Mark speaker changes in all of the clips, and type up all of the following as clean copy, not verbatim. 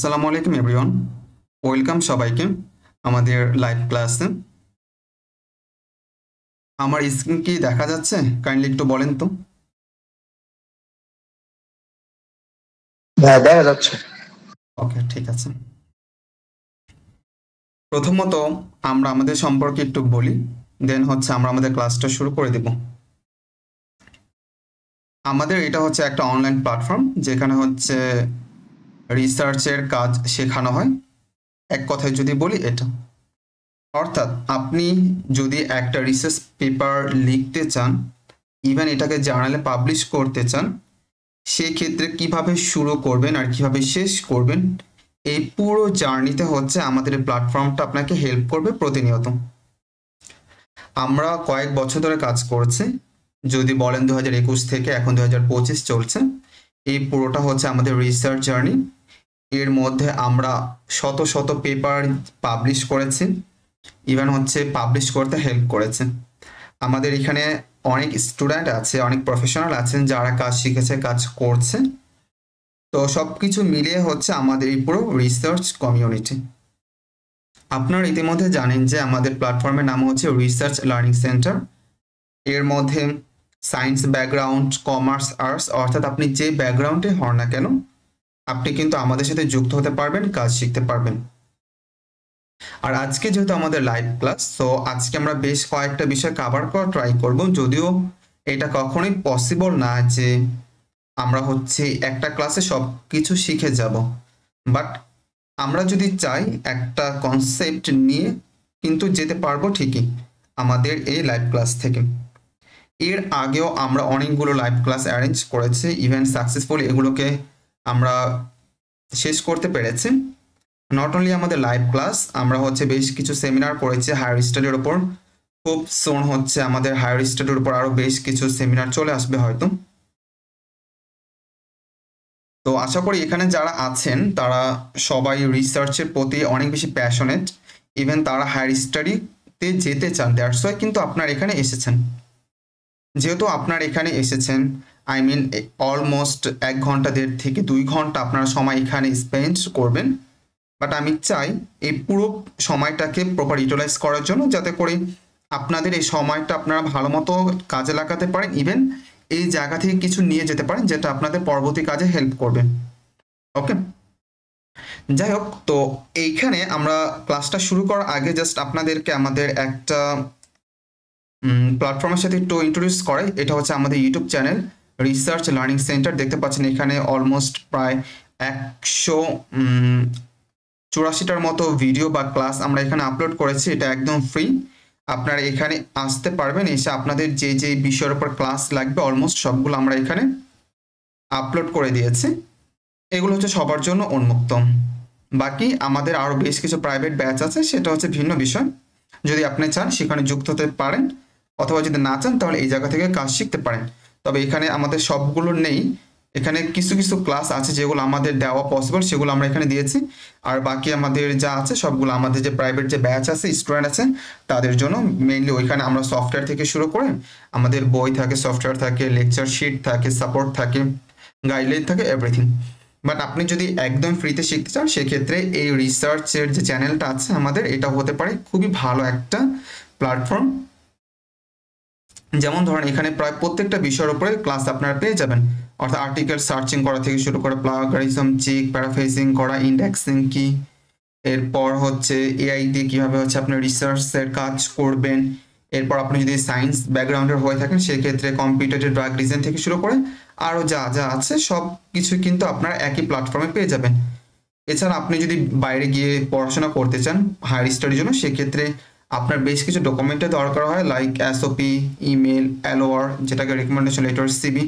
Speaker 1: আসসালামু আলাইকুম everyone, welcome সবাইকে আমাদের লাইভ ক্লাসে। আমার স্ক্রিন কি দেখা যাচ্ছে? কাইন্ডলি একটু বলেন তো।
Speaker 2: হ্যাঁ, দেখা যাচ্ছে।
Speaker 1: ওকে, ঠিক আছে। প্রথমত আমরা আমাদের সম্পর্কে একটু বলি, দেন হচ্ছে আমরা আমাদের ক্লাসটা শুরু করে দেব। আমাদের এটা হচ্ছে একটা অনলাইন প্ল্যাটফর্ম যেখানে হচ্ছে রিসার্চের কাজ শেখানো হয়। এক কথায় যদি বলি এটা, অর্থাৎ আপনি যদি একটা রিসার্চ পেপার লিখতে চান, ইভেন এটাকে জার্নালে পাবলিশ করতে চান, সেই ক্ষেত্রে কিভাবে শুরু করবেন আর কিভাবে শেষ করবেন, এই পুরো জার্নিতে হচ্ছে আমাদের এই প্ল্যাটফর্মটা আপনাকে হেল্প করবে প্রতিনিয়ত। আমরা কয়েক বছর ধরে কাজ করছি, যদি বলেন 2021 থেকে এখন 2025 চলছে। এই পুরোটা হচ্ছে আমাদের রিসার্চ জার্নি। এর মধ্যে আমরা শত শত পেপার পাবলিশ করেছি, ইভেন হচ্ছে পাবলিশ করতে হেল্প করেছে। আমাদের এখানে অনেক স্টুডেন্ট আছে, অনেক প্রফেশনাল আছেন যারা কাজ শিখেছে, কাজ করছে। তো সবকিছু মিলিয়ে হচ্ছে আমাদের এই পুরো রিসার্চ কমিউনিটি। আপনারা ইতিমধ্যে জানেন যে আমাদের প্ল্যাটফর্মের নাম হচ্ছে রিসার্চ লার্নিং সেন্টার। এর মধ্যে সায়েন্স ব্যাকগ্রাউন্ড, কমার্স, আর্টস, অর্থাৎ আপনি যে ব্যাকগ্রাউন্ডে হন না কেন, আপনি কিন্তু আমাদের সাথে যুক্ত হতে পারবেন, কাজ শিখতে পারবেন। আর আজকে যেহেতু আমাদের লাইভ ক্লাস, তো আজকে আমরা বেশ কয়েকটা বিষয় কভার করা ট্রাই করব, যদিও এটা কখনোই পসিবল না যে আমরা হচ্ছে একটা ক্লাসে সব কিছু শিখে যাব, বাট আমরা যদি চাই একটা কনসেপ্ট নিয়ে কিন্তু যেতে পারবো ঠিকই আমাদের এই লাইভ ক্লাস থেকে। এর আগেও আমরা অনেকগুলো লাইভ ক্লাস অ্যারেঞ্জ করেছি, ইভেন সাকসেসফুলি এগুলোকে আমরা শেষ করতে পেরেছি। নট অনলি আমাদের লাইভ ক্লাস, আমরা হচ্ছে বেশ কিছু সেমিনার করেছি হায়ার স্টাডির ওপর। খুব সুন হচ্ছে আমাদের হায়ার স্টাডির উপর আরও বেশ কিছু সেমিনার চলে আসবে হয়তো। তো আশা করি এখানে যারা আছেন তারা সবাই রিসার্চের প্রতি অনেক বেশি প্যাশনেট, ইভেন তারা হায়ার স্টাডিতে যেতে চান। দ্যাটস ওয়াই কিন্তু আপনার এখানে এসেছেন। যেহেতু আপনার এখানে এসেছেন, আই মিন অলমোস্ট 1 ঘন্টা 1.5 থেকে 2 ঘন্টা আপনারা সময় এখানে স্পেন্ড করবেন। বাট আমি চাই এই পুরো সময়টাকে প্রপার ইউটিলাইজ করার জন্য, যাতে করে আপনাদের এই সময়টা আপনারা ভালো মতো কাজে লাগাতে পারেন, ইভেন এই জায়গা থেকে কিছু নিয়ে যেতে পারেন যেটা আপনাদের পরবর্তী কাজে হেল্প করবে। ওকে, যাই হোক, তো এইখানে আমরা ক্লাসটা শুরু করার আগে জাস্ট আপনাদেরকে আমাদের একটা প্ল্যাটফর্মের সাথে একটু ইন্ট্রোডিউস করে। এটা হচ্ছে আমাদের YouTube channel research learning centre. দেখতে পাচ্ছেন এখানে অলমোস্ট প্রায় 184টার মতো ভিডিও বা ক্লাস আমরা এখানে আপলোড করেছি। এটা একদম ফ্রি, আপনারা এখানে আসতে পারবেন, এসে আপনাদের যে যে বিষয়ের উপর ক্লাস লাগবে অলমোস্ট সবগুলো আমরা এখানে আপলোড করে দিয়েছি। এগুলো হচ্ছে সবার জন্য উন্মুক্ত। বাকি আমাদের আরও বেশ কিছু প্রাইভেট ব্যাচ আছে, সেটা হচ্ছে ভিন্ন বিষয়। যদি আপনি চান সেখানে যুক্ত হতে পারেন, অথবা যদি না চান তাহলে এই জায়গা থেকে কাজ শিখতে পারেন। তবে এখানে আমাদের সবগুলো নেই, এখানে কিছু কিছু ক্লাস আছে যেগুলো আমাদের দেওয়া পসিবল, সেগুলো আমরা এখানে দিয়েছি। আর বাকি আমাদের যা আছে সবগুলো আমাদের যে প্রাইভেট যে ব্যাচ আছে, স্টুডেন্ট আছে তাদের জন্য মেইনলি। ওইখানে আমরা সফটওয়্যার থেকে শুরু করে আমাদের বই থাকে, সফটওয়্যার থাকে, লেকচার শিট থাকে, সাপোর্ট থাকে, গাইডলাইন থাকে, এভরিথিং। বাট আপনি যদি একদম ফ্রিতে শিখতে চান, সেক্ষেত্রে এই রিসার্চের যে চ্যানেলটা আছে আমাদের, এটা হতে পারে খুবই ভালো একটা প্ল্যাটফর্ম। যেমন ধরেন এখানে প্রায় প্রত্যেকটা বিষয়ের উপরে ক্লাস আপনারা পেয়ে যাবেন, অর্থাৎ আর্টিকেল সার্চিং করা থেকে শুরু করে প্লাগারিজম চেক, প্যারাফ্রেজিং করা, ইন্ডেক্সিং কি, এরপর হচ্ছে এআই দিয়ে কীভাবে হচ্ছে আপনি রিসার্চের কাজ করবেন। এরপর আপনি যদি সায়েন্স ব্যাকগ্রাউন্ডের হয়ে থাকেন সেক্ষেত্রে কম্পিউটারের ড্রাগ ডিজাইন থেকে শুরু করে আরও যা যা আছে সব কিছু কিন্তু আপনারা একই প্ল্যাটফর্মে পেয়ে যাবেন। এছাড়া আপনি যদি বাইরে গিয়ে পড়াশোনা করতে চান হায়ার স্টাডির জন্য, সেক্ষেত্রে আপনার বেশ কিছু ডকুমেন্টের দরকার হয়, লাইক এসওপি, ইমেল, এলওআর, যেটাকে রিকমেন্ডেশন লেটার, সিবি।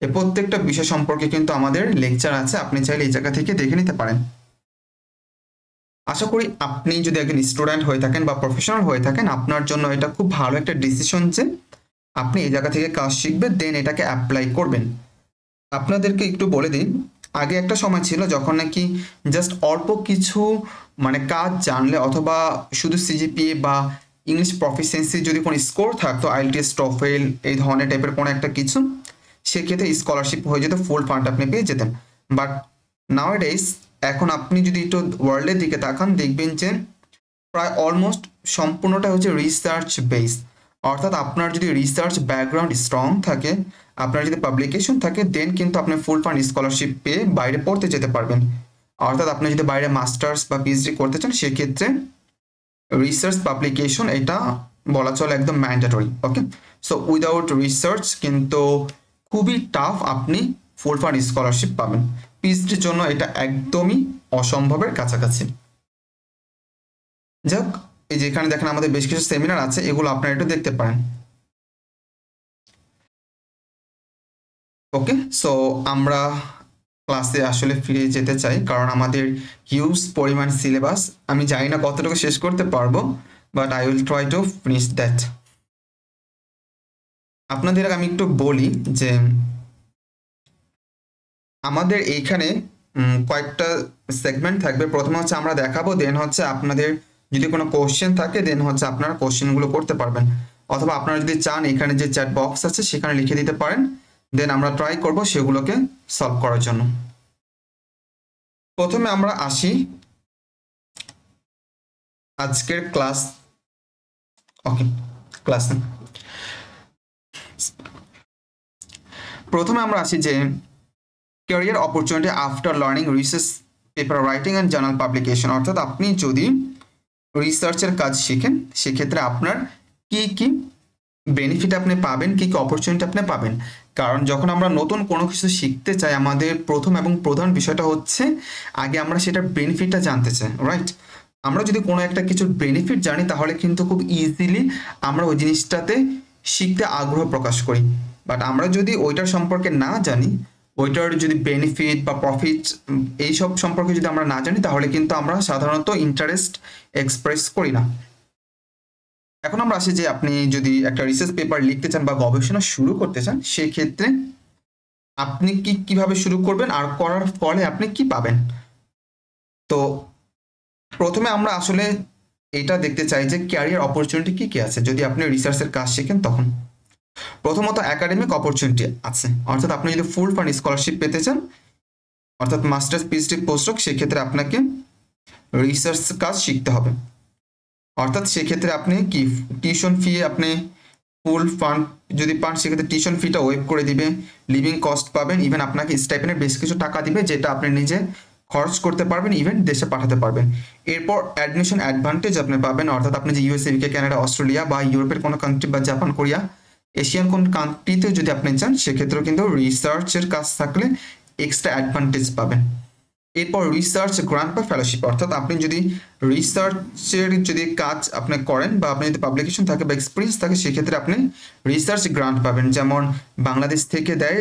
Speaker 1: এই প্রত্যেকটা বিষয় সম্পর্কে কিন্তু আমাদের লেকচার আছে, আপনি চাইলে এই জায়গা থেকে দেখে নিতে পারেন। আশা করি আপনি যদি একজন স্টুডেন্ট হয়ে থাকেন বা প্রফেশনাল হয়ে থাকেন, আপনার জন্য এটা খুব ভালো একটা ডিসিশন যে আপনি এই জায়গা থেকে কাজ শিখবেন, দেন এটাকে অ্যাপ্লাই করবেন। আপনাদেরকে একটু বলে দিই, আগে একটা সময় ছিল যখন নাকি জাস্ট অল্প কিছু মানে কাজ জানলে, অথবা শুধু সিজিপিএ বা ইংলিশ প্রফিসিয়েন্সি যদি কোনো স্কোর থাকতো, আইএলটিএস, টফেল, এই ধরনের টাইপের কোনো একটা কিছু, সেক্ষেত্রে স্কলারশিপ হয়ে যেত, ফুল ফান্ড আপনি পেয়ে যেতেন। বাট নাওয়াডেজ এখন আপনি যদি একটু ওয়ার্ল্ডের দিকে তাকান দেখবেন যে প্রায় অলমোস্ট সম্পূর্ণটা হচ্ছে রিসার্চ বেস, অর্থাৎ আপনার যদি রিসার্চ ব্যাকগ্রাউন্ড স্ট্রং থাকে, আপনার যদি পাবলিকেশন থাকে, দেন কিন্তু আপনি ফুল ফান্ড স্কলারশিপ পেয়ে বাইরে পড়তে যেতে পারবেন। অর্থাৎ আপনি যদি বাইরে মাস্টার্স বা পিএইচডি করতে চান সেক্ষেত্রে রিসার্চ পাবলিকেশন এটা বলা চলে একদম ম্যান্ডেটরি। ওকে, সো উইদাউট রিসার্চ কিন্তু খুবই টাফ আপনি ফুল ফান্ড স্কলারশিপ পাবেন। পিএইচডির জন্য এটা একদমই অসম্ভবের কাছাকাছি। যাক, এই যে এখানে দেখেন আমাদের বেশ কিছু সেমিনার আছে, এগুলো আপনারা একটু দেখতে পারেন। ওকে, সো আমরা ক্লাসে আসলে ফিরে যেতে চাই, কারণ আমাদের হিউজ পরিমাণ সিলেবাস, আমি জানি না কতটুকু শেষ করতে পারবো, but I will try to finish that. আপনাদের আমি একটু বলি যে আমাদের এইখানে কয়েকটা সেগমেন্ট থাকবে। প্রথমে হচ্ছে আমরা দেখাবো, দেন হচ্ছে আপনাদের যদি কোনো কোশ্চেন থাকে দেন হচ্ছে আপনারা কোশ্চেনগুলো করতে পারবেন, অথবা আপনারা যদি চান এখানে যে চ্যাট বক্স আছে সেখানে লিখে দিতে পারেন, দেন আমরা ট্রাই করব সেগুলোকে সলভ করার জন্য। প্রথমে আমরা আসি আজকের ক্লাস। ওকে, ক্লাসে প্রথমে আমরা আসি যে career opportunity after learning research paper writing and journal publication, অর্থাৎ আপনি যদি রিসার্চের কাজ শিখেন সেক্ষেত্রে আপনার কি কি বেনিফিট আপনি পাবেন, কি কি অপরচুনিটি আপনি পাবেন। কারণ যখন আমরা নতুন কোনো কিছু শিখতে চাই আমাদের প্রথম এবং প্রধান বিষয়টা হচ্ছে আগে আমরা সেটার বেনিফিটটা জানতে চাই, রাইট? আমরা যদি কোনো একটা কিছুর বেনিফিট জানি তাহলে কিন্তু খুব ইজিলি আমরা ওই জিনিসটাতে শিখতে আগ্রহ প্রকাশ করি। বাট আমরা যদি ওইটার সম্পর্কে না জানি, ওইটার যদি বেনিফিট বা প্রফিট এইসব সম্পর্কে যদি আমরা না জানি তাহলে কিন্তু আমরা সাধারণত ইন্টারেস্ট এক্সপ্রেস করি না। এখন আমরা আসি যে আপনি যদি একটা রিসার্চ পেপার লিখতে চান বা গবেষণা শুরু করতে চান সেই ক্ষেত্রে আপনি কিভাবে শুরু করবেন আর করার ফলে আপনি কি পাবেন। তো প্রথমে আমরা আসলে এটা দেখতে চাই যে ক্যারিয়ার অপরচুনিটি কি কি আছে যদি আপনি রিসার্চের কাজ শিখেন তখন। প্রথমত একাডেমিক অপরচুনিটি আছে, অর্থাৎ আপনি যদি ফুল ফান্ড স্কলারশিপ পেতে চান অর্থাৎ মাস্টার্স পিএইচডি পোস্টডক সেক্ষেত্রে আপনাকে রিসার্চ কাজ শিখতে হবে। অর্থাৎ সেক্ষেত্রে আপনি কি টিউশন ফি আপনি ফুল ফান্ড যদি পান সেক্ষেত্রে টিউশন ফিটা ওয়েভ করে দিবে, লিভিং কস্ট পাবেন, ইভেন আপনাকে স্টাইপেন্ডের বেশ কিছু টাকা দিবে যেটা আপনি নিজে খরচ করতে পারবেন, ইভেন দেশে পাঠাতে পারবেন। এরপর অ্যাডমিশন অ্যাডভান্টেজ আপনি পাবেন, অর্থাৎ আপনি যে ইউএসএ, ইউকে, কানাডা, অস্ট্রেলিয়া বা ইউরোপের কোনো কান্ট্রি বা জাপান, কোরিয়া, এশিয়ান কোন কান্ট্রিতে যদি আপনি চান সেক্ষেত্রেও কিন্তু রিসার্চের কাজ থাকলে এক্সট্রা অ্যাডভান্টেজ পাবেন। এরপর রিসার্চ গ্রান্ট বা ফেলোশিপ, অর্থাৎ আপনি যদি রিসার্চের যদি কাজ আপনি করেন বা আপনি যদি পাবলিকেশন থাকে বা এক্সপিরিয়েন্স থাকে সেক্ষেত্রে আপনি রিসার্চ গ্রান্ট পাবেন। যেমন বাংলাদেশ থেকে দেয়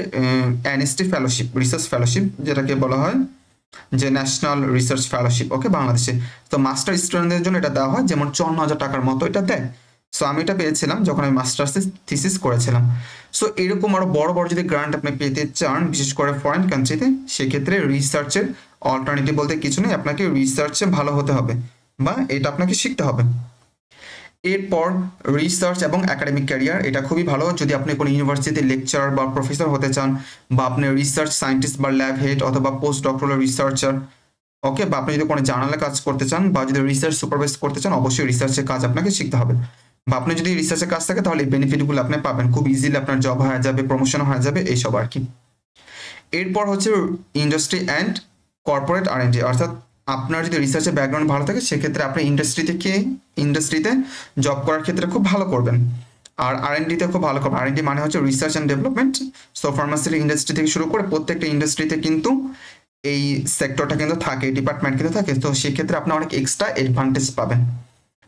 Speaker 1: এনএসটি ফেলোশিপ, রিসার্চ ফেলোশিপ যেটাকে বলা হয় যে ন্যাশনাল রিসার্চ ফেলোশিপ। ওকে, বাংলাদেশে তো মাস্টার স্টুডেন্টদের জন্য এটা দেওয়া হয়, যেমন 54,000 টাকার মতো এটা দেয়। সো আমি এটা পেয়েছিলাম যখন আমি মাস্টার্সে থিসিস করেছিলাম। সো এরকম আরো বড় বড় যদি গ্রান্ট আপনি পেতে চান বিশেষ করে ফরেন কান্ট্রিতে সেক্ষেত্রে রিসার্চের অল্টারনেটিভ বলতে কিছু নেই, আপনাকে রিসার্চে ভালো হতে হবে বা এটা আপনাকে শিখতে হবে। এরপর রিসার্চ এবং একাডেমিক ক্যারিয়ার, এটা খুবই ভালো যদি আপনি কোনো ইউনিভার্সিটিতে লেকচারার বা প্রফেসর হতে চান বা আপনি রিসার্চ সায়েন্টিস্ট বা ল্যাব হেড অথবা পোস্ট ডক্টরাল রিসার্চার। ওকে, বা আপনি যদি কোনো জার্নালে কাজ করতে চান বা যদি রিসার্চ সুপারভাইজ করতে চান অবশ্যই রিসার্চের কাজ আপনাকে শিখতে হবে। বা আপনি যদি রিসার্চের কাজ থাকে তাহলে এই বেনিফিটগুলো আপনি পাবেন, খুব ইজিলি আপনার জব হয়ে যাবে, প্রমোশন হয়ে যাবে, এইসব আর কি। এরপর হচ্ছে ইন্ডাস্ট্রি অ্যান্ড কর্পোরেট আর&ডি, অর্থাৎ আপনার যদি রিসার্চের ব্যাকগ্রাউন্ড ভালো থাকে সেক্ষেত্রে আপনি ইন্ডাস্ট্রিতে জব করার ক্ষেত্রে খুব ভালো করবেন আর আর&ডিতে খুব ভালো করবেন। আর&ডি মানে হচ্ছে research and development. So pharmaceutical industry থেকে শুরু করে প্রত্যেকটা ইন্ডাস্ট্রিতে কিন্তু এই সেক্টরটা কিন্তু থাকে, ডিপার্টমেন্ট কিন্তু থাকে। তো সেক্ষেত্রে আপনি অনেক এক্সট্রা অ্যাডভান্টেজ পাবেন,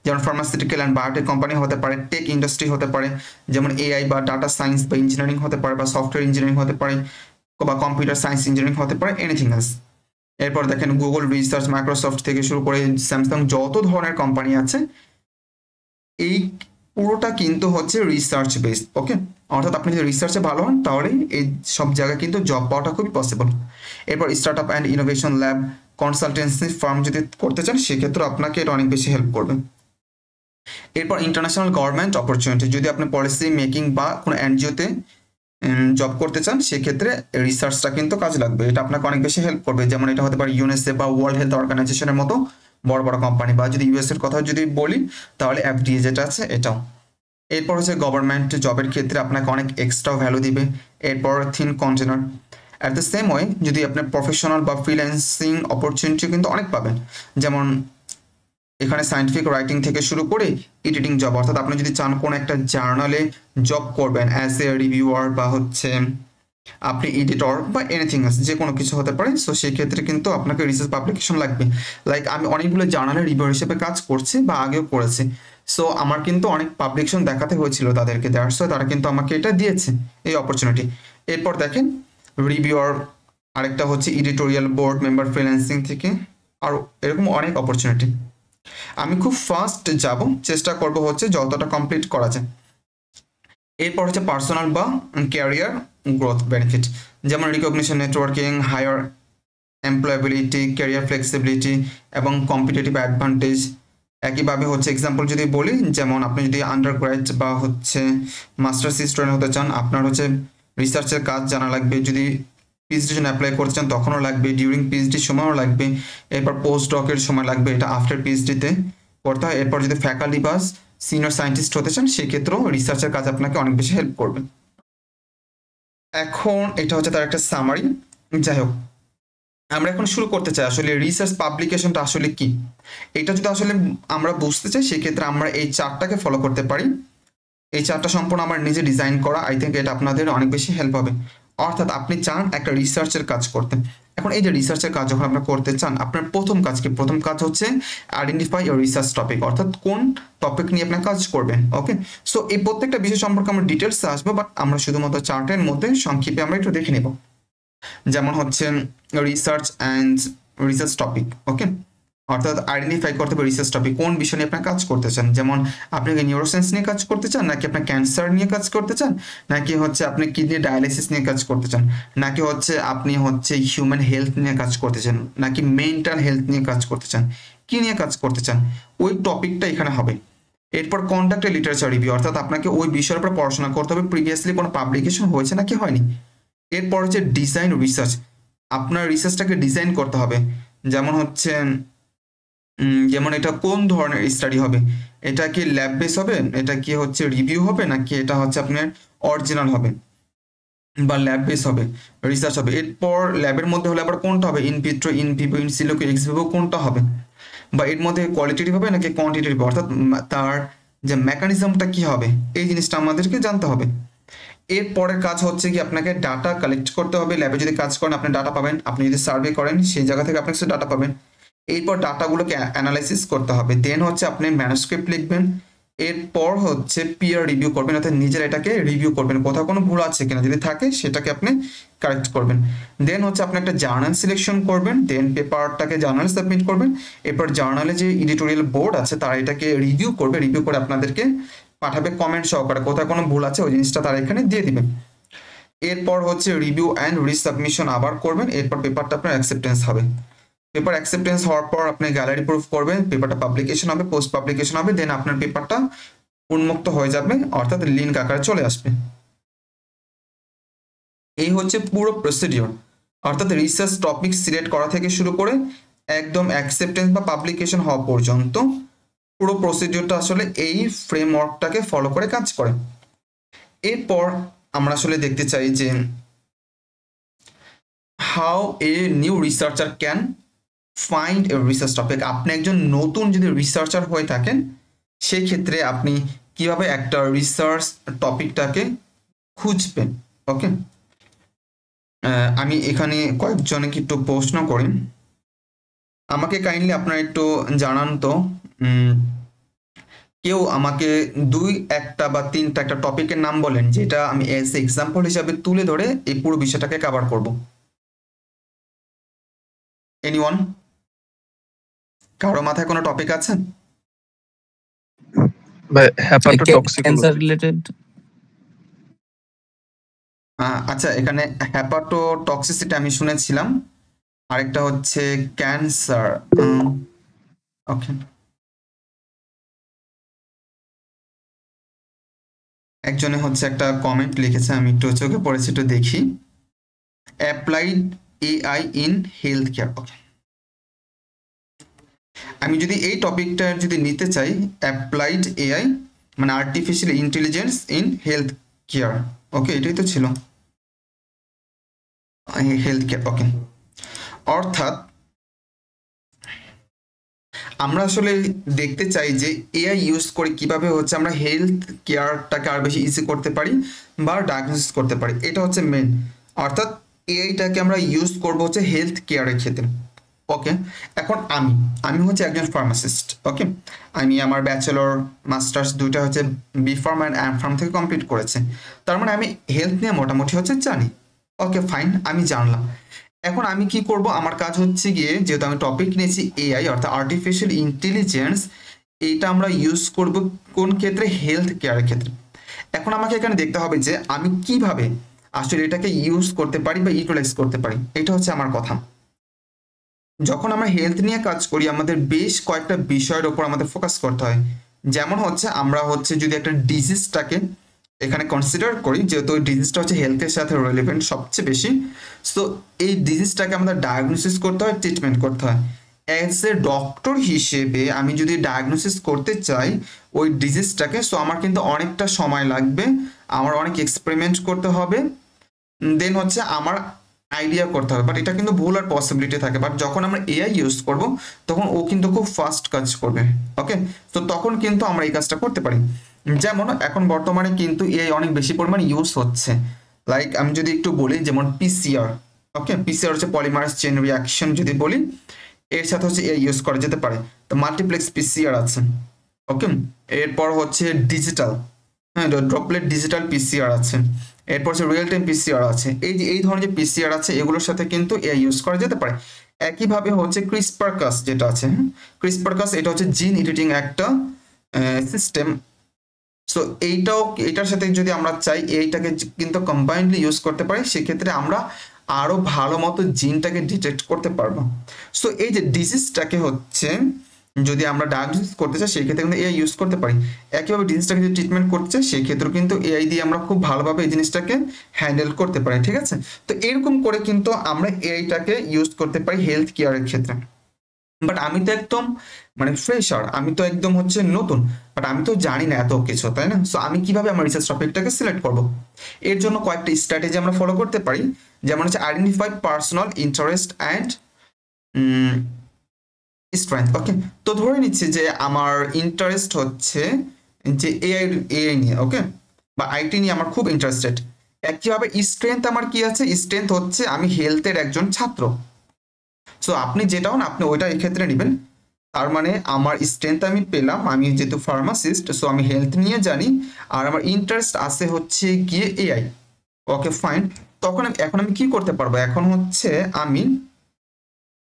Speaker 1: যেমন ফার্মাসিউটিক্যাল অ্যান্ড বায়োটেক কোম্পানি হতে পারে, টেক ইন্ডাস্ট্রি হতে পারে যেমন এআই বা ডাটা সায়েন্স বা ইঞ্জিনিয়ারিং হতে পারে বা সফটওয়্যার ইঞ্জিনিয়ারিং হতে পারে বা কম্পিউটার সায়েন্স ইঞ্জিনিয়ারিং হতে পারে, এনিথিং এলস। এরপর দেখেন গুগল রিসার্চ, মাইক্রোসফট থেকে শুরু করে স্যামসাং, যত ধরনের কোম্পানি আছে এই পুরোটা কিন্তু হচ্ছে রিসার্চ বেসড। ওকে, অর্থাৎ আপনি যদি রিসার্চে ভালো হন তাহলে এই সব জায়গায় কিন্তু জব পাওয়াটা খুবই পসিবল। এরপর startup and innovation lab, consultancy firm যদি করতে চান সেক্ষেত্রে আপনাকে এটা অনেক বেশি হেল্প করবে। এরপর ইন্টারন্যাশনাল গভর্নমেন্ট অপরচুনিটি, যদি আপনি পলিসি মেকিং বা কোনো এনজিওতে জব করতে চান সেক্ষেত্রে রিসার্চটা কিন্তু কাজে লাগবে। এটা আপনাকে অনেক বেশি হেল্প করবে। যেমন এটা হতে পারে ইউএনএসএ বা ওয়ার্ল্ড হেলথ অর্গানাইজেশনের মতো বড় বড় কোম্পানি, বা যদি ইউএস এর কথা যদি বলি তাহলে এফডিএ যেটা আছে এটাও। এরপর হচ্ছে গভর্নমেন্ট জবের ক্ষেত্রে আপনাকে অনেক এক্সট্রা ভ্যালু দিবে। এরপর thin container. At the same way যদি আপনি প্রফেশনাল বা ফ্রিল্যান্সিং অপরচুনিটি কিন্তু অনেক পাবেন। যেমন এখানে সায়েন্টিফিক রাইটিং থেকে শুরু করে এডিটিং জব, অর্থাৎ আপনি যদি চান কোনো একটা জার্নালে জব করবেন অ্যাজ এ রিভিউয়ার বা হচ্ছে আপনি এডিটর বা এনিথিং আছে, যে কোনো কিছু হতে পারে। সো সেই ক্ষেত্রে কিন্তু আপনাকে রিসার্চ পাবলিকেশন লাগবে। লাইক আমি অনেকগুলো জার্নালের রিভিউয়ার হিসেবে কাজ করছি বা আগেও করেছি। সো আমার কিন্তু অনেক পাবলিকেশন দেখাতে হয়েছিল তাদেরকে, দেওয়ার সো তারা কিন্তু আমাকে এটা দিয়েছে এই অপরচুনিটি। এরপর দেখেন রিভিউয়ার, আরেকটা হচ্ছে এডিটোরিয়াল বোর্ড মেম্বার ফ্রিল্যান্সিং থেকে, আর এরকম অনেক অপরচুনিটি। আমি খুব ফাস্ট যাব, চেষ্টা করব হচ্ছে যতটা কমপ্লিট করা যায়। এরপর হচ্ছে পার্সোনাল বা ক্যারিয়ার গ্রোথ বেনিফিট, যেমন recognition, networking, higher employability, career flexibility এবং কম্পিটিটিভ অ্যাডভান্টেজ। একইভাবে হচ্ছে এক্সাম্পল যদি বলি, যেমন আপনি যদি আন্ডার গ্র্যাড বা হচ্ছে মাস্টার্স স্টুডেন্ট হতে চান, আপনার হচ্ছে রিসার্চের কাজ জানা লাগবে। যদি পিএইচডির জন্য অ্যাপ্লাই করতে চান তখনও লাগবে, ডিউরিং পিএইচডির সময়ও লাগবে, এরপর পোস্ট ডকের সময় লাগবে, এটা আফটার পিএইচডিতে করতে হয়। এরপর যদি ফ্যাকাল্টি বা সিনিয়র সায়েন্টিস্ট হতে চান সেক্ষেত্রেও রিসার্চের কাজ আপনাকে অনেক বেশি হেল্প করবে। এখন এটা হচ্ছে তার একটা সামারি। যাই হোক, আমরা এখন শুরু করতে চাই আসলে রিসার্চ পাবলিকেশনটা আসলে কি। এটা যদি আসলে আমরা বুঝতে চাই সেক্ষেত্রে আমরা এই চার্টটাকে ফলো করতে পারি। এই চার্টটা সম্পূর্ণ আমার নিজে ডিজাইন করা, আই থিঙ্ক এটা আপনাদের অনেক বেশি হেল্প হবে। অর্থাৎ আপনি চান একটা রিসার্চের কাজ করতে। এখন এই যে রিসার্চের কাজ যখন আপনার করতে চান, আপনার প্রথম কাজ কি? প্রথম কাজ হচ্ছে আইডেন্টিফাই ইউর রিসার্চ টপিক, অর্থাৎ কোন টপিক নিয়ে আপনার কাজ করবেন। ওকে, সো এই প্রত্যেকটা বিষয় সম্পর্কে আমরা ডিটেলসে আসবো, বাট আমরা শুধুমাত্র চার্টের মধ্যে সংক্ষেপে আমরা একটু দেখে নেব। যেমন হচ্ছে রিসার্চ অ্যান্ড রিসার্চ টপিক। ওকে, অর্থাৎ আইডেন্টিফাই করতে হবে রিসার্চ টপিক কোন বিষয় নিয়ে আপনার কাজ করতে চান। যেমন আপনি কি নিউরোসায়েন্স নিয়ে কাজ করতে চান, নাকি আপনার ক্যান্সার নিয়ে কাজ করতে চান, নাকি হচ্ছে আপনি কিডনি ডায়ালিসিস নিয়ে কাজ করতে চান, নাকি হচ্ছে আপনি হচ্ছে হিউম্যান হেলথ নিয়ে কাজ করতে চান, নাকি মেন্টাল হেলথ নিয়ে কাজ করতে চান, কি নিয়ে কাজ করতে চান, ওই টপিকটা এখানে হবে। এরপর কন্ডাক্ট এ লিটারেচার রিভিউ, অর্থাৎ আপনাকে ওই বিষয়ের উপর পড়াশোনা করতে হবে, প্রিভিয়াসলি কোনো পাবলিকেশন হয়েছে নাকি হয়নি। এরপর হচ্ছে ডিজাইন রিসার্চ, আপনার রিসার্চটাকে ডিজাইন করতে হবে। যেমন হচ্ছে যেমন এটা কোন ধরনের স্টাডি হবে, এটা কি ল্যাব বেস হবে, এটা কি হচ্ছে রিভিউ হবে, নাকি এটা হচ্ছে আপনার অরিজিনাল হবে বা ল্যাব বেস হবে, রিসার্চ হবে। এরপর ল্যাবের মধ্যে হলে আবার কোনটা হবে, in vitro, in Vivo, in silico, x Vivo, কোনটা হবে, বা এর মধ্যে কোয়ালিটেটিভ হবে নাকি কোয়ান্টিটেটিভ, অর্থাৎ তার যে মেকানিজমটা কি হবে, এই জিনিসটা আমাদেরকে জানতে হবে। এর পরের কাজ হচ্ছে কি আপনাকে ডাটা কালেক্ট করতে হবে। ল্যাবে যদি কাজ করেন আপনি ডাটা পাবেন, আপনি যদি সার্ভে করেন সেই জায়গা থেকে আপনি কিছু ডাটা পাবেন। এরপর ডাটাগুলোকে অ্যানালাইসিস করতে হবে, দেন হচ্ছে আপনি ম্যানুস্ক্রিপ্ট লিখবেন। এরপর হচ্ছে পিয়ার রিভিউ করবেন, অর্থাৎ নিজের এটাকে রিভিউ করবেন, কোথাও কোনো ভুল আছে কিনা, যদি থাকে সেটাকে আপনি কারেক্ট করবেন। দেন হচ্ছে আপনি একটা জার্নাল সিলেকশন করবেন, দেন পেপারটাকে জার্নাল সাবমিট করবেন। এরপর জার্নালে যে এডিটোরিয়াল বোর্ড আছে তারা এটাকে রিভিউ করবে, রিভিউ করে আপনাদেরকে পাঠাবে কমেন্ট সহকারে, কোথায় কোনো ভুল আছে ওই জিনিসটা তারা এখানে দিয়ে দিবে। এরপর হচ্ছে রিভিউ অ্যান্ড রিসাবমিশন আবার করবেন, এরপর পেপারটা আপনার অ্যাকসেপ্টেন্স হবে। পেপার অ্যাকসেপ্টেন্স হওয়ার পর আপনি গ্যালারি প্রুফ করবেন, পেপারটা পাবলিকেশন হবে, পোস্ট পাবলিকেশন হবে, দেন আপনার পেপারটা উন্মুক্ত হয়ে যাবে, অর্থাৎ লিঙ্ক আকারে চলে আসবে। এই হচ্ছে পুরো প্রসিডিওর, অর্থাৎ রিসার্চ টপিক সিলেক্ট করা থেকে শুরু করে একদম অ্যাকসেপ্টেন্স বা পাবলিকেশন হওয়া পর্যন্ত পুরো প্রসিডিওরটা আসলে এই ফ্রেমওয়ার্কটাকে ফলো করে কাজ করে। এরপর আমরা আসলে দেখতে চাই যে how a new researcher can find a research topic. আপনি একজন নতুন যদি রিসার্চার হয়ে থাকেন সেক্ষেত্রে আপনি কিভাবে একটা রিসার্চ টপিকটাকে খুঁজবেন। ওকে, আমি এখানে কয়েকজনকে একটু প্রশ্ন করি, আমাকে কাইন্ডলি আপনারা একটু জানান তো। কেউ আমাকে একটা বা তিনটা একটা টপিকের নাম বলেন যেটা আমি এজ এক্সাম্পল হিসাবে তুলে ধরে এই পুরো বিষয়টাকে কভার করব। এনিওয়ান, কারো মাথায় কোনো টপিক আছে?
Speaker 2: Cancer related.
Speaker 1: আচ্ছা, এখানে হ্যাপাটোটক্সিসিটি আমি শুনেছিলাম, আরেকটা হচ্ছে ক্যান্সার। ওকে, একজনে হচ্ছে একটা কমেন্ট লিখেছে, আমি একটু চোখে পড়েছি, একটু দেখি। Applied AI in health care. Okay, আমি যদি এই টপিকটা যদি নিতে চাই, অ্যাপ্লাইড এআই মানে artificial intelligence in health care. Okay, এটাই তো ছিল হেলথ কেয়ার। ওকে, অর্থাৎ আমরা আসলে দেখতে চাই যে এআই ইউজ করে কিভাবে হচ্ছে আমরা হেলথ কেয়ারটাকে আর বেশি ইজি করতে পারি বা ডায়াগনোসিস করতে পারি, এটা হচ্ছে মেন। অর্থাৎ এআইটাকে আমরা ইউজ করবো হচ্ছে হেলথ কেয়ারের ক্ষেত্রে। ওকে, এখন আমি হচ্ছে একজন ফার্মাসিস্ট। ওকে, আমি আমার ব্যাচেলর মাস্টার্স দুইটা হচ্ছে B Pharm and M Pharm থেকে কমপ্লিট করেছে। তার মানে আমি হেলথ নিয়ে মোটামুটি হচ্ছে জানি। ওকে ফাইন, আমি জানলাম। এখন আমি কি করব, আমার কাজ হচ্ছে গিয়ে, যেহেতু আমি টপিক নিয়েছি এআই অর্থাৎ আর্টিফিশিয়াল ইন্টেলিজেন্স, এইটা আমরা ইউজ করব কোন ক্ষেত্রে, হেলথ কেয়ারের ক্ষেত্রে। এখন আমাকে এখানে দেখতে হবে যে আমি কিভাবে আসলে এটাকে ইউজ করতে পারি বা ইউটিলাইজ করতে পারি, এটা হচ্ছে আমার কথা। যখন আমরা হেলথ নিয়ে কাজ করি আমাদের বেশ কয়েকটা বিষয়ের ওপর আমাদের ফোকাস করতে হয়। যেমন হচ্ছে আমরা হচ্ছে যদি একটা ডিজিজটাকে এখানে কনসিডার করি, যেহেতু ওই ডিজিজটা হচ্ছে হেলথের সাথে রিলেভেন্ট সবচেয়ে বেশি, সো এই ডিজিজটাকে আমাদের ডায়াগনোসিস করতে হয়, ট্রিটমেন্ট করতে হয়। অ্যাজ এ ডক্টর হিসেবে আমি যদি ডায়াগনোসিস করতে চাই ওই ডিজিজটাকে, সো আমার কিন্তু অনেকটা সময় লাগবে, আমার অনেক এক্সপেরিমেন্ট করতে হবে, দেন হচ্ছে আমার আইডিয়া করতে হবে। বাট এটা কিন্তু ভুল আর পসিবিলিটি থাকে। বাট যখন আমরা এআই ইউজ করব তখন ও কিন্তু খুব ফাস্ট কাজ করবে। ওকে, তো তখন কিন্তু আমরা এই কাজটা করতে পারি। যেমন এখন বর্তমানে কিন্তু এআই অনেক বেশি পরিমাণ ইউজ হচ্ছে। লাইক আমি যদি একটু বলি, যেমন পিসিআর। ওকে, পিসিআর হচ্ছে পলিমারাস চেইন রিয়াকশন যদি বলি, এর সাথে হচ্ছে এআই ইউজ করা যেতে পারে। তো মাল্টিপ্লেক্স পিসিআর আছে। ওকে, এরপর হচ্ছে ডিজিটাল, হ্যাঁ, ড্রপলেট ডিজিটাল পিসিআর আছে। এরপর হচ্ছে রিয়েল টাইম পিসিআর আছে। এই যে এই ধরনের যে পিসিআর আছে এগুলোর সাথে কিন্তু এআই ইউজ করা যেতে পারে। একইভাবে হচ্ছে ক্রিসপার-কাস যেটা আছে, ক্রিসপার-কাস এটা হচ্ছে জিন এডিটিং একটা সিস্টেম। সো এটার সাথে যদি আমরা চাই এইটাকে কিন্তু কম্বাইন্ডলি ইউজ করতে পারি, সেক্ষেত্রে আমরা আরো ভালো মতো জিনটাকে ডিটেক্ট করতে পারবো। সো এই যে ডিজিজটাকে হচ্ছে যদি আমরা ডায়াগনোসিস করতে চাই সেই ক্ষেত্রে কিন্তু এআই ইউজ করতে পারি। একইভাবে ডিজিজটাকে যদি ট্রিটমেন্ট করতে চাই সেই ক্ষেত্রেও কিন্তু এআই দিয়ে আমরা খুব ভালোভাবে এই জিনিসটাকে হ্যান্ডেল করতে পারি। ঠিক আছে, তো এরকম করে কিন্তু আমরা এআইটাকে ইউজ করতে পারি হেলথ কেয়ারের ক্ষেত্রে। বাট আমি তো একদম মানে ফ্রেশার, আমি তো একদম হচ্ছে নতুন, বাট আমি তো জানি না এত কিছু, তাই না? সো আমি কিভাবে আমার রিসার্চ টপিকটাকে সিলেক্ট করব? এর জন্য কয়েকটা স্ট্র্যাটেজি আমরা ফলো করতে পারি। যেমন হচ্ছে identify personal interest and strength. Okay, তো ধরে নিচ্ছি যে আমার ইন্টারেস্ট হচ্ছে যে এআই নিয়ে, ওকে, বা আইটি নিয়ে আমার খুব ইন্টারেস্টেড। একইভাবে স্ট্রেংথ আমার কি আছে, স্ট্রেংথ হচ্ছে আমি হেলথের একজন ছাত্র। সো আপনি যেটা হন আপনি ওইটা এক্ষেত্রে নেবেন। তার মানে আমার স্ট্রেংথ আমি পেলাম, আমি যেহেতু ফার্মাসিস্ট, সো আমি হেলথ নিয়ে জানি, আর আমার ইন্টারেস্ট আছে হচ্ছে গিয়ে এআই। ওকে ফাইন, তখন এখন আমি কি করতে পারবো, এখন হচ্ছে আমি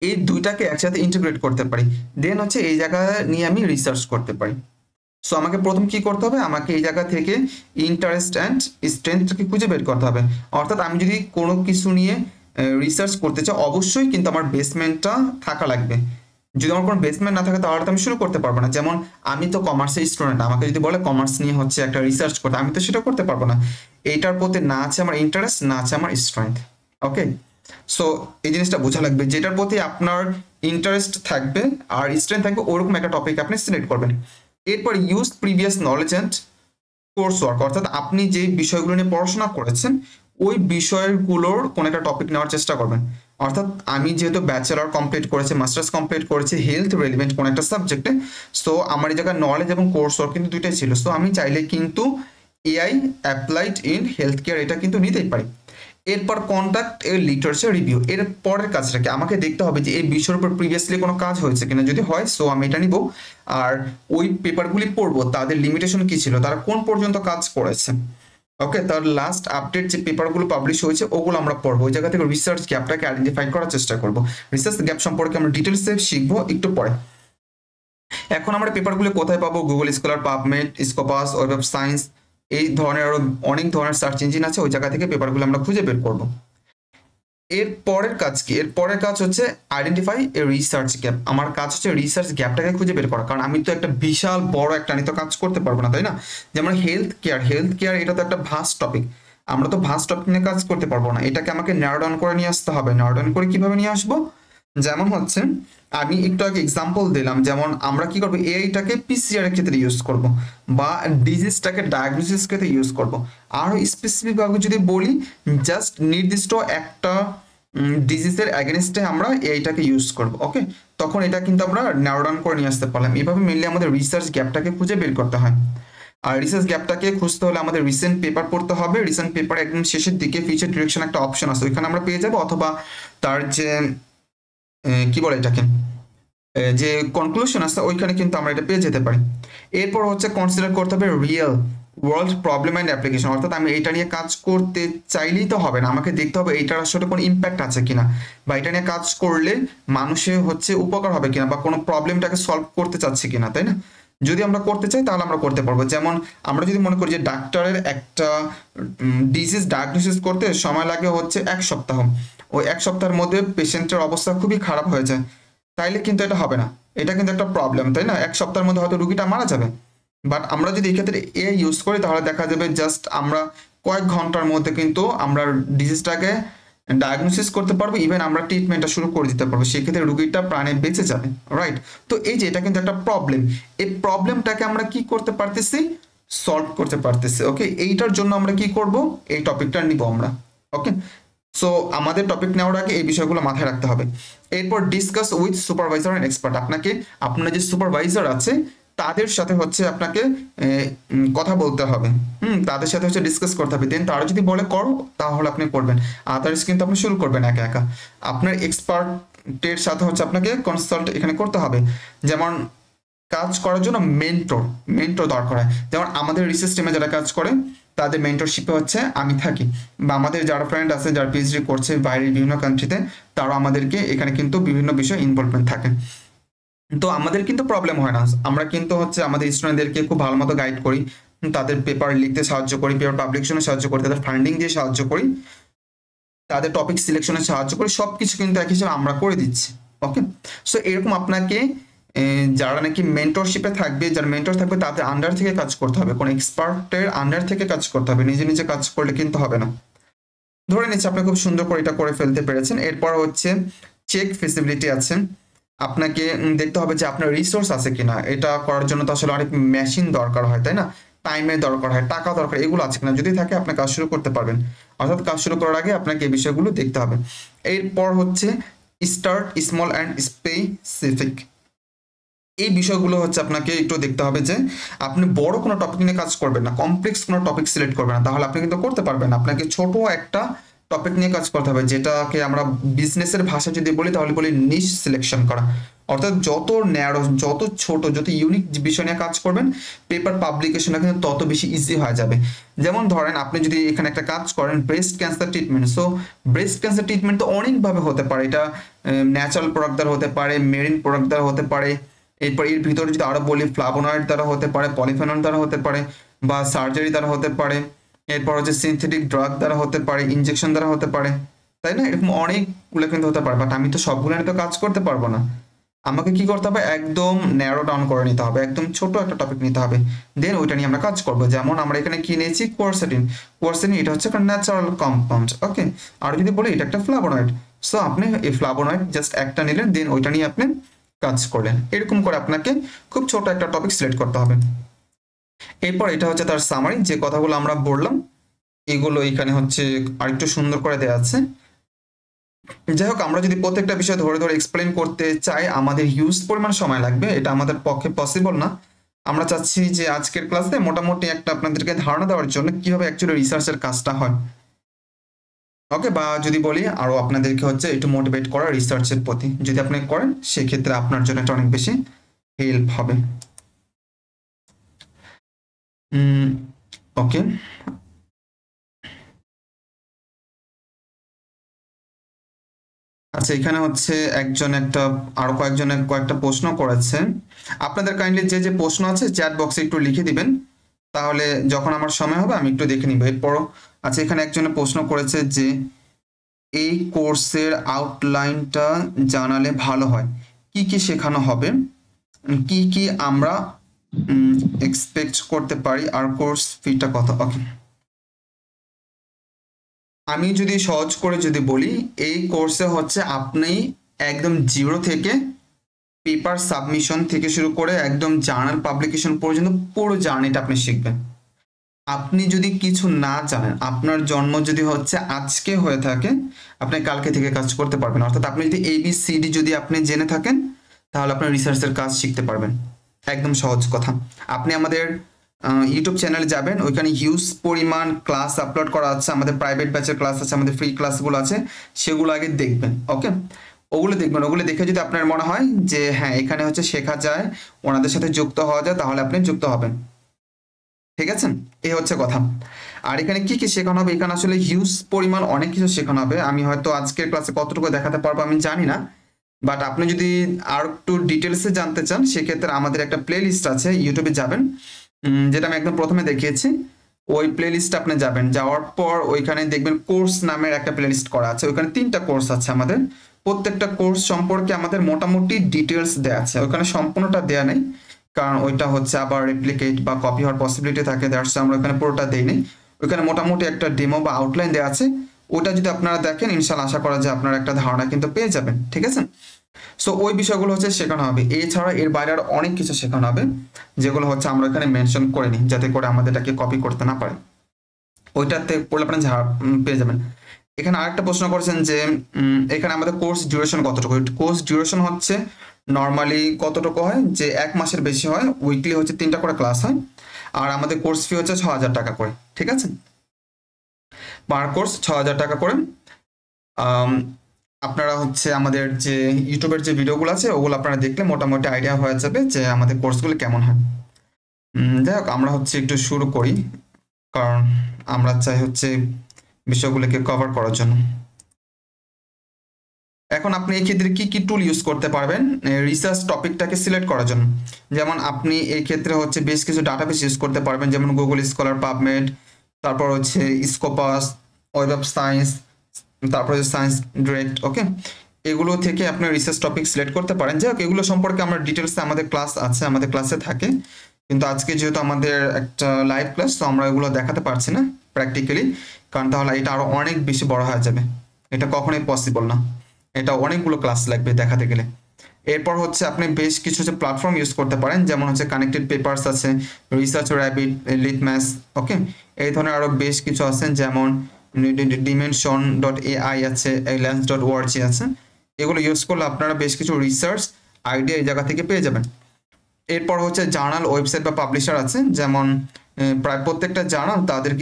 Speaker 1: এই দুইটাকে একসাথে ইন্টিগ্রেট করতে পারি, দেন হচ্ছে এই জায়গা নিয়ে আমি রিসার্চ করতে পারি। সো আমাকে প্রথম কি করতে হবে, আমাকে এই জায়গা থেকে ইন্টারেস্ট অ্যান্ড স্ট্রেংথটাকে খুঁজে বের করতে হবে। অর্থাৎ আমি যদি কোনো কিছু নিয়ে রিসার্চ করতে চাই অবশ্যই কিন্তু আমার বেসমেন্টটা থাকা লাগবে। যদি আমার কোনো বেসমেন্ট না থাকে তাহলে তো আমি শুরু করতে পারবো না। যেমন আমি তো কমার্সের স্টুডেন্ট, আমাকে যদি বলে কমার্স নিয়ে হচ্ছে একটা রিসার্চ করতে, আমি তো সেটা করতে পারবো না। এইটার প্রতি না আছে আমার ইন্টারেস্ট, না আছে আমার স্ট্রেংথ। ওকে, সো এই জিনিসটা বোঝা লাগবে, যেটার প্রতি আপনার ইন্টারেস্ট থাকবে আর স্ট্রেংথ থাকবে ওরকম একটা টপিক আপনি সিলেক্ট করবেন। এরপর use previous knowledge and course work, অর্থাৎ আপনি যে বিষয়গুলো নিয়ে পড়াশোনা করেছেন ওই বিষয়গুলোর কোনো একটা টপিক নেওয়ার চেষ্টা করবেন। অর্থাৎ আমি যেহেতু ব্যাচেলর কমপ্লিট করেছি, মাস্টার্স কমপ্লিট করেছি হেলথ রিলেভেন্ট কোনো একটা সাবজেক্টে, সো আমার এই জায়গায় নলেজ এবং কোর্স ওয়ার্ক কিন্তু দুইটাই ছিল। সো আমি চাইলে কিন্তু AI applied in health care এটা কিন্তু নিতেই পারি। এরপর কন্টাক্ট এর লিটারেচার রিভিউ, এর পরের কাজটাকে আমাকে দেখতে হবে যে এই বিষয়ের উপর প্রিভিয়াসলি কোনো কাজ হয়েছে কিনা, যদি হয় সো আমি এটা নিব। আর ওই পেপারগুলি পড়বো তাদের লিমিটেশন কি ছিল, তারা কোন পর্যন্ত কাজ করেছে। ওকে, তার লাস্ট আপডেট যে পেপারগুলো পাবলিশ হয়েছে ওগুলো আমরা পড়বো। ওই জায়গা থেকে রিসার্চ গ্যাপটাকে আইডেন্টিফাই করার চেষ্টা করবো। রিসার্চ গ্যাপ সম্পর্কে আমরা ডিটেলসে শিখবো একটু পরে। এখন আমরা পেপারগুলো কোথায় পাবো, Google scholar, PubMed, Scopus, web of science, এই ধরনের আরো অনেক ধরনের সার্চ ইঞ্জিন আছে, ওই জায়গা থেকে পেপারগুলো আমরা খুঁজে বের করবো। এর পরের কাজ কি? এর পরের কাজ হচ্ছে আইডেন্টিফাই এ রিসার্চ গ্যাপ। আমার কাজ হচ্ছে রিসার্চ গ্যাপটাকে খুঁজে বের করা, কারণ আমি তো একটা বিশাল বড় একটা নিয়ে তো কাজ করতে পারবো না, তাই না? যেমন হেলথ কেয়ার, এটা তো একটা ভাস্ট টপিক, আমরা তো ভাস্ট টপিক নিয়ে কাজ করতে পারবো না, এটাকে আমাকে ন্যারো ডাউন করে নিয়ে আসতে হবে। ন্যারো ডাউন করে কিভাবে নিয়ে আসবো? যেমন হচ্ছে আমি একটু আগে এক্সাম্পল দিলাম, যেমন আমরা কি করবো, এআইটাকে পিসিআর এর ক্ষেত্রে ইউজ করব, বা ডিজিজটাকে ডায়াগনোসিস ক্ষেত্রে ইউজ করব। আরও স্পেসিফিক ভাবে যদি বলি, জাস্ট নির্দিষ্ট একটা ডিজিজের অ্যাগেনস্টে আমরা এইটাকে ইউজ করব। ওকে, তখন এটা কিন্তু আমরা ন্যারো ডাউন করে নিয়ে আসতে পারলাম। এভাবে মেনলি আমাদের রিসার্চ গ্যাপটাকে খুঁজে বের করতে হয়। আর রিসার্চ গ্যাপটাকে খুঁজতে হলে আমাদের রিসেন্ট পেপার পড়তে হবে। রিসেন্ট পেপার একদম শেষের দিকে ফিচার ডিরেকশন একটা অপশন আছে, ওইখানে আমরা পেয়ে যাবো, অথবা তার যে কি বলে এটাকে, যে কনক্লুশন আছে ওইখানে কিন্তু আমরা এটা পেয়ে যেতে পারি। এরপর হচ্ছে কনসিডার করতে হবে real world problem and application, অর্থাৎ আমি এটা নিয়ে কাজ করতে চাইলেই তো হবে না, আমাকে দেখতে হবে এইটার আসলে কোনো ইম্প্যাক্ট আছে কিনা, বা এটা নিয়ে কাজ করলে মানুষের হচ্ছে উপকার হবে কিনা, বা কোনো প্রবলেমটাকে সলভ করতে চাচ্ছি কিনা, তাই না? যদি আমরা করতে চাই তাহলে আমরা করতে পারবো। যেমন আমরা যদি মনে করি যে ডাক্তারের একটা ডিজিজ ডায়াগনোসিস করতে সময় লাগে হচ্ছে 1 সপ্তাহ, ওই 1 সপ্তাহের মধ্যে পেশেন্টের অবস্থা খুবই খারাপ হয়ে যায়, তাইলে কিন্তু এটা হবে না, এটা কিন্তু একটা প্রবলেম, তাই না? 1 সপ্তাহের মধ্যে হয়তো রুগীটা মারা যাবে। বাট আমরা যদি এই ক্ষেত্রে এ ইউজ করি তাহলে দেখা যাবে জাস্ট আমরা কয়েক ঘন্টার মধ্যে কিন্তু আমরা ডিজিজটাকে ডায়াগনোসিস করতে পারবো, ইভেন আমরা ট্রিটমেন্টটা শুরু করে দিতে পারবো, সেক্ষেত্রে রুগীটা প্রাণে বেঁচে যাবে, রাইট? তো এই যে এটা কিন্তু একটা প্রবলেম, এই প্রবলেমটাকে আমরা কি করতে পারতেছি, সলভ করতে পারতেছি। ওকে, এইটার জন্য আমরা কি করব, এই টপিকটা নিব আমরা। ওকে, সো আমাদের টপিক নেওয়ার আগে এই বিষয়গুলো মাথায় রাখতে হবে। এরপর discuss with supervisor and expert, আপনাকে আপনার যে সুপারভাইজার আছে তাদের সাথে হচ্ছে আপনাকে কথা বলতে হবে, তাদের সাথে হচ্ছে ডিসকাস করতে হবে, দেন তারা যদি বলে করো তাহলে আপনি করবেন, আদার্স কিন্তু আপনি শুরু করবেন একা একা। আপনার এক্সপার্টের সাথে হচ্ছে আপনাকে কনসাল্ট এখানে করতে হবে। যেমন কাজ করার জন্য মেন্টর দরকার হয়, যেমন আমাদের রিসার্চ টিমে যারা কাজ করে তাদের মেন্টরশিপে হচ্ছে আমি থাকি, বা আমাদের যারা ফ্রেন্ড আছে যারা পিএইচডি করছে বাইরের বিভিন্ন কান্ট্রিতে, তারা আমাদেরকে এখানে কিন্তু বিভিন্ন বিষয়ে ইনভলভমেন্ট থাকে। তো আমাদের কিন্তু প্রবলেম হয় না, আমরা কিন্তু হচ্ছে আমাদের স্টুডেন্টদেরকে খুব ভালো মতো গাইড করি, তাদের পেপার লিখতে সাহায্য করি, পেপার পাবলিকেশনে সাহায্য করি, তাদের ফান্ডিং দিয়ে সাহায্য করি, তাদের টপিক সিলেকশনে সাহায্য করি, সবকিছু কিন্তু এক হিসেবে আমরা করে দিচ্ছি। ওকে, সো এরকম আপনাকে যারা নাকি মেন্টরশিপে থাকবে, যারা মেন্টর থাকবে তাদের আন্ডার থেকে কাজ করতে হবে, কোনো এক্সপার্টের আন্ডার থেকে কাজ করতে হবে, নিজে নিজে কাজ করলে কিন্তু হবে না। ধরে নিচ্ছি আপনি খুব সুন্দর করে এটা করে ফেলতে পেরেছেন। এরপর হচ্ছে চেক ফিজিবিলিটি আছে, আপনাকে দেখতে হবে যে আপনার রিসোর্স আছে কিনা, এটা করার জন্য তো আসলে অনেক মেশিন দরকার হয়, তাই না? টাইমের দরকার হয়, টাকা দরকার, এগুলো আছে কিনা, যদি থাকে আপনি কাজ শুরু করতে পারবেন। অর্থাৎ কাজ শুরু করার আগে আপনাকে এই বিষয়গুলো দেখতে হবে। এরপর হচ্ছে স্টার্ট স্মল অ্যান্ড স্পেসিফিক, এই বিষয়গুলো হচ্ছে আপনাকে একটু দেখতে হবে যে আপনি বড় কোনো টপিক নিয়ে কাজ করবেন না, কমপ্লেক্স কোনো টপিক সিলেক্ট করবেন না, তাহলে আপনি কিন্তু করতে পারবেন না। আপনাকে ছোট একটা টপিক নিয়ে কাজ করতে হবে, যেটাকে আমরা বিজনেসের ভাষা যদি বলি তাহলে বলি নিশ সিলেকশন করা, অর্থাৎ যত ন্যারো, যত ছোট, যত ইউনিক বিষয় নিয়ে কাজ করবেন পেপার পাবলিকেশনটা কিন্তু তত বেশি ইজি হয়ে যাবে। যেমন ধরেন আপনি যদি এখানে একটা কাজ করেন breast cancer treatment, so breast cancer treatment তো অনেকভাবে হতে পারে, এটা ন্যাচারাল প্রোডাক্ট দ্বারা হতে পারে, মেরিন প্রোডাক্ট দ্বারা হতে পারে, এরপর এর ভিতরে যদি আরো বলি ফ্লাভোনয়েড দ্বারা হতে পারে, পলিফেনল দ্বারা হতে পারে, বা সার্জারি দ্বারা হতে পারে, এরপর হচ্ছে সিনথেটিক ড্রাগ দ্বারা হতে পারে, ইনজেকশন দ্বারা হতে পারে, তাই না? এরকম অনেকগুলো কিন্তু হতে পারে, বাট আমি তো সবগুলো নিয়ে তো কাজ করতে পারবো না। আমাকে কি করতে হবে, একদম ন্যারো ডাউন করে নিতে হবে, একদম ছোট একটা টপিক নিতে হবে, দেন ওইটা নিয়ে আমরা কাজ করবো। যেমন আমরা এখানে কি নিয়েছি, কোয়ারসেটিন, এটা হচ্ছে একটা ন্যাচারাল কম্পাউন্ড। ওকে, আর যদি বলি এটা একটা ফ্লাভোনয়েড, সো আপনি এই ফ্লাভোনয়েড জাস্ট একটা নিলেন, দেন ওইটা নিয়ে আপনি কাজ করলেন। এরকম করে আপনাকে খুব ছোট একটা টপিক সিলেক্ট করতে হবে। এরপর এটা হচ্ছে তার সামারি, যে কথাগুলো আমরা বললাম এগুলো এখানে হচ্ছে আরেকটু সুন্দর করে দেওয়া আছে। যাই হোক, আমরা যদি প্রত্যেকটা বিষয় ধরে ধরে এক্সপ্লেন করতে চাই আমাদের হিউজ পরিমাণ সময় লাগবে, এটা আমাদের পক্ষে পসিবল না। আমরা চাচ্ছি যে আজকের ক্লাসে মোটামুটি একটা আপনাদেরকে ধারণা দেওয়ার জন্য কিভাবে অ্যাকচুয়ালি রিসার্চের কাজটা হয়। ওকে, বা যদি বলি আরো আপনাদেরকে হচ্ছে একটু মোটিভেট করা রিসার্চের প্রতি, যদি আপনি করেন সেক্ষেত্রে আপনার জন্য এটা অনেক বেশি হেল্প হবে। ওকে, আচ্ছা এখানে হচ্ছে আরো কয়েকটা প্রশ্ন করেছে, আপনাদের কাইন্ডলি যে যে প্রশ্ন আছে চ্যাট বক্সে একটু লিখে দিবেন, তাহলে যখন আমার সময় হবে আমি একটু দেখে নিব। এরপর আচ্ছা এখানে একজনে প্রশ্ন করেছে যে এই কোর্সের আউটলাইনটা জানালে ভালো হয়। কি কি শেখানো হবে, কি কি আমরা এক্সপেক্ট করতে পারি, আর কোর্স ফিটা কত। ওকে, আমি যদি সহজ করে যদি বলি, এই কোর্সে হচ্ছে আপনি একদম জিরো থেকে পেপার সাবমিশন থেকে শুরু করে একদম জার্নাল পাবলিকেশন পর্যন্ত পুরো জার্নিটা আপনি শিখবেন। আপনি যদি কিছু না জানেন, আপনার জন্ম যদি হচ্ছে আজকে হয়ে থাকে, আপনি কালকে থেকে কাজ করতে পারবেন। অর্থাৎ আপনি যদি ABCD যদি আপনি জেনে থাকেন, তাহলে আপনি রিসার্চের কাজ শিখতে পারবেন। একদম সহজ কথা। আপনি আমাদের ইউটিউব চ্যানেলে যাবেন, ওইখানে হিউজ পরিমাণ ক্লাস আপলোড করা আছে, আমাদের প্রাইভেট ব্যাচের ক্লাস আছে, আমাদের ফ্রি ক্লাসগুলো আছে, সেগুলো আগে দেখবেন। ওকে, ওগুলো দেখবেন, ওগুলো দেখে যদি আপনার মনে হয় যে হ্যাঁ এখানে হচ্ছে শেখা যায়, ওনাদের সাথে যুক্ত হওয়া যায়, তাহলে আপনি যুক্ত হবেন। ঠিক আছে, এই হচ্ছে কথা। আর এখানে কি কি শেখানো হবে, এখানে আসলে হিউজ পরিমাণ অনেক কিছু শেখানো হবে। আমি হয়তো আজকের ক্লাসে কতটুকু দেখাতে পারবো আমি জানি না, বাট আপনি যদি আর একটু ডিটেলসে জানতে চান, সেক্ষেত্রে আমাদের একটা প্লে লিস্ট আছে, ইউটিউবে যাবেন, যেটা আমি একদম প্রথমে দেখিয়েছি, ওই প্লে লিস্টে আপনি যাবেন। যাওয়ার পর ওইখানে দেখবেন কোর্স নামের একটা প্লে লিস্ট করা আছে, ওইখানে 3টা কোর্স আছে আমাদের। প্রত্যেকটা কোর্স সম্পর্কে আমাদের মোটামুটি ডিটেলস দেওয়া আছে, ওইখানে সম্পূর্ণটা দেওয়া নেই, কারণ ওইটা হচ্ছে আবার রেপ্লিকেট বা কপি হওয়ার পসিবিলিটি থাকে, দ্যাটস আমরা ওখানে পুরোটা দেই নেই। ওইখানে মোটামুটি একটা ডেমো বা আউটলাইন দেওয়া আছে, ওটা যদি আপনারা দেখেন, ইনশাল্লাহ আশা করা যায় আপনারা একটা ধারণা কিন্তু পেয়ে যাবেন। ঠিক আছে, সো ওই বিষয়গুলো হচ্ছে শেখানো হবে। এছাড়া এর বাইরে আর অনেক কিছু শেখানো হবে, যেগুলো হচ্ছে আমরা এখানে মেনশন করে নিই, যাতে করে আমাদের এটাকে কপি করতে না পারে। ওইটাতে পড়লে আপনি পেয়ে যাবেন। এখানে আরেকটা প্রশ্ন করেছেন যে এখানে আমাদের কোর্স ডিউরেশন কতটুকু। কোর্স ডিউরেশন হচ্ছে নর্মালি কতটুকু হয়, যে 1 মাসের বেশি হয়, উইকলি হচ্ছে 3টা করে ক্লাস হয়, আর আমাদের কোর্স ফি হচ্ছে 6,000 টাকা করে। ঠিক আছে, পার কোর্স 6,000 টাকা করে। আপনারা হচ্ছে আমাদের যে ইউটিউবের যে ভিডিওগুলো আছে, ওগুলো আপনারা দেখলে মোটামুটি আইডিয়া হয়ে যাবে যে আমাদের কোর্সগুলো কেমন হয়। যাই হোক, আমরা হচ্ছে একটু শুরু করি, কারণ আমরা চাই হচ্ছে বিষয়গুলোকে কভার করার জন্য। এখন আপনি এই ক্ষেত্রে কি কি টুল ইউজ করতে পারবেন রিসার্চ টপিকটাকে সিলেক্ট করার জন্য। যেমন আপনি এই ক্ষেত্রে হচ্ছে বেশ কিছু ডাটাবেস ইউজ করতে পারবেন, যেমন গুগল স্কলার, পাবমেড, তারপর হচ্ছে স্কোপাস, ওয়েব অফ সায়েন্স, তারপর হচ্ছে সায়েন্স ডিরেক্ট। ওকে, এগুলো থেকে আপনি রিসার্চ টপিক সিলেক্ট করতে পারেন। যাই হোক, এগুলো সম্পর্কে আমরা ডিটেলসে আমাদের ক্লাস আছে, আমাদের ক্লাসে থাকে, কিন্তু আজকে যেহেতু আমাদের একটা লাইভ ক্লাস, তো আমরা এগুলো দেখাতে পারছি না প্র্যাকটিক্যালি, কারণ তাহলে এটা আরো অনেক বেশি বড় হয়ে যাবে, এটা কখনোই পসিবল না, এটা অনেকগুলো ক্লাস লাগবে দেখাতে গেলে। এরপর হচ্ছে আপনি বেশ কিছু যে প্ল্যাটফর্ম ইউজ করতে পারেন, যেমন হচ্ছে কানেক্টেড পেপারস আছে, রিসার্চ র্যাবিট, লিটম্যাস। ওকে, এই ধরনের আরো বেশ কিছু আছে, যেমন dimension.ai আছে, lens.org আছে। এগুলো ইউজ করলে আপনারা বেশ কিছু রিসার্চ আইডিয়া এই জায়গা থেকে পেয়ে যাবেন। এরপর হচ্ছে জার্নাল ওয়েবসাইট বা পাবলিশার আছে, যেমন প্রায় প্রত্যেকটা জার্নাল তাদের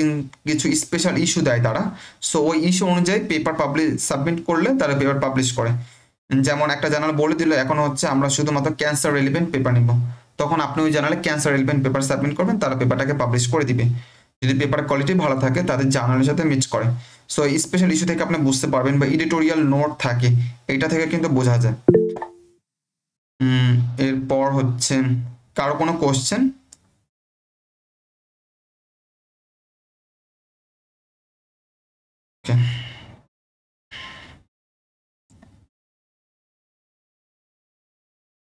Speaker 1: কিছু স্পেশাল ইস্যু দেয় তারা, সো ওই ইস্যু অনুযায়ী পেপার সাবমিট করলে তারা পেপার পাবলিশ করে। যেমন একটা জার্নাল বলে দিল এখন হচ্ছে আমরা শুধুমাত্র ক্যান্সার রিলেভেন্ট পেপার নিব, তখন আপনি ওই জার্নালে ক্যান্সার রিলেভেন্ট পেপার সাবমিট করবেন, তারা পেপারটাকে পাবলিশ করে দিবে। যদি পেপার কোয়ালিটি ভালো থাকে, তাদের জার্নালের সাথে মিক্স করে। সো এই স্পেশাল ইস্যু থেকে আপনি বুঝতে পারবেন, বা এডিটোরিয়াল নোট থাকে, এটা থেকে কিন্তু বোঝা যায়। এরপর হচ্ছে কারো কোনো কোশ্চেন?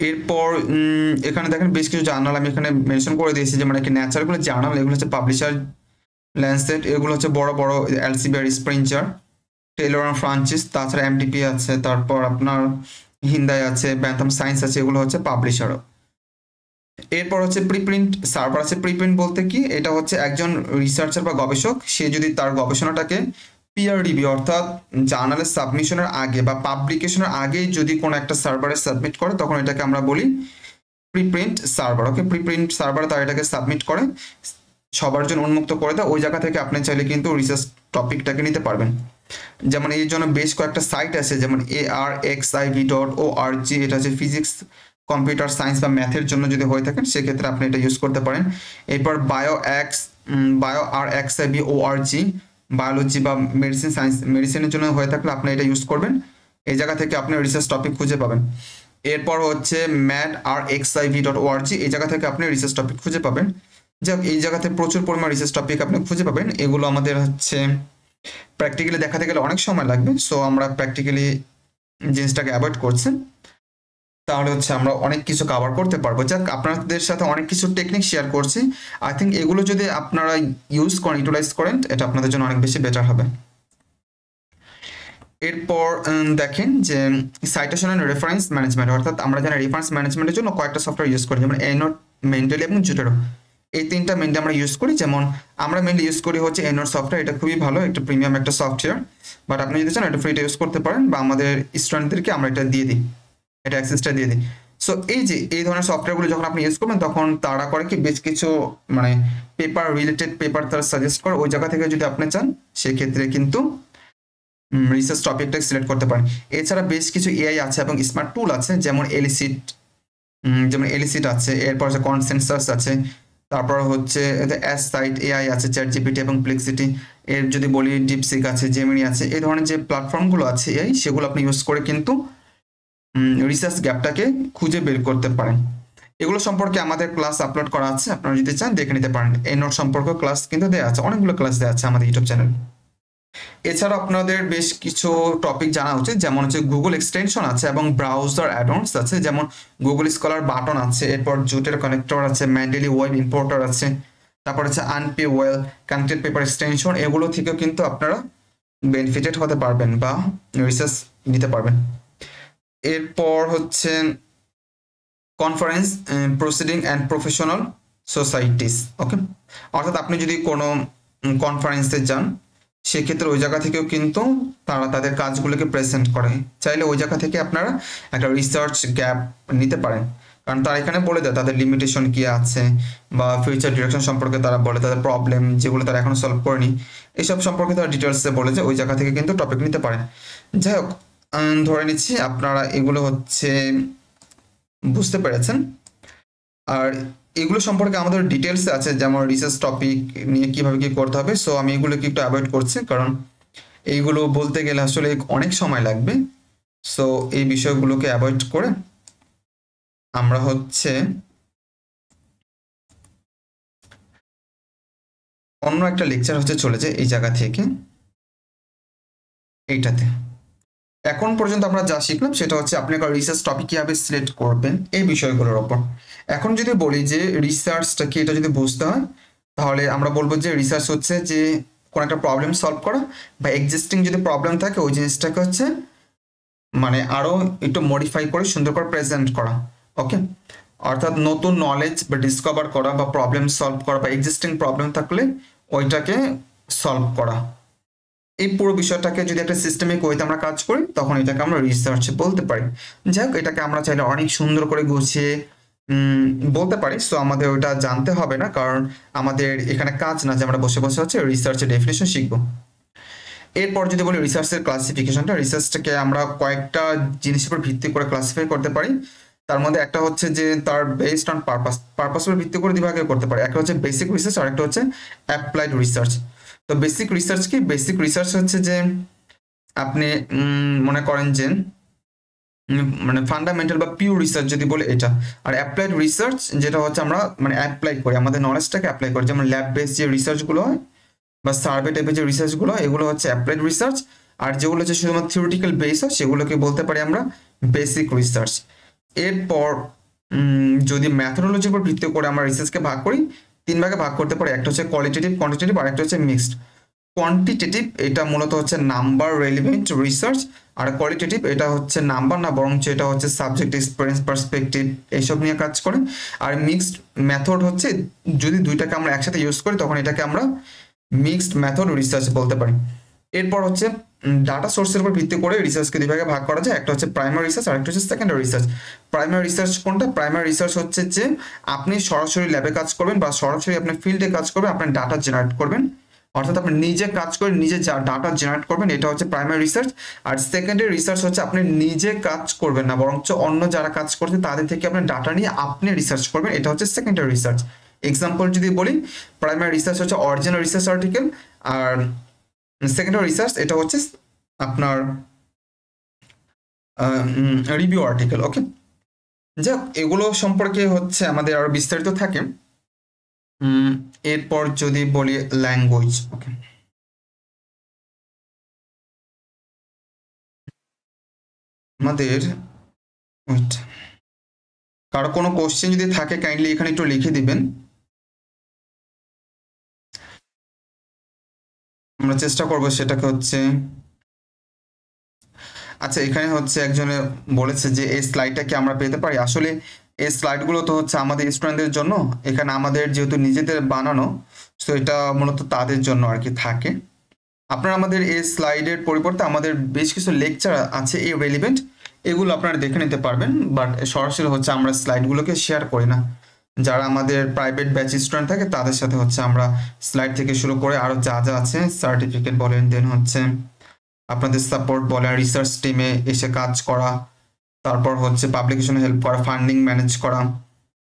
Speaker 1: এরপর এখানে দেখেন বেশ কিছু জার্নাল আমি এখানে মেনশন করে দিয়েছি, যেমন একটা ন্যাচারালগুলো জার্নাল, এগুলো হচ্ছে পাবলিশার ল্যান্সেট, এগুলো হচ্ছে বড় বড় এলসিবিআর, স্প্রিঞ্জার, টেইলর অ্যান্ড ফ্রান্সিস, তাছাড়া এমডিপি আছে, তারপর আপনার হিন্দাই আছে, ব্যান্থাম সায়েন্স আছে, এগুলো হচ্ছে পাবলিশারও। এরপর হচ্ছে প্রিপ্রিন্ট সার্ভার আছে। প্রিপ্রিন্ট বলতে কি, এটা হচ্ছে একজন রিসার্চার বা গবেষক, সে যদি তার গবেষণাটাকে পিয়ার রিভিউ অর্থাৎ জার্নালের সাবমিশনের আগে বা পাবলিকেশনের আগে যদি কোনো একটা সার্ভারে সাবমিট করে, তখন এটাকে আমরা বলি প্রিপ্রিন্ট সার্ভার। ওকে, প্রিপ্রিন্ট সার্ভারে তারা এটাকে সাবমিট করে, সবার জন্য উন্মুক্ত করে দেয়। ওই জায়গা থেকে আপনি চাইলে কিন্তু রিসার্চ টপিকটাকে নিতে পারবেন। যেমন এই জন্য বেশ কয়েকটা সাইট আছে, যেমন arxiv.org, এটা হচ্ছে ফিজিক্স, কম্পিউটার সায়েন্স বা ম্যাথের জন্য যদি হয়ে থাকেন, সেক্ষেত্রে আপনি এটা ইউজ করতে পারেন। এরপর bioarxiv.org, বায়োলজি বা মেডিসিন সায়েন্স, মেডিসিনের জন্য হয়ে থাকলে আপনি এটা ইউজ করবেন, এই জায়গা থেকে আপনি রিসার্চ টপিক খুঁজে পাবেন। এরপর হচ্ছে madrxiv.org, এই জায়গা থেকে আপনি রিসার্চ টপিক খুঁজে পাবেন। যাক, এই জায়গাতে প্রচুর পরিমাণ রিসার্চ টপিক আপনি খুঁজে পাবেন। এগুলো আমাদের হচ্ছে প্র্যাকটিক্যালি দেখাতে গেলে অনেক সময় লাগবে, সো আমরা প্র্যাকটিক্যালি জিনিসটাকে অ্যাভয়েড করছি, তাহলে হচ্ছে আমরা অনেক কিছু কভার করতে পারবো। যাক, আপনাদের সাথে অনেক কিছু টেকনিক শেয়ার করছি, আই থিঙ্ক এগুলো যদি আপনারা ইউজ করেন, ইউটিলাইজ করেন, এটা আপনাদের জন্য অনেক বেশি বেটার হবে। এরপর দেখেন যে সাইটেশন অ্যান্ড রেফারেন্স ম্যানেজমেন্ট, অর্থাৎ আমরা জানি রেফারেন্স ম্যানেজমেন্টের জন্য কয়েকটা সফটওয়্যার ইউজ করি, যেমন এনোট, মেন্টালি এবং জুটেরো। এই তিনটা মেনলি আমরা ইউজ করি। যেমন আমরা মেনলি ইউজ করি হচ্ছে এনোট সফটওয়্যার, এটা খুবই ভালো, একটা প্রিমিয়াম একটা সফটওয়্যার, বাট আপনি যদি চান এটা ফ্রিতে ইউজ করতে পারেন, বা আমাদের স্টুডেন্টদেরকে আমরা এটা দিয়ে দিই, এটা অ্যাক্সেসটা দিয়ে দিই। সো এই যে এই ধরনের সফটওয়্যারগুলো যখন আপনি ইউজ করবেন, তখন তারা করে কি বেশ কিছু মানে পেপার রিলেটেড পেপার তারা সাজেস্ট করে, ওই জায়গা থেকে যদি আপনি চান সেক্ষেত্রে কিন্তু রিসার্চ টপিকটা সিলেক্ট করতে পারেন। এছাড়া বেশ কিছু এআই আছে এবং স্মার্ট টুল আছে, যেমন এলিসিট আছে, এরপর হচ্ছে কনসেনসাস আছে, তারপর হচ্ছে এস সাইট এআই আছে, চ্যাট জিপিটি এবং প্লেক্সিটি, এর যদি বলি ডিপসিক আছে, জেমিনি আছে, এই ধরনের যে প্ল্যাটফর্মগুলো আছে এআই, সেগুলো আপনি ইউজ করে কিন্তু রিসার্চ গ্যাপটাকে খুঁজে বের করতে পারেন। এগুলো সম্পর্কে আমাদের ক্লাস আপলোড করা আছে, আপনারা যদি চান দেখে নিতে পারেন। এই নোট সম্পর্কে ক্লাস কিন্তু দেওয়া আছে, অনেকগুলো ক্লাস দেওয়া আছে আমাদের ইউটিউব চ্যানেল। এছাড়া আপনাদের বেশ কিছু টপিক জানা উচিত, যেমন হচ্ছে গুগল এক্সটেনশন আছে এবং ব্রাউজার অ্যাডঅনস আছে, যেমন গুগল স্কলার বাটন আছে, এরপর জুটের কানেক্টর আছে, ম্যান্ডেলি ওয়েব ইম্পোর্টার আছে, তারপর হচ্ছে আনপে ওয়েল কানেক্টেড পেপার এক্সটেনশন, এগুলো থেকেও কিন্তু আপনারা বেনিফিটেড হতে পারবেন বা রিসার্চ নিতে পারবেন। এরপর হচ্ছে conference proceeding and professional societies, okay, অর্থাৎ আপনি যদি কোনো কনফারেন্সে যান, সেক্ষেত্রে ওই জায়গা থেকেও কিন্তু তারা তাদের কাজগুলোকে প্রেজেন্ট করে, চাইলে ওই জায়গা থেকে আপনারা একটা রিসার্চ গ্যাপ নিতে পারেন, কারণ তারা এখানে বলে দেয় তাদের লিমিটেশন কি আছে, বা ফিউচার ডিরেকশন সম্পর্কে তারা বলে, তাদের প্রবলেম যেগুলো তারা এখনো সলভ করেনি, এইসব সম্পর্কে তারা ডিটেলসে বলে, যে ওই জায়গা থেকে কিন্তু টপিক নিতে পারেন। যাই হোক, ধরে নিচ্ছি আপনারা এগুলো হচ্ছে বুঝতে পেরেছেন। আর এগুলো সম্পর্কে আমাদের ডিটেলসে আছে, যেমন রিসার্চ টপিক নিয়ে কিভাবে কি করতে হবে, সো আমি এগুলোকে একটু অ্যাভয়েড করছি, কারণ এইগুলো বলতে গেলে আসলে অনেক সময় লাগবে। সো এই বিষয়গুলোকে অ্যাভয়েড করে আমরা হচ্ছে অন্য একটা লেকচার হচ্ছে চলে যায় এই জায়গা থেকে এইটাতে। এখন পর্যন্ত আমরা যা শিখলাম সেটা হচ্ছে আপনি একটা রিসার্চ টপিক কিভাবে সিলেক্ট করবেন এই বিষয়গুলোর ওপর। এখন যদি বলি যে রিসার্চটা কি, এটা যদি বুঝতে হয়, তাহলে আমরা বলবো যে রিসার্চ হচ্ছে যে কোনো একটা প্রবলেম সলভ করা, বা এক্সিস্টিং যদি প্রবলেম থাকে ওই জিনিসটাকে হচ্ছে মানে আরো একটু মডিফাই করে সুন্দর করে প্রেজেন্ট করা, ওকে, অর্থাৎ নতুন নলেজ বা ডিসকভার করা, বা প্রবলেম সলভ করা, বা এক্সিস্টিং প্রবলেম থাকলে ওইটাকে সলভ করা। এই পুরো বিষয়টাকে যদি একটা সিস্টেমিক ওয়েতে আমরা কাজ করি, তখন এটাকে আমরা রিসার্চ বলতে পারি। যাই হোক, এটাকে আমরা চাইলে অনেক সুন্দর করে গুছিয়ে বলতে পারি, সো আমাদের ওটা জানতে হবে না, কারণ আমাদের এখানে কাজ না যে আমরা বসে বসে হচ্ছে রিসার্চের ডেফিনেশন শিখবো। এরপর যদি বলি রিসার্চের ক্লাসিফিকেশনটা, রিসার্চটাকে আমরা কয়েকটা জিনিসের উপর ভিত্তি করে ক্লাসিফাই করতে পারি। তার মধ্যে একটা হচ্ছে যে তার বেসড অন পারপাসের উপর ভিত্তি করে দুভাগে করতে পারি, একটা হচ্ছে বেসিক রিসার্চ আর একটা হচ্ছে অ্যাপ্লাইড রিসার্চ। তো বেসিক রিসার্চ কি? বেসিক রিসার্চ হচ্ছে যে আপনি মনে করেন যে মানে ফান্ডামেন্টাল বা পিওর রিসার্চ যদি বলে এটা। আর অ্যাপ্লাইড রিসার্চ যেটা হচ্ছে আমরা মানে অ্যাপ্লাই করি, আমাদের নলেজটাকে অ্যাপ্লাই করি, যেমন ল্যাব বেসড যে রিসার্চগুলো হয় বা সার্ভে টাইপের যে রিসার্চগুলো হয়, এগুলো হচ্ছে অ্যাপ্লাইড রিসার্চ। আর যেগুলো হচ্ছে শুধুমাত্র থিওরিটিক্যাল বেস হয়, সেগুলোকে বলতে পারি আমরা বেসিক রিসার্চ। এরপর যদি ম্যাথোডোলজির উপর ভিত্তি করে আমরা রিসার্চকে ভাগ করি, তিন ভাগে ভাগ করতে পারি, একটা হচ্ছে কোয়ালিটেটিভ, কোয়ান্টিটেটিভ, আর একটা হচ্ছে মিক্সড। কোয়ান্টিটেটিভ এটা মূলত হচ্ছে নাম্বার রেলিভেন্ট রিসার্চ, আর কোয়ালিটেটিভ এটা হচ্ছে নাম্বার না, বরঞ্চ এটা হচ্ছে সাবজেক্ট এক্সপিরিয়েন্স পার্সপেক্টিভ এইসব নিয়ে কাজ করে। আর মিক্সড মেথড হচ্ছে যদি দুইটাকে আমরা একসাথে ইউজ করি, তখন এটাকে আমরা মিক্সড মেথড রিসার্চ বলতে পারি। এরপর হচ্ছে ডাটা সোর্সের উপর ভিত্তি করে রিসার্চকে দুই ভাগে ভাগ করা যায়, একটা হচ্ছে প্রাইমারি রিসার্চ আর একটা হচ্ছে সেকেন্ডারি রিসার্চ। প্রাইমারি রিসার্চ কোনটা? প্রাইমারি রিসার্চ হচ্ছে যে আপনি সরাসরি ল্যাবে কাজ করবেন বা সরাসরি আপনি ফিল্ডে কাজ করবেন, আপনি ডাটা জেনারেট করবেন, অর্থাৎ আপনি নিজে কাজ করে নিজে ডাটা জেনারেট করবেন, এটা হচ্ছে প্রাইমারি রিসার্চ। আর সেকেন্ডারি রিসার্চ হচ্ছে আপনি নিজে কাজ করবেন না, বরঞ্চ অন্য যারা কাজ করছে তাদের থেকে আপনি ডাটা নিয়ে আপনি রিসার্চ করবেন, এটা হচ্ছে সেকেন্ডারি রিসার্চ। এক্সাম্পল যদি বলি, প্রাইমারি রিসার্চ হচ্ছে অরিজিনাল রিসার্চ আর্টিকেল, আর সেকেন্ডারি রিসার্চ এটা হচ্ছে আপনার রিভিউ আর্টিকেল, ওকে। যাক, এগুলো সম্পর্কে হচ্ছে আমাদের আরো বিস্তারিত থাকে। এরপর যদি বলি ল্যাঙ্গুয়েজ, ওকে, আমাদের wait, কারো কোনো কোশ্চেন যদি থাকে কাইন্ডলি এখানে একটু লিখে দিবেন, আমরা চেষ্টা করব সেটাকে হচ্ছে। আচ্ছা, এখানে হচ্ছে একজনে বলেছে যে এই স্লাইডটা কি আমরা পেতে পারি। আসলে এই স্লাইডগুলো তো হচ্ছে আমাদের স্টুডেন্টদের জন্য, এখানে আমাদের যেহেতু নিজেদের বানানো, তো এটা মূলত তাদের জন্য আর কি থাকে। আপনারা আমাদের এই স্লাইডের পরিবর্তে আমাদের বেশ কিছু লেকচার আছে এই রেলিভেন্ট, এগুলো আপনারা দেখে নিতে পারবেন, বাট সরাসরি হচ্ছে আমরা স্লাইডগুলোকে শেয়ার করি না। যারা আমাদের প্রাইভেট ব্যাচ স্টুডেন্ট থাকে তাদের সাথে হচ্ছে আমরা স্লাইড থেকে শুরু করে আরও যা যা আছে সার্টিফিকেট বলেন, দেন হচ্ছে আপনাদের সাপোর্ট বলেন, রিসার্চ টিমে এসে কাজ করা, তারপর হচ্ছে পাবলিকেশনে হেল্প করা, ফান্ডিং ম্যানেজ করা,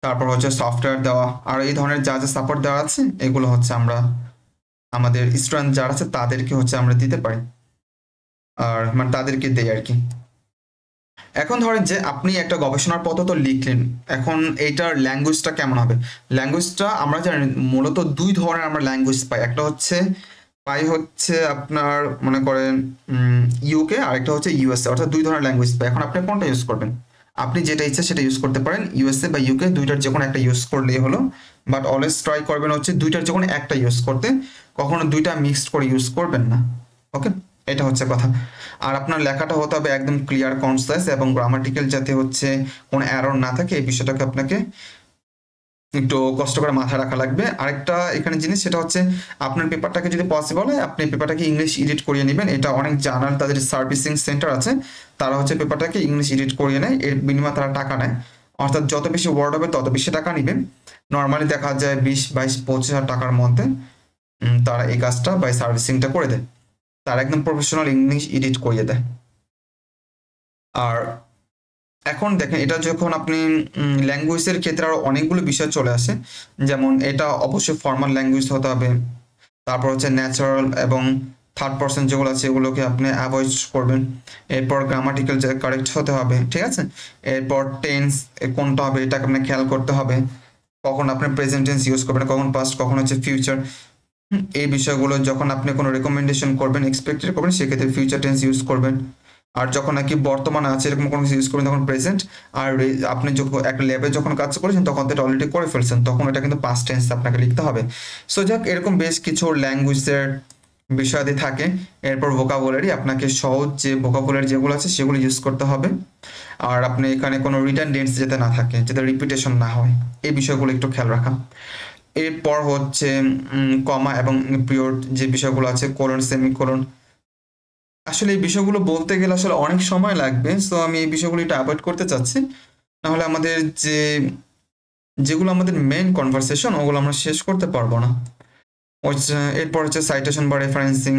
Speaker 1: তারপর হচ্ছে সফটওয়্যার দেওয়া, আর এই ধরনের যা যা সাপোর্ট দেওয়া আছে এগুলো হচ্ছে আমরা আমাদের স্টুডেন্ট যারা আছে তাদেরকে হচ্ছে আমরা দিতে পারি, আর মানে তাদেরকে দেই আর কি। এখন ধরেন যে আপনি একটা গবেষণার পত্র তো লিখলেন, এখন এইটার ল্যাঙ্গুয়েজটা কেমন হবে। ল্যাঙ্গুয়েজটা আমরা জানি মূলত দুই ধরনের আমরা ল্যাঙ্গুয়েজ পাই, একটা হচ্ছে আপনার মনে করেন ইউকে, আরেকটা হচ্ছে ইউএসএ, অর্থাৎ দুই ধরনের ল্যাঙ্গুয়েজ পাই। এখন আপনি কোনটা ইউজ করবেন, আপনি যেটা ইচ্ছা সেটা ইউজ করতে পারেন, ইউএসএ বা ইউকে, দুইটার যে কোনো একটা ইউজ করলেই হলো, বাট অলওয়েজ ট্রাই করবেন হচ্ছে দুইটার যে কোনো একটা ইউজ করতে, কখনো দুইটা মিক্সড করে ইউজ করবেন না। ওকে, এটা হচ্ছে কথা। আর আপনার লেখাটা হতে হবে একদম ক্লিয়ার, কনসাইজ এবং গ্রামাটিক্যাল, যাতে হচ্ছে কোনো এরর না থাকে, এই বিষয়টাকে আপনাকে একটু কষ্ট করে মাথায় রাখা লাগবে। আরেকটা এখানে জিনিস সেটা হচ্ছে আপনার পেপারটাকে যদি পসিবল হয় আপনি পেপারটাকে ইংলিশ এডিট করিয়ে নেবেন। এটা অনেক জার্নাল, তাদের সার্ভিসিং সেন্টার আছে, তারা হচ্ছে পেপারটাকে ইংলিশ এডিট করিয়ে নেয়, এর বিনিময়ে তারা টাকা নেয়, অর্থাৎ যত বেশি ওয়ার্ড হবে তত বেশি টাকা নেবেন। নর্মালি দেখা যায় 20-22-25 হাজার টাকার মধ্যে তারা এই কাজটা বা সার্ভিসিংটা করে দেয়, তারা একদম প্রফেশনাল ইংলিশ এডিট করিয়ে দেয়। আর এখন দেখেন, এটা যখন আপনি ল্যাঙ্গুয়েজের ক্ষেত্রে আরো অনেকগুলো বিষয় চলে আসে, যেমন এটা অবশ্যই ফর্মাল ল্যাঙ্গুয়েজ হতে হবে, তারপর হচ্ছে ন্যাচারাল এবং থার্ড পার্সন যেগুলো আছে এগুলোকে আপনি অ্যাভয়েড করবেন, এরপর গ্রামাটিক্যাল যে কারেক্ট হতে হবে, ঠিক আছে, এরপর টেন্স কোনটা হবে এটাকে আপনি খেয়াল করতে হবে, কখন আপনি প্রেজেন্ট টেন্স ইউজ করবেন, কখন পাস্ট, কখন হচ্ছে ফিউচার, এই বিষয়গুলো যখন আপনি কোনো রেকমেন্ডেশন করবেন, এক্সপেক্টেড করবেন, সেক্ষেত্রে ফিউচার টেন্স ইউজ করবেন। আর যখন নাকি বর্তমানে আছে এরকম কোনো কিছু ইউজ করবেন তখন প্রেজেন্ট। আর আপনি যখন একটা ল্যাবে যখন কাজ করেছেন তখন তো এটা অলরেডি করে ফেলছেন, তখন এটা কিন্তু পাস্ট টেন্স আপনাকে লিখতে হবে। সো যাক, এরকম বেশ কিছু ল্যাঙ্গুয়েজের বিষয়াদি থাকে। এরপর ভোকাবুলারি, আপনাকে সহজ যে ভোকাবুলারি যেগুলো আছে সেগুলো ইউজ করতে হবে। আর আপনি এখানে কোনো রিডান্ডেন্সি যাতে না থাকে, যাতে রিপিটেশন না হয়, এই বিষয়গুলো একটু খেয়াল রাখা। এরপর হচ্ছে কমা এবং পিরিয়ড যে বিষয়গুলো আছে, কোলন, সেমিকোলন, আসলে এই বিষয়গুলো বলতে গেলে আসলে অনেক সময় লাগবে, সো আমি এই বিষয়গুলো একটু অ্যাভয়েড করতে চাচ্ছি, নাহলে আমাদের যেগুলো আমাদের মেন কনভারসেশন ওগুলো আমরা শেষ করতে পারবো না। এরপর হচ্ছে সাইটেশন বা রেফারেন্সিং,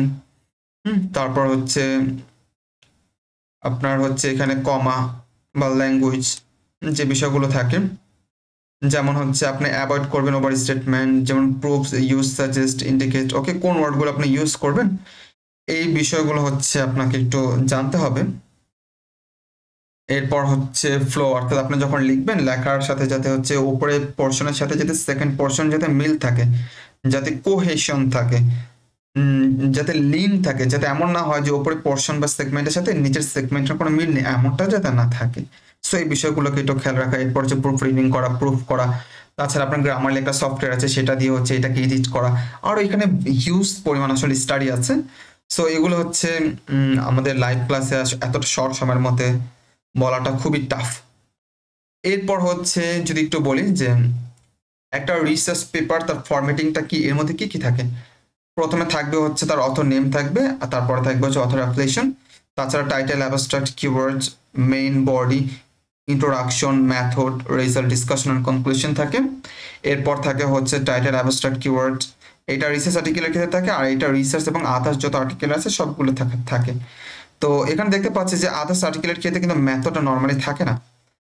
Speaker 1: তারপর হচ্ছে আপনার হচ্ছে এখানে কমা বা ল্যাঙ্গুয়েজ যে বিষয়গুলো থাকে, যেমন হচ্ছে আপনি অ্যাভয়েড করবেন ওভার স্টেটমেন্ট, যেমন প্রুফ, ইউজ, সাজেস্ট, ইন্ডিকেট, ওকে, কোন ওয়ার্ডগুলো আপনি ইউজ করবেন, এই বিষয়গুলো হচ্ছে আপনাকে একটু জানতে হবে। এরপর হচ্ছে ফ্লো, অর্থাৎ আপনি যখন লিখবেন লেখার সাথে যাতে হচ্ছে উপরে পোর্শনের সাথে যাতে সেকেন্ড পোর্শন যাতে মিল থাকে, যাতে কোহেশন থাকে, যাতে লিন থাকে, যাতে এমন না হয় যে উপরে পোর্শন বা সেগমেন্টের সাথে নিচের সেগমেন্টের কোনো মিল নেই, এমনটা যাতে না থাকে। সো এই বিষয়গুলোকে একটু খেয়াল রাখা। এরপর হচ্ছে প্রুফ রিডিং করা, প্রুফ করা, তাছাড়া আপনার গ্রামার লেখা সফটওয়্যার আছে সেটা দিয়ে হচ্ছে এটাকে এডিট করা, আর এখানে হিউজ পরিমাণ আসলে স্টাডি আছে। সো এগুলো হচ্ছে আমাদের লাইভ ক্লাসে এতটা শর্ট সময়ের মধ্যে বলাটা খুবই টাফ। এরপর হচ্ছে যদি একটু বলি যে একটা রিসার্চ পেপার তার ফরম্যাটিংটা কি, এর মধ্যে কি কি থাকে। প্রথমে থাকবে হচ্ছে তার অথর নেম থাকবে, আর তারপরে থাকবে হচ্ছে অথর অ্যাপ্লিকেশন, তাছাড়া title, abstract, keywords, main body, introduction, method, result, discussion and conclusion থাকে। এরপর থাকে হচ্ছে টাইটেল, অ্যাবস্ট্রাক্ট, কিওয়ার্ড, এটা রিসার্চ আর্টিকেলের ক্ষেত্রে থাকে, আর এটা রিসার্চ এবং আদার্স যত আর্টিকেল আছে সবগুলো থাকে। তো এখানে দেখতে পাচ্ছি যে আদার্স আর্টিকেলের ক্ষেত্রে কিন্তু মেথডটা নর্মালি থাকে না,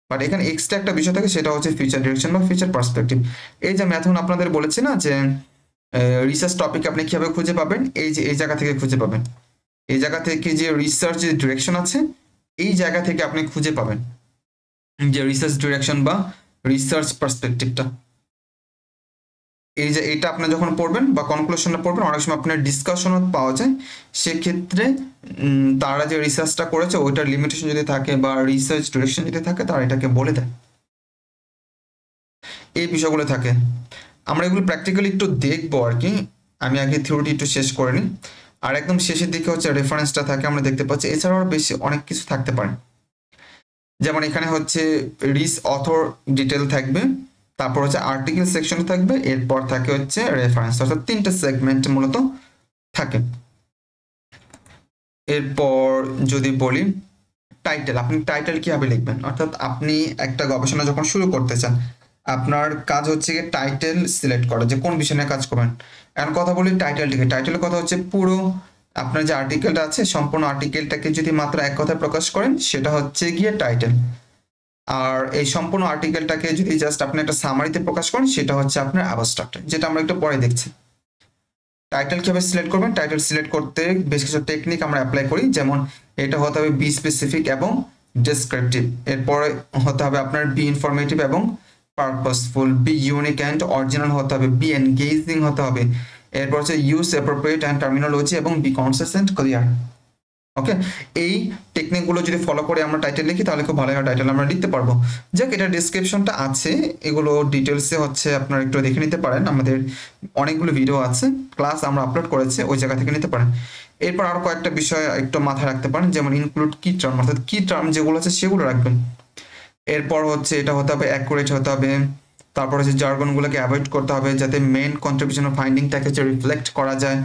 Speaker 1: বাট এখানে এক্সট্রা একটা বিষয় থাকে, সেটা হচ্ছে ফিউচার ডিরেকশন বা ফিউচার পার্সপেক্টিভ। এই যে মেথড আপনাদের বলেছি না যে রিসার্চ টপিক আপনি কিভাবে খুঁজে পাবেন, এই যে এই জায়গা থেকে খুঁজে পাবেন, এই জায়গা থেকে যে রিসার্চ যে ডিরেকশন আছে এই জায়গা থেকে আপনি খুঁজে পাবেন যে রিসার্চ ডিরেকশন বা রিসার্চ পার্সপেক্টিভটা। এই যে এটা আপনি যখন পড়বেন বা কনক্লুশনটা পড়বেন, অনেক সময় আপনার ডিসকাশনও পাওয়া যায়। সেক্ষেত্রে তারা যে রিসার্চটা করেছে ওইটার লিমিটেশন যদি থাকে বা রিসার্চ ডিরেকশন যদি থাকে, তারা এটাকে বলে দেয়। এই বিষয়গুলো থাকে। আমরা এগুলো প্র্যাকটিক্যালি একটু দেখবো আর কি। আমি আগে থিওরিটি একটু শেষ করে নিই। আর একদম শেষের দিকে হচ্ছে রেফারেন্সটা থাকে, আমরা দেখতে পাচ্ছি। এছাড়াও বেশি অনেক কিছু থাকতে পারে, যেমন এখানে হচ্ছে অথর ডিটেল থাকবে, তারপর হচ্ছে আর্টিকেল সেকশন থাকবে, এরপর থাকে হচ্ছে রেফারেন্স, অর্থাৎ 3টে সেগমেন্ট মূলত থাকে। এরপর যদি বলি টাইটেল, আপনি টাইটেল কিভাবে লিখবেন, অর্থাৎ আপনি একটা গবেষণা যখন শুরু করতে চান, আপনার কাজ হচ্ছে গিয়ে টাইটেল সিলেক্ট করা, যে কোন বিষয় নিয়ে কাজ করবেন। এখন কথা বলি টাইটেলটিকে। টাইটেলের কথা হচ্ছে পুরো আপনার যে আর্টিকেলটা আছে, সম্পূর্ণ আর্টিকেলটাকে যদি মাত্র এক কথায় প্রকাশ করেন, সেটা হচ্ছে গিয়ে টাইটেল। আর এই সম্পূর্ণ আর্টিকেলটাকে যদি জাস্ট আপনি একটা সামারিতে প্রকাশ করেন, সেটা হচ্ছে আপনার অ্যাবস্ট্রাক্ট, যেটা আমরা একটু পরে দেখছি। টাইটেল কিভাবে সিলেক্ট করবেন? টাইটেল সিলেক্ট করতে বেশ কিছু টেকনিক আমরা অ্যাপ্লাই করি, যেমন এটা হতে হবে বি স্পেসিফিক এবং ডেসক্রিপটিভ। এরপরে হতে হবে আপনার বি ইনফরমেটিভ এবং purposeful, be unique and original হতে হবে, বি এনগেজিং হতে হবে। এরপর হচ্ছে ইউজ অ্যাপ্রোপ্রিয়েট অ্যান্ড টার্মিনোলজি এবং be consist and clear. Okay, এই টেকনিকগুলো যদি ফলো করে আমরা টাইটেল লিখি, তাহলে খুব ভালো টাইটেল আমরা লিখতে পারবো। যাক, এটা ডিসক্রিপশনটা আছে, এগুলো ডিটেলসে হচ্ছে আপনারা একটু দেখে নিতে পারেন। আমাদের অনেকগুলো ভিডিও আছে, ক্লাস আমরা আপলোড করেছি, ওই জায়গা থেকে নিতে পারেন। এরপর আরো কয়েকটা বিষয় একটু মাথায় রাখতে পারেন, যেমন ইনক্লুড কি টার্ম, অর্থাৎ কি টার্ম যেগুলো আছে সেগুলো রাখবেন। এরপর হচ্ছে এটা হতে হবে অ্যাকুরেট হতে হবে। তারপর হচ্ছে জার্গনগুলোকে অ্যাভয়েড করতে হবে, যাতে মেন কন্ট্রিবিউশন অফ ফাইন্ডিংটাকে যে রিফ্লেক্ট করা যায়,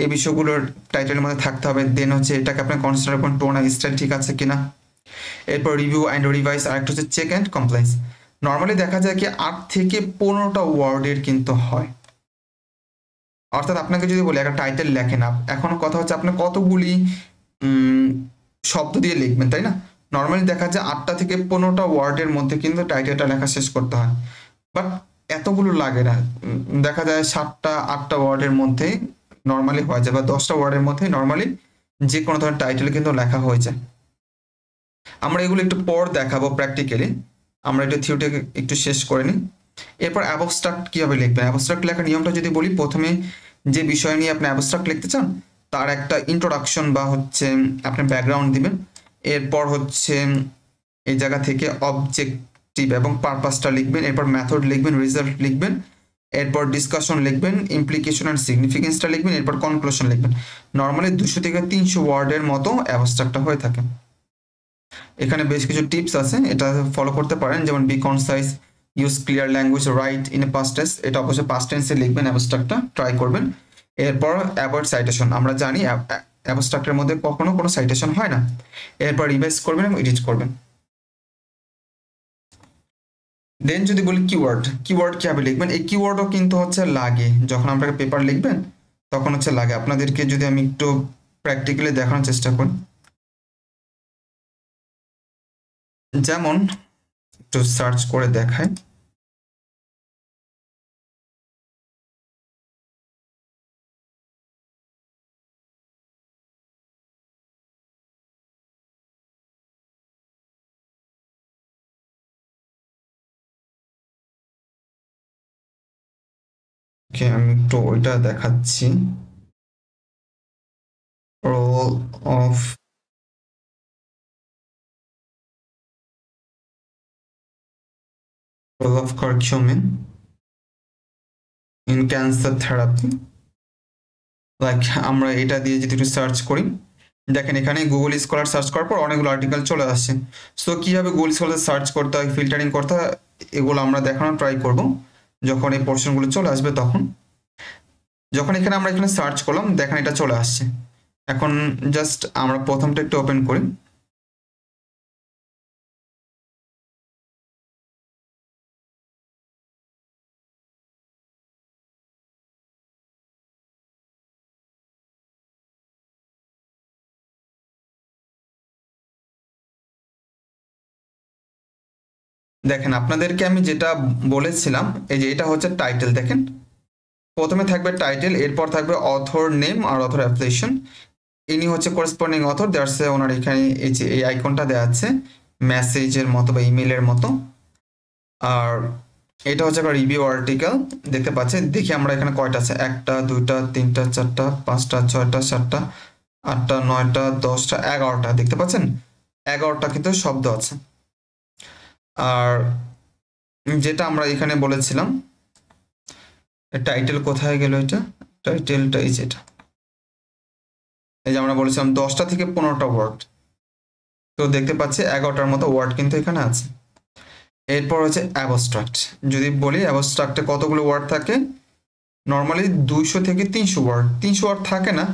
Speaker 1: এই বিষয়গুলোর টাইটেলের মধ্যে থাকতে হবে। দেন হচ্ছে এটাকে আপনি কনসিডার করুন টোন আর স্টাইল ঠিক আছে কিনা। এরপর রিভিউ অ্যান্ড রিভাইস, আর একটা হচ্ছে চেক অ্যান্ড কমপ্লেন্স। নর্মালি দেখা যায় কি 8 থেকে 15টা ওয়ার্ডের কিন্তু হয়। অর্থাৎ আপনাকে যদি বলি একটা টাইটেল লেখেন, এখন কথা হচ্ছে আপনি কতগুলি শব্দ দিয়ে লিখবেন, তাই না? নর্মালি দেখা যায় 8টা থেকে 15টা ওয়ার্ডের মধ্যে কিন্তু টাইটেলটা লেখা শেষ করতে হয়, বাট এতগুলো লাগে না। দেখা যায় 7টা 8টা ওয়ার্ডের মধ্যে নর্মালি হয়ে যায়, বা 10টা ওয়ার্ডের মধ্যে নর্মালি যে কোনো ধরনের টাইটেল কিন্তু লেখা হয়ে যায়। আমরা এগুলো একটু পর দেখাবো প্র্যাকটিক্যালি, আমরা এটা থিওরিটি একটু শেষ করে নিই। এরপর অ্যাবস্ট্রাক্ট কিভাবে লিখবেন? অ্যাবস্ট্রাক্ট লেখার নিয়মটা যদি বলি, প্রথমে যে বিষয় নিয়ে আপনি অ্যাবস্ট্রাক্ট লিখতে চান তার একটা ইন্ট্রোডাকশন বা হচ্ছে আপনি ব্যাকগ্রাউন্ড দিবেন। এরপর হচ্ছে এই জায়গা থেকে অবজেক্টিভ এবং পারপাসটা লিখবেন, এরপর মেথড লিখবেন, রেজাল্ট লিখবেন, এরপর ডিসকাশন লিখবেন, ইমপ্লিকেশন অ্যান্ড সিগনিফিকেন্সটা লিখবেন, এরপর কনক্লুশন লিখবেন। নর্মালি 200 থেকে 300 ওয়ার্ডের মতো অ্যাবস্ট্রাক্টটা হয়ে থাকে। এখানে বেশ কিছু টিপস আছে, এটা ফলো করতে পারেন, যেমন be concise, use clear language, write in a past tense, এটা অবশ্যই পাস্ট টেন্সে লিখবেন, অ্যাবস্ট্রাক্টটা ট্রাই করবেন। এরপর অ্যাভয়েড সাইটেশন, আমরা জানি অ্যাবস্ট্রাক্টের মধ্যে কখনো কোনো সাইটেশন হয় না। এরপর রিভাইজ করবেন এবং এডিট করবেন। দেন যদি বলি কিওয়ার্ড, কিওয়ার্ড কিভাবে লিখবেন? এই কিওয়ার্ডও কিন্তু হচ্ছে লাগে, যখন আপনারা পেপার লিখবেন তখন হচ্ছে লাগে। আপনাদেরকে যদি আমি একটু প্র্যাকটিক্যালি দেখানোর চেষ্টা করি, যেমন একটু সার্চ করে দেখায়। ওকে, আমি একটু ওইটা দেখাচ্ছি। Role of curcumin in cancer therapy, like আমরা এটা দিয়ে যদি একটু সার্চ করি, দেখেন এখানে গুগল স্কলার সার্চ করার পর অনেকগুলো আর্টিকেল চলে আসছে। সো কীভাবে গুগল স্কলার সার্চ করতে হয়, ফিল্টারিং করতে হয়, এগুলো আমরা দেখানোর ট্রাই করব যখন এই পোর্শনগুলো চলে আসবে তখন। যখন এখানে আমরা এখানে সার্চ করলাম, দেখেন এটা চলে আসছে। এখন জাস্ট আমরা প্রথমটা একটু ওপেন করি। দেখেন আপনাদেরকে আমি যেটা বলেছিলাম, এই যে এটা হচ্ছে টাইটেল। দেখেন প্রথমে থাকবে টাইটেল, এরপর থাকবে অথর নেম আর অথর অ্যাপ্লিকেশন। ইনি হচ্ছে করেসপন্ডিং অথর, দ্যাটস ওনার এখানে এই যে এই আইকনটা দেওয়া আছে মেসেজের মতো বা ইমেলের মতো। আর এটা হচ্ছে একটা রিভিউ আর্টিকেল দেখতে পাচ্ছি। দেখি আমরা এখানে কয়টা আছে, 1টা 2টা 3টা 4টা 5টা 6টা 7টা 8টা 9টা 10টা 11টা দেখতে পাচ্ছেন, 11টা কিন্তু শব্দ আছে। আর যেটা আমরা এখানে বলেছিলাম টাইটেল কোথায় গেল, এটা টাইটেলটা এই যেটা, এই যে আমরা বলেছিলাম 10টা থেকে 15টা ওয়ার্ড, তো দেখতে পাচ্ছি 11টার মতো ওয়ার্ড কিন্তু এখানে আছে। এরপর হচ্ছে অ্যাবস্ট্রাক্ট। যদি বলি অ্যাবস্ট্রাক্টে কতগুলো ওয়ার্ড থাকে, নর্মালি 200 থেকে 300 ওয়ার্ড, 300 ওয়ার্ড থাকে না,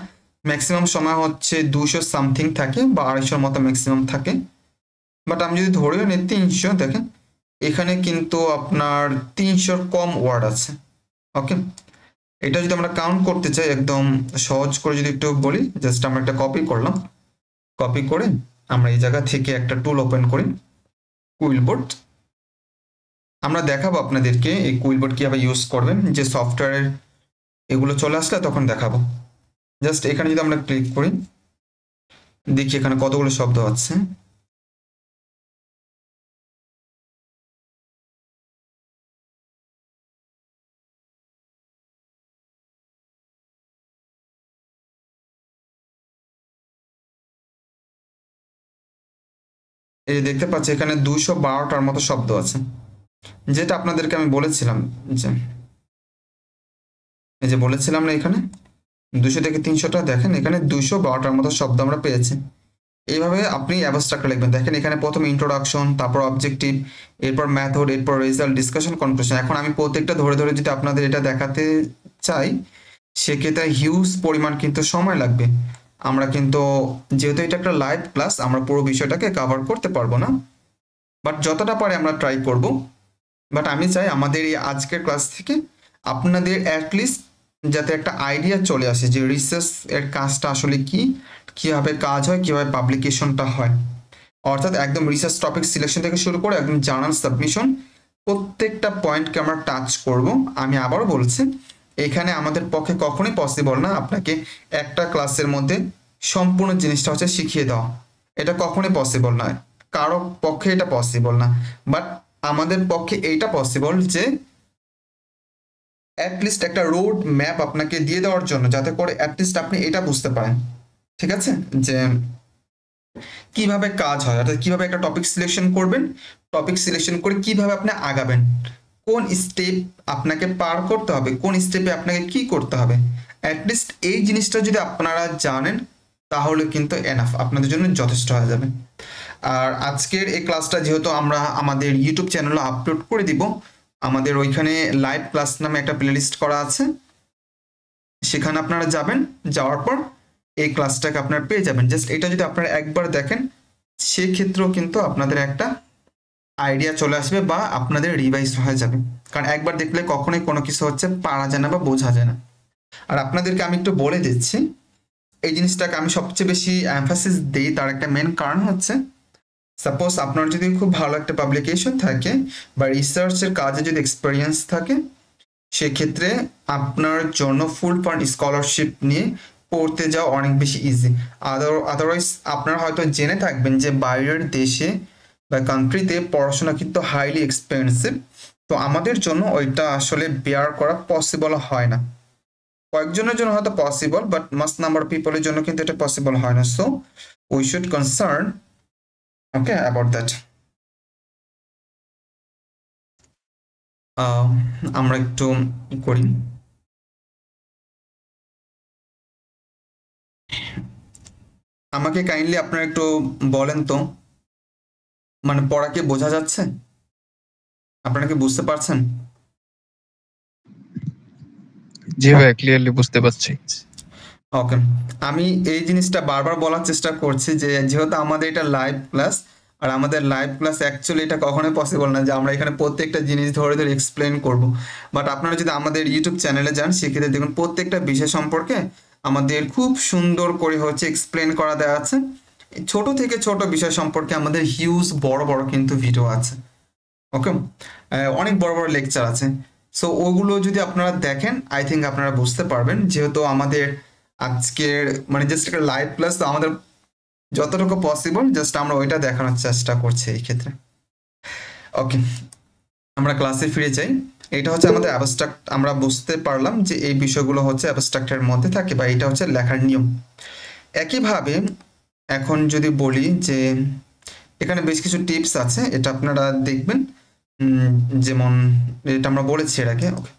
Speaker 1: ম্যাক্সিমাম সময় হচ্ছে 200 সামথিং থাকে বা 250 মতো ম্যাক্সিমাম থাকে। বাট আমি যদি ধরেও নিই 300, দেখেন এখানে কিন্তু আপনার 300 কম ওয়ার্ড আছে। ওকে, এটা যদি আমরা কাউন্ট করতে চাই একদম সহজ করে যদি একটু বলি, জাস্ট আমরা একটা কপি করলাম, কপি করে আমরা এই জায়গা থেকে একটা টুল ওপেন করি, কুইলবোর্ড। আমরা দেখাবো আপনাদেরকে এই কুইলবোর্ড কিভাবে ইউজ করবেন, যে সফটওয়্যারের এগুলো চলে আসলে তখন দেখাবো। জাস্ট এখানে যদি আমরা ক্লিক করি, দেখি এখানে কতগুলো শব্দ আছে। এই যে দেখতে পাচ্ছি এখানে 212টার মতো শব্দ আছে, যেটা আপনাদেরকে আমি বলেছিলাম, যে এই যে বলেছিলাম না এখানে 200 থেকে 300টা, দেখেন এখানে 212টার মতো শব্দ আমরা পেয়েছি। এইভাবে আপনি অ্যাবস্ট্রাক্ট লিখবেন। দেখেন এখানে প্রথমে ইন্ট্রোডাকশন, তারপর অবজেক্টিভ, এরপর মেথড, এরপর রেজাল্ট, ডিসকাশন, কনক্লুশন। এখন আমি প্রত্যেকটা ধরে ধরে যদি আপনাদের এটা দেখাতে চাই, সেক্ষেত্রে হিউজ পরিমাণ কিন্তু সময় লাগবে। আমরা কিন্তু যেহেতু এটা একটা লাইভ ক্লাস, আমরা পুরো বিষয়টাকে কভার করতে পারবো না, বাট যতটা পারে আমরা ট্রাই করব। বাট আমি চাই আমাদের এই আজকের ক্লাস থেকে আপনাদের অ্যাটলিস্ট যাতে একটা আইডিয়া চলে আসে যে রিসার্চ এর কাজটা আসলে কি, কিভাবে কাজ হয়, কিভাবে পাবলিকেশনটা হয়। অর্থাৎ একদম রিসার্চ টপিক সিলেকশন থেকে শুরু করে একদম জার্নাল সাবমিশন, প্রত্যেকটা পয়েন্টকে আমরা টাচ করব। আমি আবারও বলছি, এখানে আমাদের পক্ষে কখনোই পসিবল না আপনাকে একটা ক্লাসের মধ্যে সম্পূর্ণ জিনিসটা হচ্ছে শিখিয়ে দেওয়া, এটা কখনোই পসিবল নয়, কারো পক্ষে এটা পসিবল না। বাট আমাদের পক্ষে এইটা পসিবল যে অ্যাটলিস্ট একটা রোড ম্যাপ আপনাকে দিয়ে দেওয়ার জন্য, যাতে করে অ্যাটলিস্ট আপনি এটা বুঝতে পারেন, ঠিক আছে, যে কিভাবে কাজ হয়, অর্থাৎ কিভাবে একটা টপিক সিলেকশন করবেন, টপিক সিলেকশন করে কিভাবে আপনি আগাবেন, কোন স্টেপ আপনাকে পার করতে হবে, কোন স্টেপে আপনাকে কি করতে হবে। অ্যাটলিস্ট এই জিনিসটা যদি আপনারা জানেন, তাহলে কিন্তু এনাফ, আপনাদের জন্য যথেষ্ট হয়ে যাবে। আর আজকের এই ক্লাসটা যেহেতু আমরা আমাদের ইউটিউব চ্যানেলে আপলোড করে দিব, আমাদের ওইখানে লাইভ ক্লাস নামে একটা প্লেলিস্ট করা আছে, সেখানে আপনারা যাবেন, যাওয়ার পর এই ক্লাসটাকে আপনারা পেয়ে যাবেন। জাস্ট এটা যদি আপনারা একবার দেখেন, সেক্ষেত্রেও কিন্তু আপনাদের একটা আইডিয়া চলে আসবে বা আপনাদের রিভাইজ হয়ে যাবে। কারণ একবার দেখলে কখনোই কোনো কিছু হচ্ছে পারা যায় না বা বোঝা যায় না। আর আপনাদেরকে আমি একটু বলে দিচ্ছি, এই জিনিসটাকে আমি সবচেয়ে বেশি এমফাসিস দিই, তার একটা মেন কারণ হচ্ছে, সাপোজ আপনার যদি খুব ভালো একটা পাবলিকেশন থাকে বা রিসার্চের কাজে যদি এক্সপিরিয়েন্স থাকে, সেক্ষেত্রে আপনার জন্য ফুল ফান্ড স্কলারশিপ নিয়ে পড়তে যাওয়া অনেক বেশি ইজি। আদারওয়াইজ আপনারা হয়তো জেনে থাকবেন যে বাইরের দেশে বা কান্ট্রিতে পড়াশোনা কিন্তু হাইলি এক্সপেন্সিভ, তো আমাদের জন্য ওইটা আসলে বেয়ার করা পসিবল হয় না। কয়েকজনের জন্য হয়তো possible, but mass number of পিপলের জন্য কিন্তু এটা পসিবল হয় না। So we should concern okay about that. আমরা একটু করি, আমাকে কাইন্ডলি আপনারা একটু বলেন তো, মানে পড়া কি বোঝা যাচ্ছে, আপনারা কি বুঝতে পারছেন?
Speaker 2: জি ভাই, ক্লিয়ারলি বুঝতে পারছি।
Speaker 1: ওকে, আমি এই জিনিসটা বারবার বলার চেষ্টা করছি যে যেহেতু আমাদের এটা লাইভ ক্লাস, আর আমাদের লাইভ ক্লাস অ্যাকচুয়ালি এটা কখনোই পসিবল না যে আমরা এখানে প্রত্যেকটা জিনিস ধরে ধরে এক্সপ্লেন করব। বাট আপনারা যদি আমাদের ইউটিউব চ্যানেলে যান, সেক্ষেত্রে দেখুন প্রত্যেকটা বিষয় সম্পর্কে আমাদের খুব সুন্দর করে হচ্ছে এক্সপ্লেন করা দেওয়া আছে। ছোট থেকে ছোট বিষয় সম্পর্কে আমাদের হিউজ বড় বড় কিন্তু ভিডিও আছে। ওকে, অনেক বড় বড় লেকচার আছে। সো ওগুলো যদি আপনারা দেখেন, আই থিঙ্ক আপনারা বুঝতে পারবেন। যেহেতু আমাদের আজকের মানে জাস্ট একটা লাইভ ক্লাস, তো আমাদের যতটুকু পসিবল জাস্ট আমরা ওইটা দেখানোর চেষ্টা করছি এই ক্ষেত্রে। ওকে, আমরা ক্লাসে ফিরে যাই। এটা হচ্ছে আমাদের অ্যাবস্ট্রাক্ট, আমরা বুঝতে পারলাম যে এই বিষয়গুলো হচ্ছে অ্যাবস্ট্রাক্টের মধ্যে থাকে বা এটা হচ্ছে লেখার নিয়ম। একইভাবে এখন যদি বলি যে এখানে বেশ কিছু টিপস আছে, এটা আপনারা দেখবেন। যেমন এটা আমরা বলেছি এর আগে। ওকে,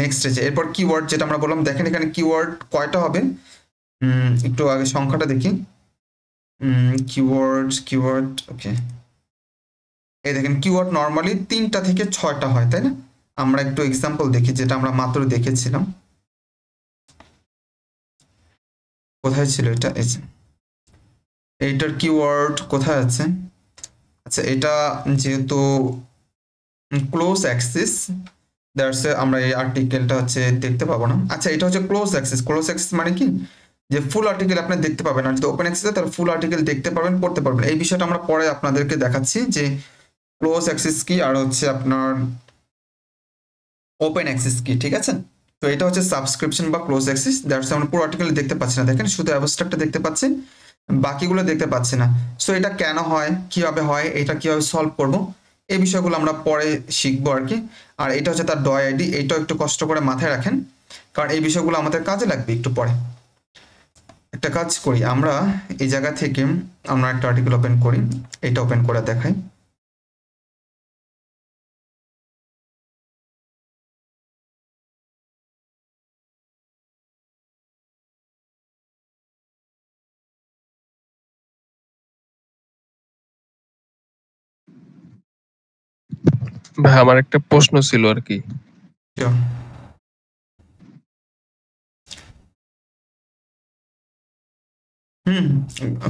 Speaker 1: নেক্সট আছে এরপর কিওয়ার্ড, যেটা আমরা বললাম। দেখেন এখানে কিওয়ার্ড কয়টা হবে, একটু আগে সংখ্যাটা দেখি। কিওয়ার্ড ওকে, এই দেখেন কিওয়ার্ড নর্মালি 3টা থেকে 6টা হয়, তাই না? আমরা একটু এক্সাম্পল দেখি, যেটা আমরা মাত্র দেখেছিলাম। কোথায় ছিল এটা? এই যে এইটার কিওয়ার্ড কোথায় আছে? আচ্ছা, এটা যেহেতু ক্লোজ অ্যাক্সিস, দ্যাটস আমরা এই আর্টিকেলটা হচ্ছে দেখতে পাবো না। আচ্ছা, এটা হচ্ছে ক্লোজ অ্যাক্সেস। ক্লোজ অ্যাক্সেস মানে কি, যে ফুল আর্টিকেল আপনি দেখতে পাবেন, আর যদি ওপেন অ্যাক্সেস তাহলে ফুল আর্টিকেল দেখতে পাবেন, পড়তে পারবেন। এই বিষয়টা আমরা পরে আপনাদেরকে দেখাচ্ছি যে ক্লোজ অ্যাক্সেস কি আর হচ্ছে আপনার ওপেন অ্যাক্সেস কি, ঠিক আছে? তো এটা হচ্ছে সাবস্ক্রিপশন বা ক্লোজ অ্যাক্সেস। দ্যাটস আমরা পুরো আর্টিকেল দেখতে পাচ্ছি না, দেখেন শুধু অ্যাবস্ট্রাক্টটা দেখতে পাচ্ছি, বাকিগুলো দেখতে পাচ্ছি না। সো এটা কেন হয়, কিভাবে হয়, এটা কিভাবে সলভ করব, এই বিষয়গুলো আমরা পরে শিখবো আর কি। আর এটা হচ্ছে তার ডয় আইডি, এইটাও একটু কষ্ট করে মাথায় রাখেন, কারণ এই বিষয়গুলো আমাদের কাজে লাগবে একটু পরে। একটা কাজ করি, আমরা এই জায়গা থেকে আমরা একটা আর্টিকেল ওপেন করি, এটা ওপেন করে দেখাই।
Speaker 2: ভাই আমার একটা প্রশ্ন ছিল আর কি।
Speaker 1: Sure.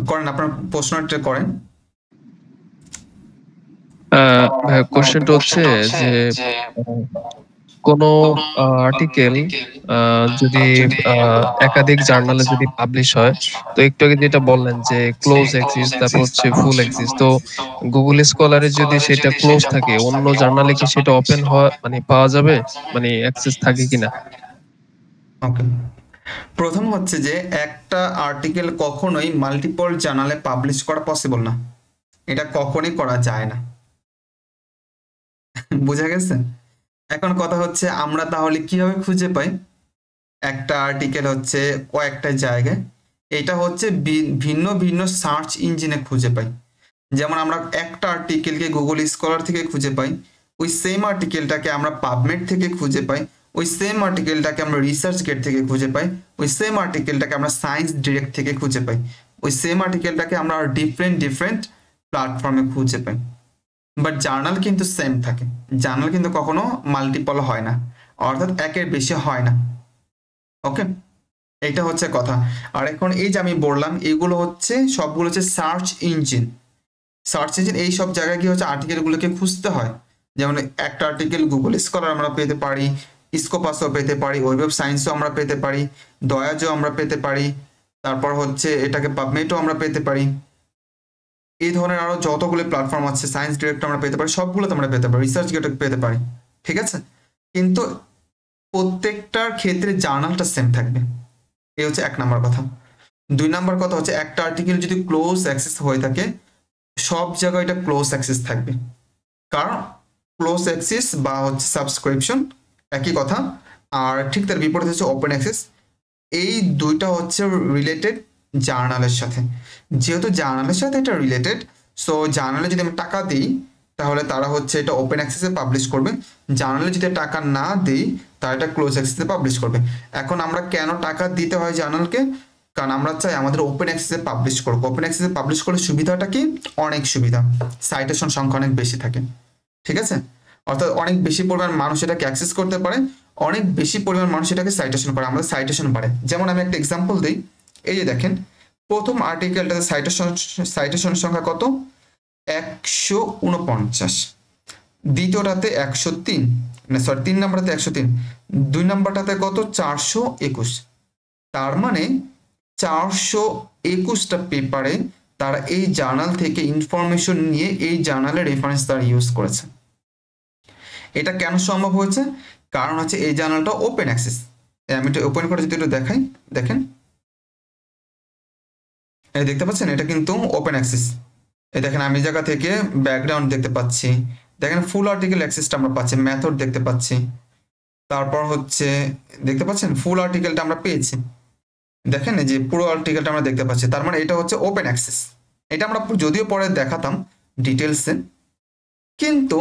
Speaker 1: করেন, আপনার প্রশ্নটা করেন।
Speaker 2: ভাই কোশ্চেনটা হচ্ছে যে কোনো আর্টিকেল যদি একাধিক জার্নালে যদি পাবলিশ হয়, তো একটু আগে যেটা বললেন যে ক্লোজ অ্যাক্সিস তারপর হচ্ছে ফুল অ্যাক্সিস, তো গুগল স্কলারে যদি সেটা ক্লোজ থাকে অন্য জার্নালে কি সেটা ওপেন হওয়া মানে পাওয়া যাবে, মানে অ্যাক্সেস থাকে কিনা?
Speaker 1: ওকে, প্রথম হচ্ছে যে একটা আর্টিকেল কখনোই মাল্টিপল জার্নালে পাবলিশ করা পসিবল না, এটা কখনোই করা যায় না। বুঝা গেছে? এখন কথা হচ্ছে আমরা তাহলে কিভাবে খুঁজে পাই একটা আর্টিকেল হচ্ছে কয়েকটা জায়গায়? এটা হচ্ছে ভিন্ন ভিন্ন সার্চ ইঞ্জিনে খুঁজে পাই। যেমন আমরা একটা আর্টিকেলকে গুগল স্কলার থেকে খুঁজে পাই, ওই সেম আর্টিকেলটাকে আমরা পাবমেড থেকে খুঁজে পাই, ওই সেম আর্টিকেলটাকে আমরা রিসার্চ গেট থেকে খুঁজে পাই, ওই সেম আর্টিকেলটাকে আমরা সায়েন্স ডিরেক্ট থেকে খুঁজে পাই, ওই সেম আর্টিকেলটাকে আমরা ডিফারেন্ট ডিফারেন্ট প্ল্যাটফর্মে খুঁজে পাই। বাট জার্নাল কিন্তু সেম থাকে, জার্নাল কিন্তু কখনো মাল্টিপল হয় না, অর্থাৎ একের বেশি হয় না। ওকে, এইটা হচ্ছে কথা। আর এখন এই যে আমি বললাম, এগুলো হচ্ছে সবগুলো হচ্ছে সার্চ ইঞ্জিন। সার্চ ইঞ্জিন এই সব জায়গায় কি হচ্ছে আর্টিকেলগুলোকে খুঁজতে হয়। যেমন একটা আর্টিকেল গুগল স্কলার আমরা পেতে পারি, স্কোপাসও পেতে পারি, ওয়েব অফ সায়েন্সও আমরা পেতে পারি, দয়াজও আমরা পেতে পারি, তারপর হচ্ছে এটাকে পাবমেটও আমরা পেতে পারি। এই ধরনের আরো যতগুলো প্ল্যাটফর্ম আছে, সায়েন্স ডিরেক্ট আমরা পেতে পারি, সবগুলোতে আমরা পেতে পারি, রিসার্চ গেটও পেতে পারি, ঠিক আছে? কিন্তু প্রত্যেকটার ক্ষেত্রে জার্নালটা সেম থাকবে, এই হচ্ছে 1 নম্বর কথা। 2 নম্বর কথা হচ্ছে একটা আর্টিকেল যদি ক্লোজ অ্যাক্সেস হয়ে থাকে, সব জায়গায় এটা ক্লোজ অ্যাক্সেস থাকবে, কারণ ক্লোজ অ্যাক্সেস বা হচ্ছে সাবস্ক্রিপশন একই কথা। আর ঠিক তার বিপরীত হচ্ছে ওপেন অ্যাক্সেস। এই দুইটা হচ্ছে রিলেটেড জার্নালের সাথে, যেহেতু জার্নালের সাথে এটা রিলেটেড, সো জার্নালে যদি আমি টাকা দিই তাহলে তারা হচ্ছে এটা ওপেন অ্যাক্সেসে পাবলিশ করবে, জার্নালে যদি টাকা না দিই তারা এটা ক্লোজ অ্যাক্সেসে পাবলিশ করবে। এখন আমরা কেন টাকা দিতে হয় জার্নালকে? কারণ আমরা চাই আমাদের ওপেন অ্যাক্সেসে পাবলিশ করবো। ওপেন অ্যাক্সেসে পাবলিশ করলে সুবিধাটা কি? অনেক সুবিধা, সাইটেশন সংখ্যা অনেক বেশি থাকে, ঠিক আছে? অর্থাৎ অনেক বেশি পরিমাণ মানুষ এটাকে অ্যাক্সেস করতে পারে, অনেক বেশি পরিমাণ মানুষ এটাকে সাইটেশন করে, আমাদের সাইটেশন বাড়ে। যেমন আমি একটা এক্সাম্পল দিই, এই যে দেখেন প্রথম আর্টিকেলটাতে সাইটেশন সংখ্যা কত? 149, দ্বিতীয়টাতে 103, না সরি 3 নম্বরটাতে 103, 2 নম্বরটাতে কত? 421। তার মানে 421টা পেপারে তারা এই জার্নাল থেকে ইনফরমেশন নিয়ে এই জার্নালের রেফারেন্স তারা ইউজ করেছে। এটা কেন সম্ভব হয়েছে? কারণ হচ্ছে এই জার্নালটা ওপেন অ্যাক্সেস। আমি এটা ওপেন করে যদি একটু দেখাই, দেখেন এই দেখতে পাচ্ছেন, এটা কিন্তু ওপেন অ্যাক্সেস। এই দেখেন আমি জায়গা থেকে ব্যাকগ্রাউন্ড দেখতে পাচ্ছি, দেখেন ফুল আর্টিকেল অ্যাক্সেসটা আমরা পাচ্ছি, মেথড দেখতে পাচ্ছি, তারপর হচ্ছে দেখতে পাচ্ছেন ফুল আর্টিকেলটা আমরা পেয়েছি। দেখেন এই যে পুরো আর্টিকেলটা আমরা দেখতে পাচ্ছি, তার মানে এটা হচ্ছে ওপেন অ্যাক্সেস। এটা আমরা যদিও পরে দেখাতাম ডিটেলসে, কিন্তু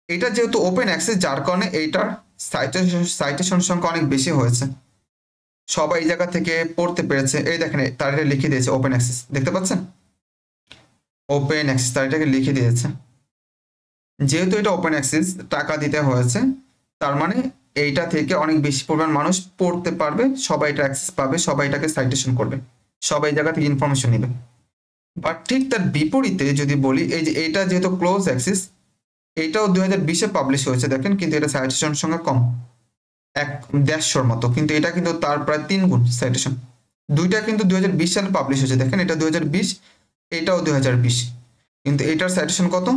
Speaker 1: এটা যেহেতু ওপেন অ্যাক্সেস যার কারণে এইটার সাইটেশন সংখ্যা অনেক বেশি হয়েছে, সবাই এই জায়গা থেকে পড়তে পেরেছে। এই দেখেন তার এটা লিখে দিয়েছে ওপেন অ্যাক্সেস, দেখতে পাচ্ছেন ওপেন অ্যাক্সেস তার এটাকে লিখে দিয়েছে। যেহেতু এটা ওপেন অ্যাক্সেস টাকা দিতে হয়েছে, তার মানে এইটা থেকে অনেক বেশি পরিমাণ মানুষ পড়তে পারবে, সবাই এটা অ্যাক্সেস পাবে, সবাই এটাকে সাইটেশন করবে, সবাই এই জায়গা থেকে ইনফরমেশন নেবে। বাট ঠিক তার বিপরীতে যদি বলি, এই যে এইটা যেহেতু ক্লোজ অ্যাক্সেস, এইটাও 2020-এ পাবলিশ হয়েছে দেখেন, কিন্তু এটা সাইটেশন সংখ্যা কম, 150-র মতো, কিন্তু এটা কিন্তু তার প্রায় 3 গুণ সাইটেশন। দুইটা কিন্তু 2020 সালে পাবলিশ হয়েছে, দেখেন এটা 2020, এটাও 2020, কিন্তু এটার সাইটেশন কত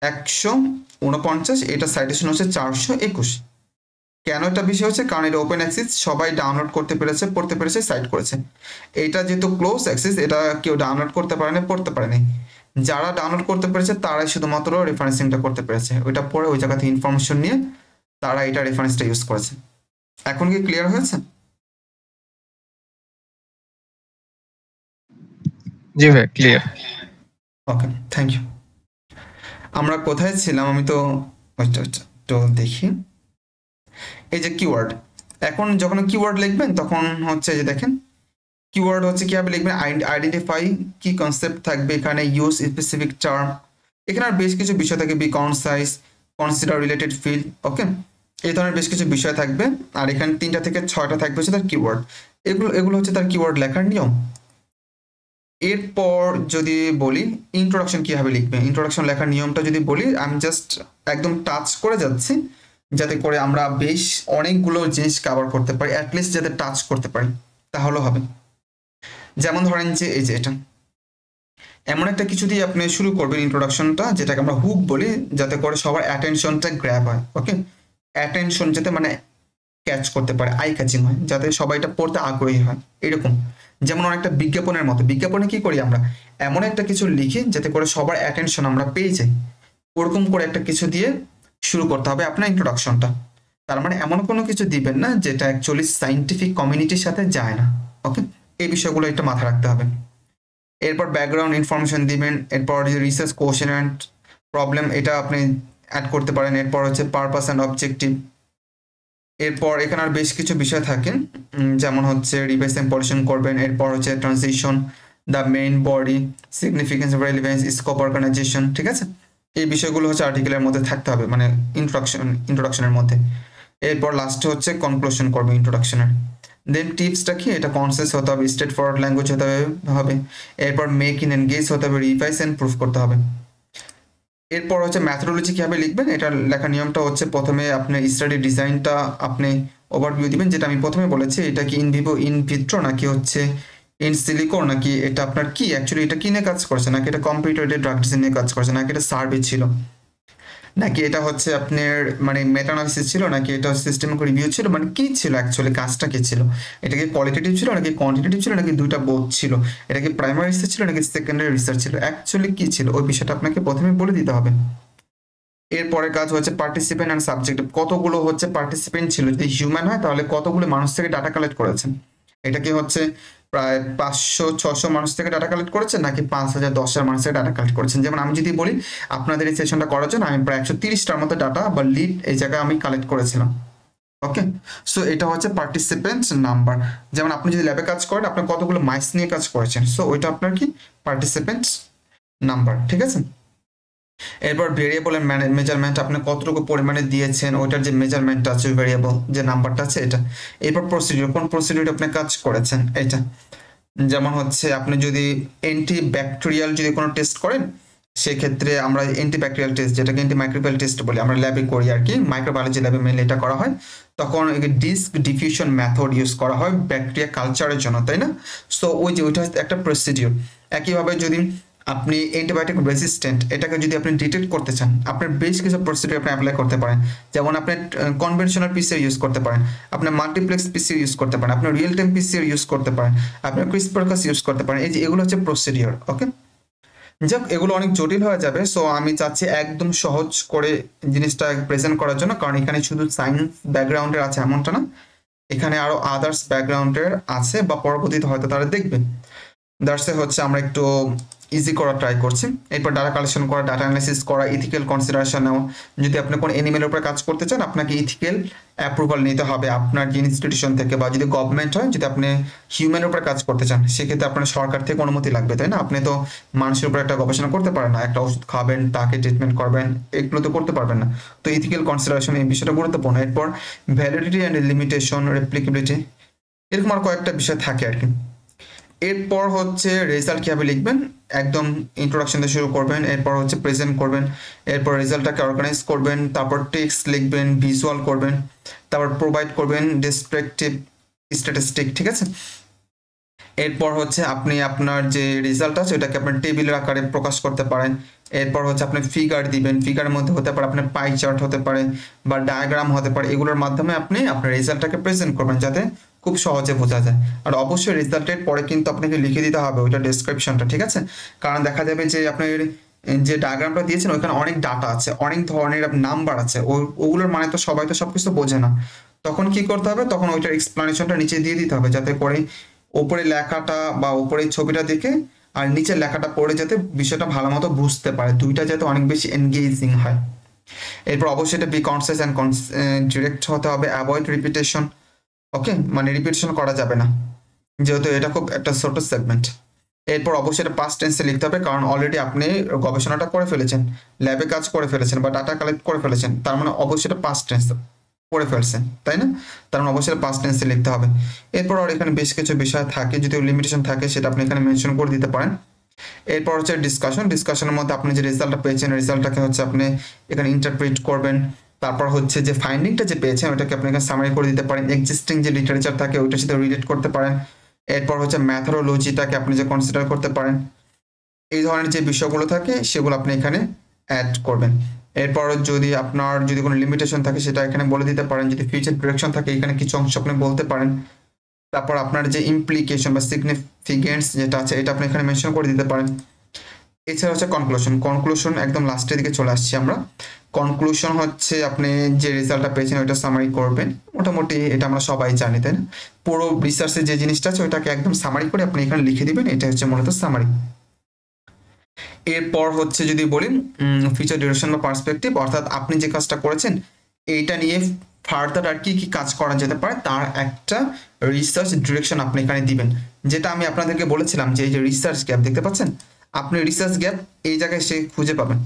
Speaker 1: 149, এটা সাইটেশন হচ্ছে 421। কেন এটা বেশি হচ্ছে? কারণ এটা ওপেন অ্যাক্সেস, সবাই ডাউনলোড করতে পেরেছে, পড়তে পেরেছে, সাইট করেছে। এটা যেহেতু ক্লোজ অ্যাক্সেস, এটা কেউ ডাউনলোড করতে পারেনি, পড়তে পারেনি। যারা ডাউনলোড করতে পেরেছে তারাই শুধুমাত্র রেফারেন্সিংটা করতে পেরেছে, ওইটা পরে ওই জায়গা থেকে ইনফরমেশন নিয়ে তারা এটা রেফারেন্সটা ইউজ করেছে। এখন কি ক্লিয়ার হয়েছে?
Speaker 2: জি ভাই, ক্লিয়ার।
Speaker 1: Okay, thank you. আমরা কোথায় ছিলাম? আমি তো তো দেখি, এই যে কিওয়ার্ড। এখন যখন কিওয়ার্ড লিখবেন তখন হচ্ছে যে দেখেন কিওয়ার্ড হচ্ছে কিভাবে লিখবেন, আইডেন্টিফাই কি কনসেপ্ট থাকবে এখানে, ইউজ স্পেসিফিক টার্ম, এখানে আর বেশ কিছু বিষয় থাকবে, be concise, consider related field, okay, এই ধরনের বেশ কিছু বিষয় থাকবে। আর এখানে 3টা থেকে 6টা থাকবে হচ্ছে তার কিওয়ার্ড। এগুলো হচ্ছে তার কিওয়ার্ড লেখার নিয়ম। এরপর যদি বলি ইন্ট্রোডাকশন কিভাবে লিখবে, ইন্ট্রোডাকশন লেখার নিয়মটা যদি বলি, আমি জাস্ট একদম টাচ করে যাচ্ছি, যাতে করে আমরা বেশ অনেকগুলো জিনিস কভার করতে পারি, অ্যাটলিস্ট যাতে টাচ করতে পারি তাহলে হবে। যেমন ধরেন যে এই যে এটা এমন একটা কিছু দিয়ে আপনি শুরু করবেন ইন্ট্রোডাকশনটা, যেটাকে আমরা হুক বলি, যাতে করে সবার অ্যাটেনশনটা গ্র্যাব হয়, ওকে, অ্যাটেনশন যাতে মানে ক্যাচ করতে পারে, আই ক্যাচিং হয়, যাতে সবাই এটা পড়তে আগ্রহী হয়, এরকম। যেমন অনেকটা বিজ্ঞাপনের মতো, বিজ্ঞাপনে কি করি আমরা, এমন একটা কিছু লিখি যাতে করে সবার অ্যাটেনশন আমরা পেয়ে যাই, ওরকম করে একটা কিছু দিয়ে শুরু করতে হবে আপনার ইন্ট্রোডাকশনটা। তার মানে এমন কোনো কিছু দিবেন না যেটা অ্যাকচুয়ালি সাইন্টিফিক কমিউনিটির সাথে যায় না, ওকে, এই বিষয়গুলো একটু মাথায় রাখতে হবে। এরপর ব্যাকগ্রাউন্ড ইনফরমেশন দিবেন, এরপর রিসার্চ কোশ্চেন অ্যান্ড প্রবলেম এটা আপনি অ্যাড করতে পারেন, এরপর হচ্ছে পারপাস অ্যান্ড অবজেক্টিভ। এরপর এখানে আর বেশ কিছু বিষয় থাকে, যেমন হচ্ছে রিভাইজ এন্ড পলিউশন করবেন, এরপর হচ্ছে transition, the main body, significance, relevance, scope, organisation, ঠিক আছে, এই বিষয়গুলো হচ্ছে আর্টিকেলের মধ্যে থাকতে হবে, মানে ইন্ট্রোডাকশনের মধ্যে। এরপর লাস্টে হচ্ছে কনক্লুশন করবে ইন্ট্রোডাকশনের। দেন টিপসটা কি, এটা কনসেস হতে হবে, স্ট্রেট ফরওয়ার্ড ল্যাঙ্গুয়েজ হতে হবে, এরপর মেক ইন এনগেজ হতে হবে, রিভাইজ এন্ড প্রুফ করতে হবে। এরপর হচ্ছে ম্যাথোডোলজি কিভাবে লিখবেন, এটা লেখার নিয়মটা হচ্ছে প্রথমে আপনি স্টাডি ডিজাইনটা আপনি ওভারভিউ দিবেন, যেটা আমি প্রথমে বলেছি, এটা কি ইন ভিভো, ইন ভিট্রো, নাকি হচ্ছে ইন সিলিকো, নাকি এটা আপনার কি অ্যাকচুয়ালি এটা কি নিয়ে কাজ করছে, নাকি এটা কম্পিউটার ড্রাগ ডিজাইন নিয়ে কাজ করছে, নাকি এটা সার্ভে ছিল, নাকি এটা হচ্ছে আপনার মানে মেটানালিসিস ছিল, নাকি এটা সিস্টেমিক রিভিউ ছিল, মানে কি ছিল অ্যাকচুয়ালি, কাজটা কি ছিল, এটা কি কোয়ালিটেটিভ ছিল নাকি কোয়ান্টিটেটিভ ছিল, নাকি দুইটা বোথ ছিল, এটা কি প্রাইমারি রিসার্চ ছিল নাকি সেকেন্ডারি রিসার্চ ছিল, অ্যাকচুয়ালি কি ছিল ওই বিষয়টা আপনাকে প্রথমে বলে দিতে হবে। এরপরের কাজ হচ্ছে পার্টিসিপেন্ট অ্যান্ড সাবজেক্ট, কতগুলো হচ্ছে পার্টিসিপেন্ট ছিল, যদি হিউম্যান হয় তাহলে কতগুলো মানুষ থেকে ডাটা কালেক্ট করেছেন, এটা কি হচ্ছে প্রায় 500-600 মানুষ থেকে ডাটা কালেক্ট করেছেন, নাকি 5000 10,000 মানুষ থেকে ডাটা কালেক্ট করেছেন। যেমন আমি যদি বলি আপনাদের এই সেশনটা করার জন্য আমি প্রায় 130টার মতো ডাটা বা লিড এই জায়গায় আমি কালেক্ট করেছিলাম, ওকে। সো এটা হচ্ছে পার্টিসিপেন্ট নাম্বার। যেমন আপনি যদি ল্যাবে কাজ করেন, আপনি কতগুলো মাইস নিয়ে কাজ করেছেন, সো ওইটা আপনার কি পার্টিসিপেন্ট নাম্বার, ঠিক আছে। এরপর ভেরিয়েবলের মেজারমেন্ট, আপনি কতটুকু পরিমাণে দিয়েছেন ওইটার যে মেজারমেন্টটা আছে, ভেরিয়েবল যে নাম্বারটা আছে এটা। এরপর প্রসিডিউর, কোন প্রসিডিউর আপনি কাজ করেছেন এটা। যেমন হচ্ছে আপনি যদি অ্যান্টিব্যাকটেরিয়াল যদি কোনো টেস্ট করেন, সেক্ষেত্রে আমরা অ্যান্টিব্যাকটেরিয়াল টেস্ট, যেটাকে অ্যান্টিমাইক্রোবিয়াল টেস্ট বলি, আমরা ল্যাবে করি আর কি, মাইক্রোবায়োলজি ল্যাবে মেনলি এটা করা হয়, তখন ডিস্ক ডিফিউশন মেথড ইউজ করা হয় ব্যাকটেরিয়া কালচারের জন্য, তাই না। সো ওইটা একটা প্রসিডিউর। একইভাবে যদি আপনি অ্যান্টিবায়োটিক রেজিস্ট্যান্ট এটাকে যদি আপনি ডিটেক্ট করতে চান, আপনার বেশ কিছু প্রসিডিউর আপনি অ্যাপ্লাই করতে পারেন। যেমন আপনি কনভেনশনাল পিসিআর ইউজ করতে পারেন, আপনি মাল্টিপ্লেক্স পিসিআর ইউজ করতে পারেন, আপনি রিয়েল টাইম পিসিআর ইউজ করতে পারেন, আপনি ক্রিসপার-কাস ইউজ করতে পারেন। এই যে এগুলো হচ্ছে প্রসিডিউর, ওকে। যাক, এগুলো অনেক জটিল হয়ে যাবে, সো আমি চাচ্ছি একদম সহজ করে জিনিসটা প্রেজেন্ট করার জন্য, কারণ এখানে শুধু সায়েন্স ব্যাকগ্রাউন্ডের আছে এমনটা না, এখানে আরো আদার্স ব্যাকগ্রাউন্ডের আছে বা পরবর্তীতে হয়তো তারা দেখবে। দ্যাটস হচ্ছে আমরা একটু ইজি করা ট্রাই করছি। এরপর ডাটা কালেকশন করা, ডাটা অ্যানালাইসিস করা, ইথিক্যাল কনসিডারেশন নেওয়া। যদি আপনি কোনো এনিমেলের উপরে কাজ করতে চান, আপনাকে ইথিক্যাল অ্যাপ্রুভাল নিতে হবে আপনার যে ইনস্টিটিউশন থেকে, বা যদি গভর্নমেন্ট হয়, যদি আপনি হিউম্যানের উপরে কাজ করতে চান সেক্ষেত্রে আপনার সরকার থেকে অনুমতি লাগবে, তাই না? আপনি তো মানুষের উপরে একটা গবেষণা করতে পারেন না, একটা ওষুধ খাবেন, তাকে ট্রিটমেন্ট করবেন, এগুলো তো করতে পারবেন না। তো ইথিক্যাল কনসিডারেশন এই বিষয়টা গুরুত্বপূর্ণ। এরপর ভ্যালিডিটি অ্যান্ড লিমিটেশন, রেপ্লিকেবিলিটি, এরকম আর কয়েকটা বিষয় থাকে আর কি। এরপর হচ্ছে রেজাল্ট কীভাবে লিখবেন, একদম ইন্ট্রোডাকশন দিয়ে শুরু করবেন, এরপর হচ্ছে প্রেজেন্ট করবেন, এরপর রেজাল্টটাকে অর্গানাইজ করবেন, তারপর টেক্সট লিখবেন, ভিজুয়াল করবেন, তারপর প্রোভাইড করবেন ডেসক্রিপটিভ স্ট্যাটিস্টিক, ঠিক আছে? এরপর হচ্ছে আপনি আপনার যে রেজাল্ট আছে ওটাকে আপনার টেবিলের আকারে প্রকাশ করতে পারেন। এরপর হচ্ছে আপনি ফিগার দিবেন, ফিগারের মধ্যে হতে পারে আপনার পাই চার্ট হতে পারে বা ডায়াগ্রাম হতে পারে, এগুলোর মাধ্যমে আপনি আপনার রেজাল্টটাকে প্রেজেন্ট করবেন যাতে খুব সহজে বোঝা যায়। আর অবশ্যই রেজাল্টের পরে কিন্তু আপনাকে লিখে দিতে হবে ওইটা ডেসক্রিপশনটা, ঠিক আছে? কারণ দেখা যাবে যে আপনার যে ডায়াগ্রামটা দিয়েছেন ওইখানে অনেক ডাটা আছে, অনেক ধরনের নাম্বার আছে, ওগুলোর মানে তো সবাই তো সবকিছু বোঝে না। তখন কি করতে হবে, তখন ওইটার এক্সপ্লানেশনটা নিচে দিয়ে দিতে হবে যাতে করে ওপরে লেখাটা বা ওপরে ছবিটা দেখে আর নিচের লেখাটা পড়ে যাতে বিষয়টা ভালো মতো বুঝতে পারে, দুইটা যাতে অনেক বেশি এনগেজিং হয়। এরপর অবশ্যই এটা বি কনসিয়াস অ্যান্ড ডিরেক্ট হতে হবে, অ্যাভয়েড রিপিটেশন। ওকে, মানে রিপিটেশন করা যাবে না যেহেতু এটা খুব একটা ছোট সেগমেন্ট। এরপর অবশ্যই এটা পাস্ট টেন্সে লিখতে হবে, কারণ অলরেডি আপনি গবেষণাটা করে ফেলেছেন, ল্যাবে কাজ করে ফেলেছেন বা ডাটা কালেক্ট করে ফেলেছেন, তার মানে অবশ্যই এটা পাস্ট টেন্স করে ফেলছেন, তাই না? তার মানে অবশ্যই পাস্ট টেন্সে লিখতে হবে। এরপর আর এখানে বেশ কিছু বিষয় থাকে, যদি লিমিটেশন থাকে সেটা আপনি এখানে মেনশন করে দিতে পারেন। এরপর হচ্ছে ডিসকাশনের মধ্যে আপনি যে রেজাল্টটা পেয়েছেন রেজাল্টটাকে হচ্ছে আপনি এখানে ইন্টারপ্রিট করবেন। তারপর হচ্ছে যে ফাইন্ডিংটা যে পেয়েছেন ওটাকে আপনি এখানে সামারি করে দিতে পারেন, এক্সিস্টিং যে লিটারেচার থাকে ওইটার সাথে রিলেট করতে পারেন। এরপর হচ্ছে ম্যাথোডোলজিটাকে আপনি যে কনসিডার করতে পারেন, এই ধরনের যে বিষয়গুলো থাকে সেগুলো আপনি এখানে অ্যাড করবেন। এরপর যদি কোনো লিমিটেশন থাকে সেটা এখানে বলে দিতে পারেন, যদি ফিউচার ডিরেকশন থাকে এখানে কিছু অংশ আপনি বলতে পারেন। তারপর আপনার যে ইমপ্লিকেশন বা সিগনিফিকেন্স যেটা আছে এটা আপনি এখানে মেনশন করে দিতে পারেন। এছাড়া হচ্ছে কনক্লুশন একদম লাস্টের দিকে চলে আসছি আমরা। কনক্লুশন হচ্ছে আপনি যে রেজাল্টটা পেয়েছেন ওইটা সামারি করবেন, মোটামুটি এটা আমরা সবাই জানি, তাই না? পুরো রিসার্চের যে জিনিসটা আছে ওইটাকে একদম সামারি করে আপনি এখানে লিখে দিবেন, এটা হচ্ছে মূলত সামারি। এরপর হচ্ছে যদি বলি ফিউচার ডিউরেশন বা পার্সপেক্টিভ, অর্থাৎ আপনি যে কাজটা করেছেন এইটা নিয়ে ফার্দার আর কি কি কাজ করা যেতে পারে তার একটা রিসার্চ ডিরেকশন আপনি এখানে দিবেন। যেটা আমি আপনাদেরকে বলেছিলাম যে এই যে রিসার্চ গ্যাপ দেখতে পাচ্ছেন, আপনি রিসার্চ গ্যাপ এই জায়গায় সে খুঁজে পাবেন,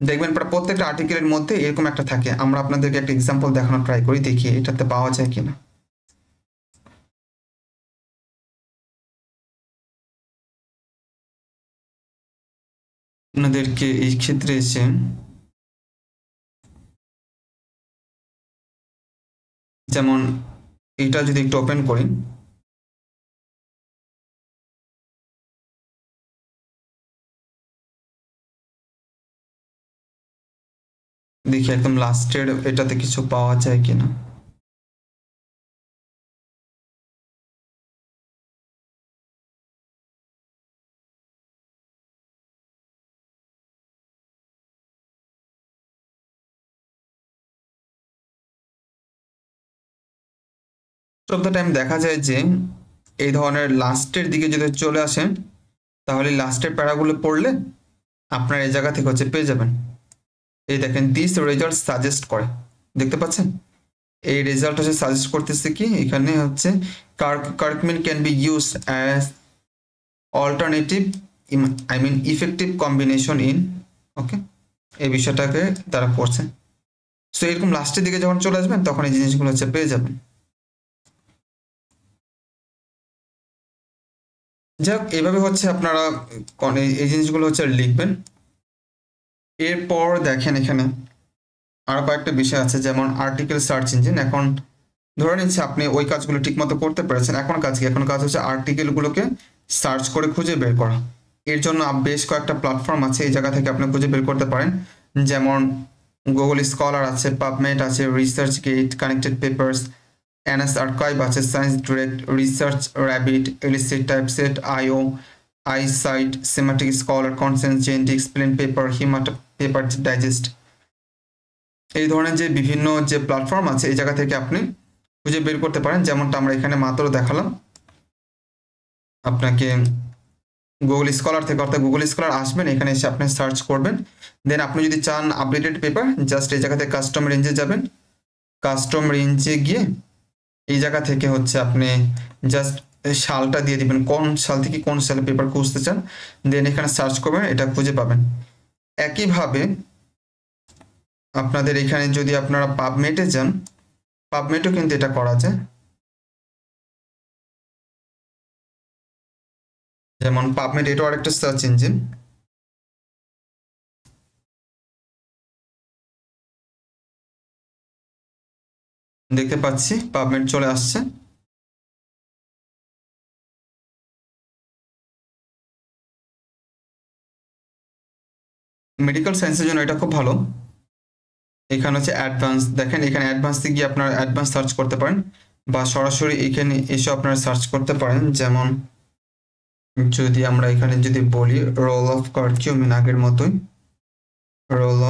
Speaker 1: দেখবেন প্রত্যেকটা আর্টিকেলের মধ্যে এরকম একটা থাকে। আমরা আপনাদেরকে একটা এক্সাম্পল দেখানোর ট্রাই করি, দেখি এটাতে পাওয়া যায় কিনা। আপনাদেরকে এই ক্ষেত্রে এসে যেমন এটা যদি একটু ওপেন করি, দেখি একদম লাস্টের এটাতে কিছু পাওয়া যায় কিনা। অফ দ্য টাইম দেখা যায় যে এই ধরনের লাস্টের দিকে যদি চলে আসেন তাহলে লাস্টের প্যারাগুলো পড়লে আপনার এই জায়গা থেকে হচ্ছে পেয়ে যাবেন। এই দেখেন দিস রেজাল্ট সাজেস্ট করে, দেখতে পাচ্ছেন এই রেজাল্ট হচ্ছে সাজেস্ট করতেছে কি এখানে হচ্ছে curcumin can be use as alternative effective combination in, okay, এই বিষয়টাকে তারা পড়ছে। সো এরকম লাস্টের দিকে যখন চলে আসবেন তখন এই জিনিসগুলো হচ্ছে পেয়ে যাবেন। যাই হোক, এইভাবে হচ্ছে আপনারা এই জিনিসগুলো হচ্ছে লিখবেন। এরপর দেখেন এখানে আরো কয়েকটা বিষয় আছে, যেমন আর্টিকেল সার্চ ইঞ্জিন। এখন ধরে নিচ্ছে আপনি ওই কাজগুলো ঠিকমতো করতে পেরেছেন, এখন কাজ কি? এখন কাজ হচ্ছে আর্টিকেলগুলোকে সার্চ করে খুঁজে বের করা। এর জন্য বেশ কয়েকটা প্ল্যাটফর্ম আছে, এই জায়গা থেকে আপনি খুঁজে বের করতে পারেন, যেমন গুগল স্কলার আছে, পাবমেড আছে, ResearchGate, Connected Papers, NS archive আছে, ScienceDirect, Research Rabbit, Elicit, Typeset, io, iSight, Semantic Scholar, Consensus, genetic, Explain Paper, হিমাটা পেপার ডাইজেস্ট, এই ধরনের যে বিভিন্ন যে প্ল্যাটফর্ম আছে এই জায়গা থেকে আপনি খুঁজে বের করতে পারেন। যেমনটা আমরা এখানে মাত্র দেখালাম আপনাকে গুগল স্কলার থেকে, অর্থাৎ গুগল স্কলার আসবেন, এখানে এসে আপনি সার্চ করবেন। দেন আপনি যদি চান আপডেটেড পেপার, জাস্ট এই জায়গাতে কাস্টম রেঞ্জে যাবেন। কাস্টম রেঞ্জে গিয়ে এই জায়গা থেকে হচ্ছে আপনি জাস্ট সালটা দিয়ে দিবেন, কোন সাল থেকে কোন সালে পেপার খুঁজতে চান, দেন এখানে সার্চ করবেন, এটা খুঁজে পাবেন। একইভাবে আপনাদের এখানে যদি আপনারা পাবমেটে যান, পাবমেটও কিন্তু এটা করা যায়। যেমন পাবমেট, এটাও আরেকটা সার্চ ইঞ্জিন। দেখতে পাচ্ছি পাবমেট চলে আসছে। মেডিকেল সায়েন্সের জন্য এটা খুব ভালো। এখানে হচ্ছে অ্যাডভান্স, দেখেন এখানে অ্যাডভান্সে গিয়ে আপনারা অ্যাডভান্স সার্চ করতে পারেন, বা সরাসরি এখানে এসে আপনারা সার্চ করতে পারেন। যেমন যদি আমরা এখানে যদি বলি রোল অফ কারকিউমিন, আগের মতোই role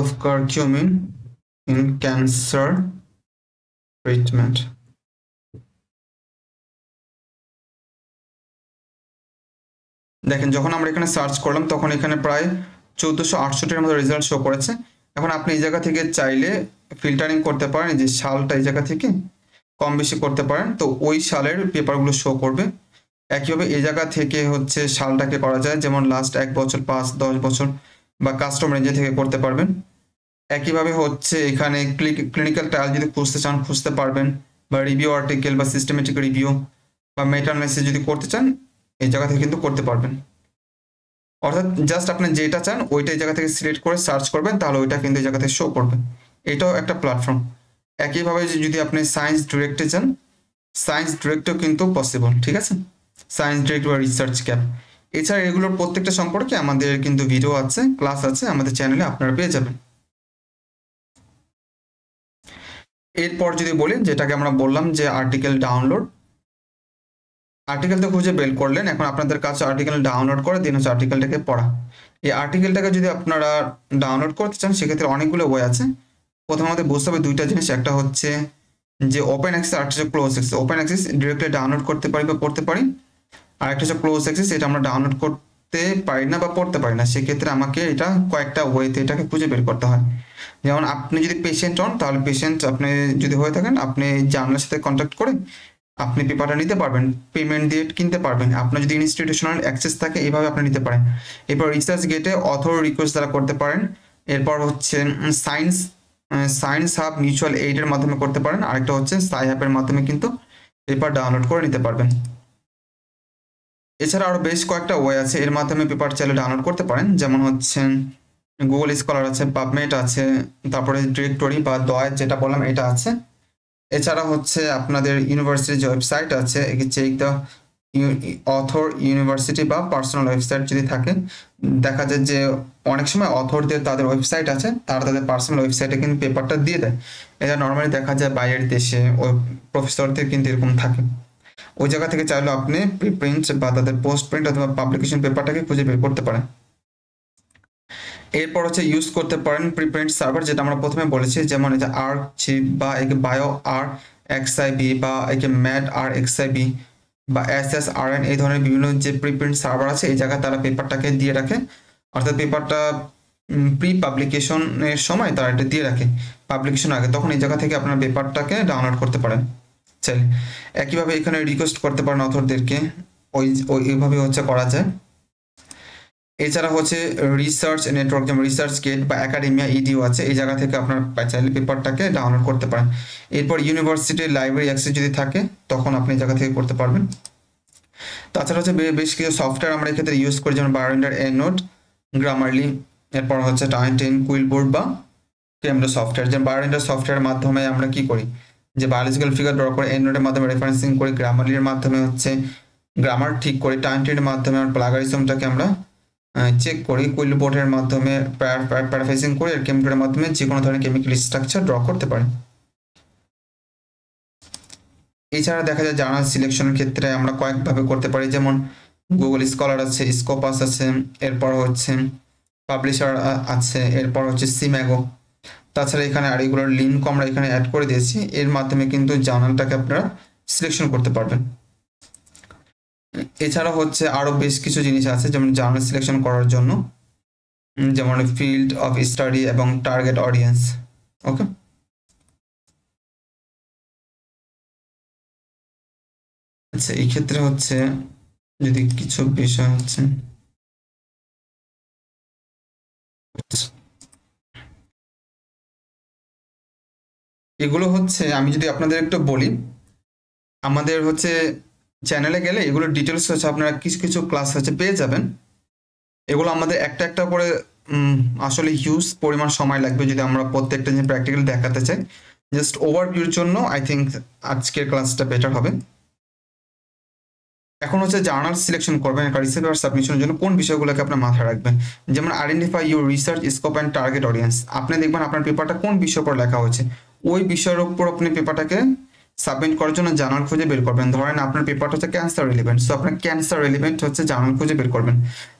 Speaker 1: of curcumin in cancer treatment. দেখেন যখন আমরা এখানে সার্চ করলাম তখন এখানে প্রায় 1468-এর মতো রেজাল্ট শো করেছে। এখন আপনি এই জায়গা থেকে চাইলে ফিল্টারিং করতে পারেন, যে সালটা এই জায়গা থেকে কম বেশি করতে পারেন, তো ওই সালের পেপারগুলো শো করবে। একইভাবে এই জায়গা থেকে হচ্ছে সালটাকে করা যায়, যেমন লাস্ট 1 বছর, 5-10 বছর, বা কাস্টম রেঞ্জে থেকে করতে পারবেন। একইভাবে হচ্ছে এখানে ক্লিনিক্যাল ট্রায়াল যদি খুঁজতে চান খুঁজতে পারবেন, বা রিভিউ আর্টিকেল বা সিস্টেমেটিক রিভিউ বা মেটা অ্যানালাইসিস যদি করতে চান এই জায়গা থেকে কিন্তু করতে পারবেন। অর্থাৎ জাস্ট আপনি যেটা চান ওইটা এই জায়গা থেকে সিলেক্ট করে সার্চ করবেন, তাহলে ওইটা কিন্তু এই জায়গা থেকে শো করবে। এটাও একটা প্ল্যাটফর্ম। একইভাবে যদি আপনি সায়েন্স ডিরেক্টে যান, সায়েন্স ডিরেক্টও কিন্তু পসিবল, ঠিক আছে, সায়েন্স ডিরেক্ট বা রিসার্চ ক্যাপ। এছাড়া এগুলোর প্রত্যেকটা সম্পর্কে আমাদের কিন্তু ভিডিও আছে, ক্লাস আছে আমাদের চ্যানেলে, আপনারা পেয়ে যাবেন। এরপর যদি বলি, যেটাকে আমরা বললাম যে আর্টিকেল ডাউনলোড, আর্টিকেল তো খুঁজে বের করলেন, এখন আপনাদের কাছে আর্টিকেল ডাউনলোড করে দিন হচ্ছে আর্টিকেলটাকে পড়া। এই আর্টিকেলটাকে যদি আপনারা ডাউনলোড করতে চান সেক্ষেত্রে অনেকগুলো ওয়ে আছে। প্রথমত বুঝতে হবে দুইটা জিনিস, একটা হচ্ছে যে ওপেন অ্যাক্সেস, আর হচ্ছে close access. Open access directly download করতে পারি বা পড়তে পারি, আর একটা হচ্ছে ক্লোজ অ্যাক্সেস, এটা আমরা ডাউনলোড করতে পারি না বা পড়তে পারি না। সেক্ষেত্রে আমাকে এটা কয়েকটা ওয়েতে এটাকে খুঁজে বের করতে হয়। যেমন আপনি যদি পেশেন্ট হন, তাহলে পেশেন্ট আপনি যদি হয়ে থাকেন, আপনি জার্নালের সাথে কন্ট্যাক্ট করে আপনি পেপারটা নিতে পারবেন, পেমেন্ট দিয়ে কিনতে পারবেন। আপনার যদি ইনস্টিটিউশনাল অ্যাক্সেস থাকে এইভাবে আপনি নিতে পারেন। এরপর রিসার্চ গেটে অথর রিকোয়েস্ট দ্বারা করতে পারেন। এরপর হচ্ছে সায়েন্স হাব মিউচুয়াল এইডের মাধ্যমে করতে পারেন। আরেকটা হচ্ছে সাই হাবের মাধ্যমে কিন্তু পেপার ডাউনলোড করে নিতে পারবেন। এছাড়া আরও বেশ কয়েকটা ওয়ে আছে এর মাধ্যমে পেপার চাইলে ডাউনলোড করতে পারেন, যেমন হচ্ছে গুগল স্কলার আছে, পাবমেট আছে, তারপরে ডিরেক্টরি বা দয় যেটা বললাম এটা আছে। এছাড়া হচ্ছে আপনাদের ইউনিভার্সিটির যে ওয়েবসাইট আছে, চেক দ্য অথর ইউনিভার্সিটি বা পার্সোনাল ওয়েবসাইট যদি থাকে, দেখা যায় যে অনেক সময় অথরদের তাদের ওয়েবসাইট আছে, তারা তাদের পার্সোনাল ওয়েবসাইটে কিন্তু পেপারটা দিয়ে দেয়। এটা নর্মালি দেখা যায় বাইরের দেশে ওই প্রফেসরদের কিন্তু এরকম থাকে। ওই জায়গা থেকে চাইলে আপনি প্রিপ্রিন্ট বা তাদের পোস্ট প্রিন্ট অথবা পাবলিকেশন পেপারটাকে খুঁজে বের করতে পারেন। এরপর হচ্ছে ইউজ করতে পারেন প্রিপ্রিন্ট সার্ভার, যেটা আমরা প্রথমে বলেছি, যেমন এই যে আর্কচিপ বা একে বায়ো আর এক্সআইবি বা একে ম্যাড আর এক্সআইবি বা SSRN, এই ধরনের বিভিন্ন যে প্রিপ্রিন্ট সার্ভার আছে এই জায়গায় তারা পেপারটাকে দিয়ে রাখে। অর্থাৎ পেপারটা প্রি পাবলিকেশনের সময় তারা এটা দিয়ে রাখে পাবলিকেশন আগে, তখন এই জায়গা থেকে আপনার পেপারটাকে ডাউনলোড করতে পারেন চাইলে। একইভাবে এখানে রিকোয়েস্ট করতে পারেন অথরদেরকে, ওইভাবে হচ্ছে করা যায়। এছাড়া হচ্ছে রিসার্চ নেটওয়ার্ক, যেমন রিসার্চ গেট বা একাডেমিয়া ইডিও আছে, এই জায়গা থেকে আপনার চাইলে পেপারটাকে ডাউনলোড করতে পারেন। এরপর ইউনিভার্সিটির লাইব্রেরি অ্যাক্সেস যদি থাকে তখন আপনি এই জায়গা থেকে করতে পারবেন। তাছাড়া হচ্ছে বেশ কিছু সফটওয়্যার আমরা এক্ষেত্রে ইউজ করি, যেমন বায়োরেন্ডার, এননোট, গ্রামারলি, এরপর হচ্ছে টাইনটেন, কুইলবোর্ড বা কেমডো সফটওয়্যার। যেমন বায়োরেন্ডার সফটওয়্যারের মাধ্যমে আমরা কি করি, যে বায়োলজিক্যাল ফিগার ড্র করে, এননোটের মাধ্যমে রেফারেন্সিং করি, গ্রামারলির মাধ্যমে হচ্ছে গ্রামার ঠিক করি, টাইনটেনের মাধ্যমে প্লাগারিজমটাকে আমরা চেক করি, কুইলবোর্ডের মাধ্যমে প্যারাফ্রেজিং করি, আর কেমিক্যালের মাধ্যমে যে কোনো ধরনের কেমিক্যাল স্ট্রাকচার ড্র করতে পারি। এছাড়া দেখা যায় জার্নাল সিলেকশনের ক্ষেত্রে আমরা কয়েকভাবে করতে পারি, যেমন গুগল স্কলার আছে, স্কোপাস আছে, এরপর হচ্ছে পাবলিশার আছে, এরপর হচ্ছে সিম্যাগো। তাছাড়া এখানে আর এগুলোর লিঙ্ক আমরা এখানে অ্যাড করে দিয়েছি, এর মাধ্যমে কিন্তু জার্নালটাকে আপনারা সিলেকশন করতে পারবেন। এছাড়া হচ্ছে আরও বেশ কিছু জিনিস আছে যেমন জার্নাল সিলেকশন করার জন্য, যেমন ফিল্ড অফ স্টাডি এবং টার্গেট অডিয়েন্স। ওকে, আচ্ছা এই ক্ষেত্রে হচ্ছে যদি কিছু বিষয় হচ্ছে এগুলো হচ্ছে, আমি যদি আপনাদের একটু বলি, আমাদের হচ্ছে চ্যানেলে গেলে এগুলোর ডিটেলস হচ্ছে আপনারা কিছু কিছু ক্লাস হচ্ছে পেয়ে যাবেন। এগুলো আমাদের একটা একটা করে আসলে হিউজ পরিমাণ সময় লাগবে যদি আমরা প্রত্যেকটা যে প্র্যাকটিক্যাল দেখাতে চাই। জাস্ট ওভারভিউর জন্য আই থিঙ্ক আজকের ক্লাসটা বেটার হবে। এখন হচ্ছে জার্নাল সিলেকশন করবেন একটা রিসার্চ আর সাবমিশনের জন্য কোন বিষয়গুলোকে আপনার মাথায় রাখবেন, যেমন identify your research scope and target audience. আপনি দেখবেন আপনার পেপারটা কোন বিষয়ের উপর লেখা হয়েছে, ওই বিষয়ের উপর আপনি পেপারটাকে সাবমিট করার জন্য জার্নাল খুঁজে বের করবেন। ধরেন আপনার পেপারটা হচ্ছে ক্যান্সার রিলেভেন্ট, সো আপনার ক্যান্সার রিলেভেন্ট হচ্ছে জার্নাল খুঁজে বের করবেন।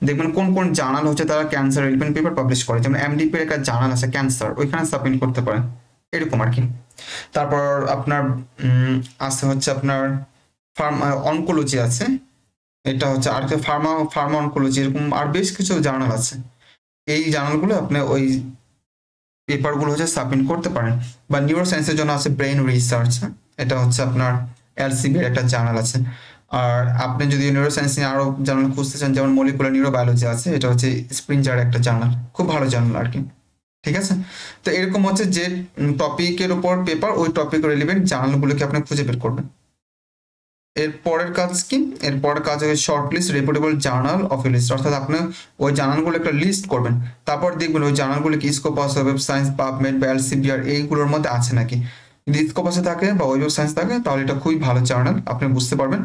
Speaker 1: দেখবেন কোন কোন জার্নাল হচ্ছে তারা ক্যান্সার রিলেভেন্ট পেপার পাবলিশ করে, যেমন এমডিপির একটা জার্নাল আছে ক্যান্সার, ওইখানে সাবমিট করতে পারেন, এরকম আর কি। তারপর আপনার আছে হচ্ছে আপনার অনকোলজি আছে, এটা হচ্ছে আর ফার্মা অনকোলজি, এরকম আর বেশ কিছু জার্নাল আছে। এই জার্নালগুলো আপনি ওই পেপারগুলো হচ্ছে সাবমিট করতে পারেন। বা নিউরো সায়েন্সের জন্য আছে ব্রেন রিসার্চ, এটা হচ্ছে আপনার এলসিবির একটা জার্নাল আছে। আর আপনি যদি নিউরো সায়েন্স নিয়ে আরও জার্নাল খুঁজতে চান, যেমন মলিকুলার নিউরোবায়োলজি আছে, এটা হচ্ছে স্প্রিঞ্জার একটা জার্নাল, খুব ভালো জার্নাল আর কি। ঠিক আছে, তো এরকম হচ্ছে যে টপিকের উপর পেপার, ওই টপিক রিলেভেন্ট জার্নালগুলোকে আপনি খুঁজে বের করবেন। এর পরের কাজ কি, এর পরের কাজ হচ্ছে shortlist reputable journal of a list, অর্থাৎ আপনি ওই জার্নালগুলো একটা লিস্ট করবেন। তারপর দেখবেন ওই জার্নালগুলো কি Scopus, web of Science, PubMed বা এলসিবিআর এইগুলোর মধ্যে আছে নাকি। যদি স্কোপাসে থাকে বা ওয়েব অফ সায়েন্স থাকে তাহলে এটা খুবই ভালো জার্নাল, আপনি বুঝতে পারবেন।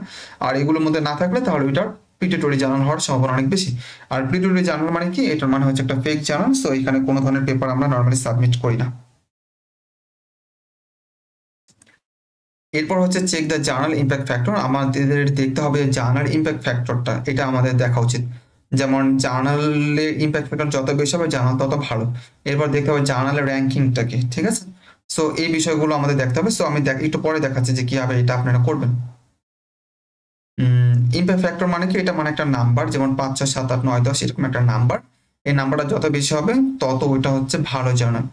Speaker 1: আর এগুলোর মধ্যে না থাকলে তাহলে ওইটার প্রিটেটরি জার্নাল হওয়ার সম্ভাবনা অনেক বেশি। আর প্রিটেটরি জার্নাল মানে কি, এটার মানে হচ্ছে একটা ফেক জার্নাল, সো এখানে কোনো ধরনের পেপার আমরা নর্মালি সাবমিট করি না। এরপর হচ্ছে check the journal impact factor, আমাদের দেখতে হবে জার্নাল ইম্প্যাক্ট ফ্যাক্টরটা, এটা আমাদের দেখা উচিত। যেমন জার্নালের ইম্প্যাক্ট ফ্যাক্টর যত বেশি হবে জার্নাল তত ভালো। এরপর দেখতে হবে জার্নালের র্যাঙ্কিংটাকে, ঠিক আছে। সো এই বিষয়গুলো আমাদের দেখতে হবে। সো আমি একটু পরে দেখাচ্ছি যে কিভাবে এটা আপনারা করবেন। ইম্প্যাক্ট ফ্যাক্টর মানে কি, এটা মানে একটা নাম্বার, যেমন 5, 6, 7, 8, 9, 10 এরকম একটা নাম্বার। এই নাম্বারটা যত বেশি হবে তত ওইটা হচ্ছে ভালো জার্নাল।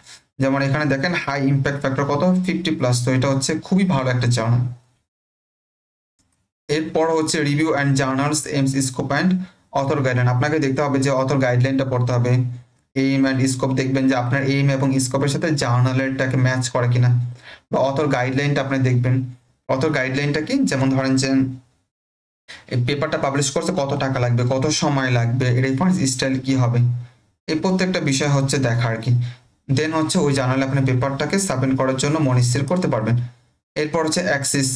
Speaker 1: যেমন এখানে দেখেন হাই ইম্প্যাক্ট ফ্যাক্টর কত, 50+, তো এটা হচ্ছে খুবই ভালো একটা জার্নাল। এরপর হচ্ছে review and journals aims scope and author guideline, আপনাকে দেখতে হবে যে অথর গাইডলাইনটা পড়তে হবে। এইম অ্যান্ড স্কোপ দেখবেন যে আপনার এইম এবং স্কোপের সাথে জার্নালেরটাকে ম্যাচ করে কিনা, বা অথর গাইডলাইনটা আপনি দেখবেন। অথর গাইডলাইনটা কি, যেমন ধরেন যে এই পেপারটা পাবলিশ করতে কত টাকা লাগবে, কত সময় লাগবে, রেফারেন্স স্টাইল কি হবে, এই প্রত্যেকটা বিষয় হচ্ছে দেখা আর কি। দেন হচ্ছে ওই জার্নালে আপনি পেপারটাকে সাবমিট করার জন্য মনিস্থির করতে পারবেন। এরপর হচ্ছে access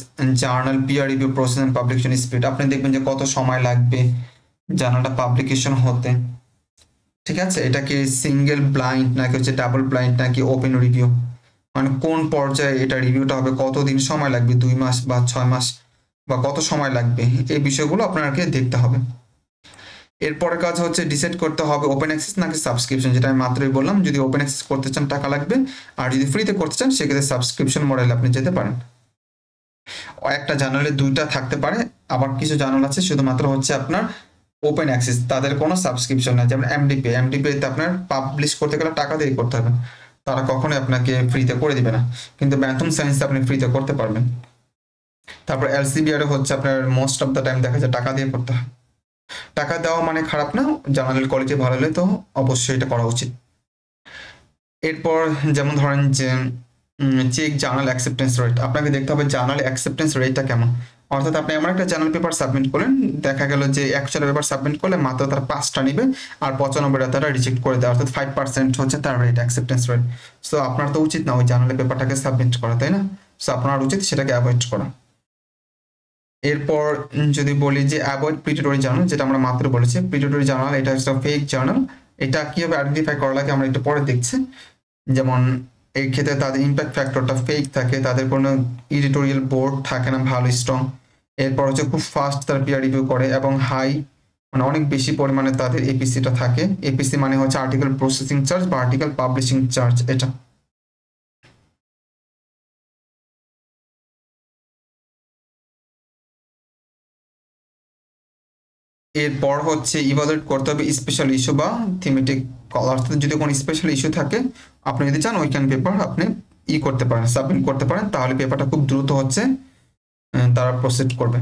Speaker 1: journal peer review process and publication speed, আপনি দেখবেন যে কত সময় লাগবে জার্নালটা পাবলিকেশন হতে। ঠিক আছে, এটা কি সিঙ্গেল ব্লাইন্ড নাকি হচ্ছে ডাবল ব্লাইন্ড নাকি ওপেন রিভিউ, মানে কোন পর্যায়ে এটা রিভিউটা হবে, কতদিন সময় লাগবে, 2 মাস বা 6 মাস বা কত সময় লাগবে, এই বিষয়গুলো আপনাকে দেখতে হবে। এরপরের কাজ হচ্ছে ডিসাইড করতে হবে ওপেন অ্যাক্সেস নাকি সাবস্ক্রিপশন, যেটা আমি মাত্রই বললাম। যদি ওপেন অ্যাক্সেস করতে চান টাকা লাগবে, আর যদি ফ্রিতে করতে চান সেক্ষেত্রে সাবস্ক্রিপশন মডেলে আপনি যেতে পারেন। একটা জার্নালে 2টা থাকতে পারে, আবার কিছু জার্নাল আছে শুধুমাত্র হচ্ছে আপনার ওপেন অ্যাক্সেস, তাদের কোনো সাবস্ক্রিপশন নাই, যেমন এমডিপিতে আপনার পাবলিশ করতে গেলে টাকা দিয়ে করতে হবে, তারা কখনোই আপনাকে ফ্রিতে করে দিবে না। কিন্তু ব্যান্থম সায়েন্স আপনি ফ্রিতে করতে পারবেন। তারপর এলসিবিআর হচ্ছে আপনার মোস্ট অফ দ্য টাইম দেখা যায় টাকা দিয়ে করতে হয়। টাকা দেওয়া মানে খারাপ না, জার্নালের কোয়ালিটি ভালো হলে তো অবশ্যই এটা করা উচিত। এরপর যেমন ধরেন যে চেক জার্নাল অ্যাকসেপ্টেন্স রেট, আপনাকে দেখতে হবে জার্নাল অ্যাকসেপ্টেন্স রেটটা কেমন। অর্থাৎ আপনি এমন একটা জার্নাল পেপার সাবমিট করলেন, দেখা গেল যে 100টা পেপার সাবমিট করলে মাত্র তারা 5টা নিবে আর 95টা তারা রিজেক্ট করে দেয়, অর্থাৎ 5% হচ্ছে তার রেট, অ্যাকসেপ্টেন্স রেট। সো আপনার তো উচিত না ওই জার্নালের পেপারটাকে সাবমিট করা, তাই না? সো আপনার উচিত সেটাকে অ্যাভয়েড করা। এরপর যদি বলি যে অ্যাভয়েড প্রিটেটরি জার্নাল, যেটা আমরা মাত্র বলেছি প্রিটেটরি জার্নাল, এটা হচ্ছে ফেক জার্নাল। এটা কিভাবে আইডেন্টিফাই করা লাগে আমরা একটু পরে দেখছি। যেমন এই ক্ষেত্রে তাদের ইম্প্যাক্ট ফ্যাক্টরটা ফেক থাকে, তাদের কোনো এডিটোরিয়াল বোর্ড থাকে না ভালো স্ট্রং। এরপর হচ্ছে খুব ফাস্ট তারা পিয়ার রিভিউ করে এবং হাই মানে অনেক বেশি পরিমাণে তাদের এপিসিটা থাকে। এপিসি মানে হচ্ছে আর্টিকেল প্রসেসিং চার্জ বা আর্টিকেল পাবলিশিং চার্জ। এটা এরপর হচ্ছে ইভালুয়েট করতে হবে স্পেশাল ইস্যু বা থিমেটিক কল, অর্থাৎ যদি কোনো স্পেশাল ইস্যু থাকে আপনি যদি চান ওইখান পেপার আপনি করতে পারেন, সাবমিট করতে পারেন, তাহলে পেপারটা খুব দ্রুত হচ্ছে তারা প্রসিড করবে।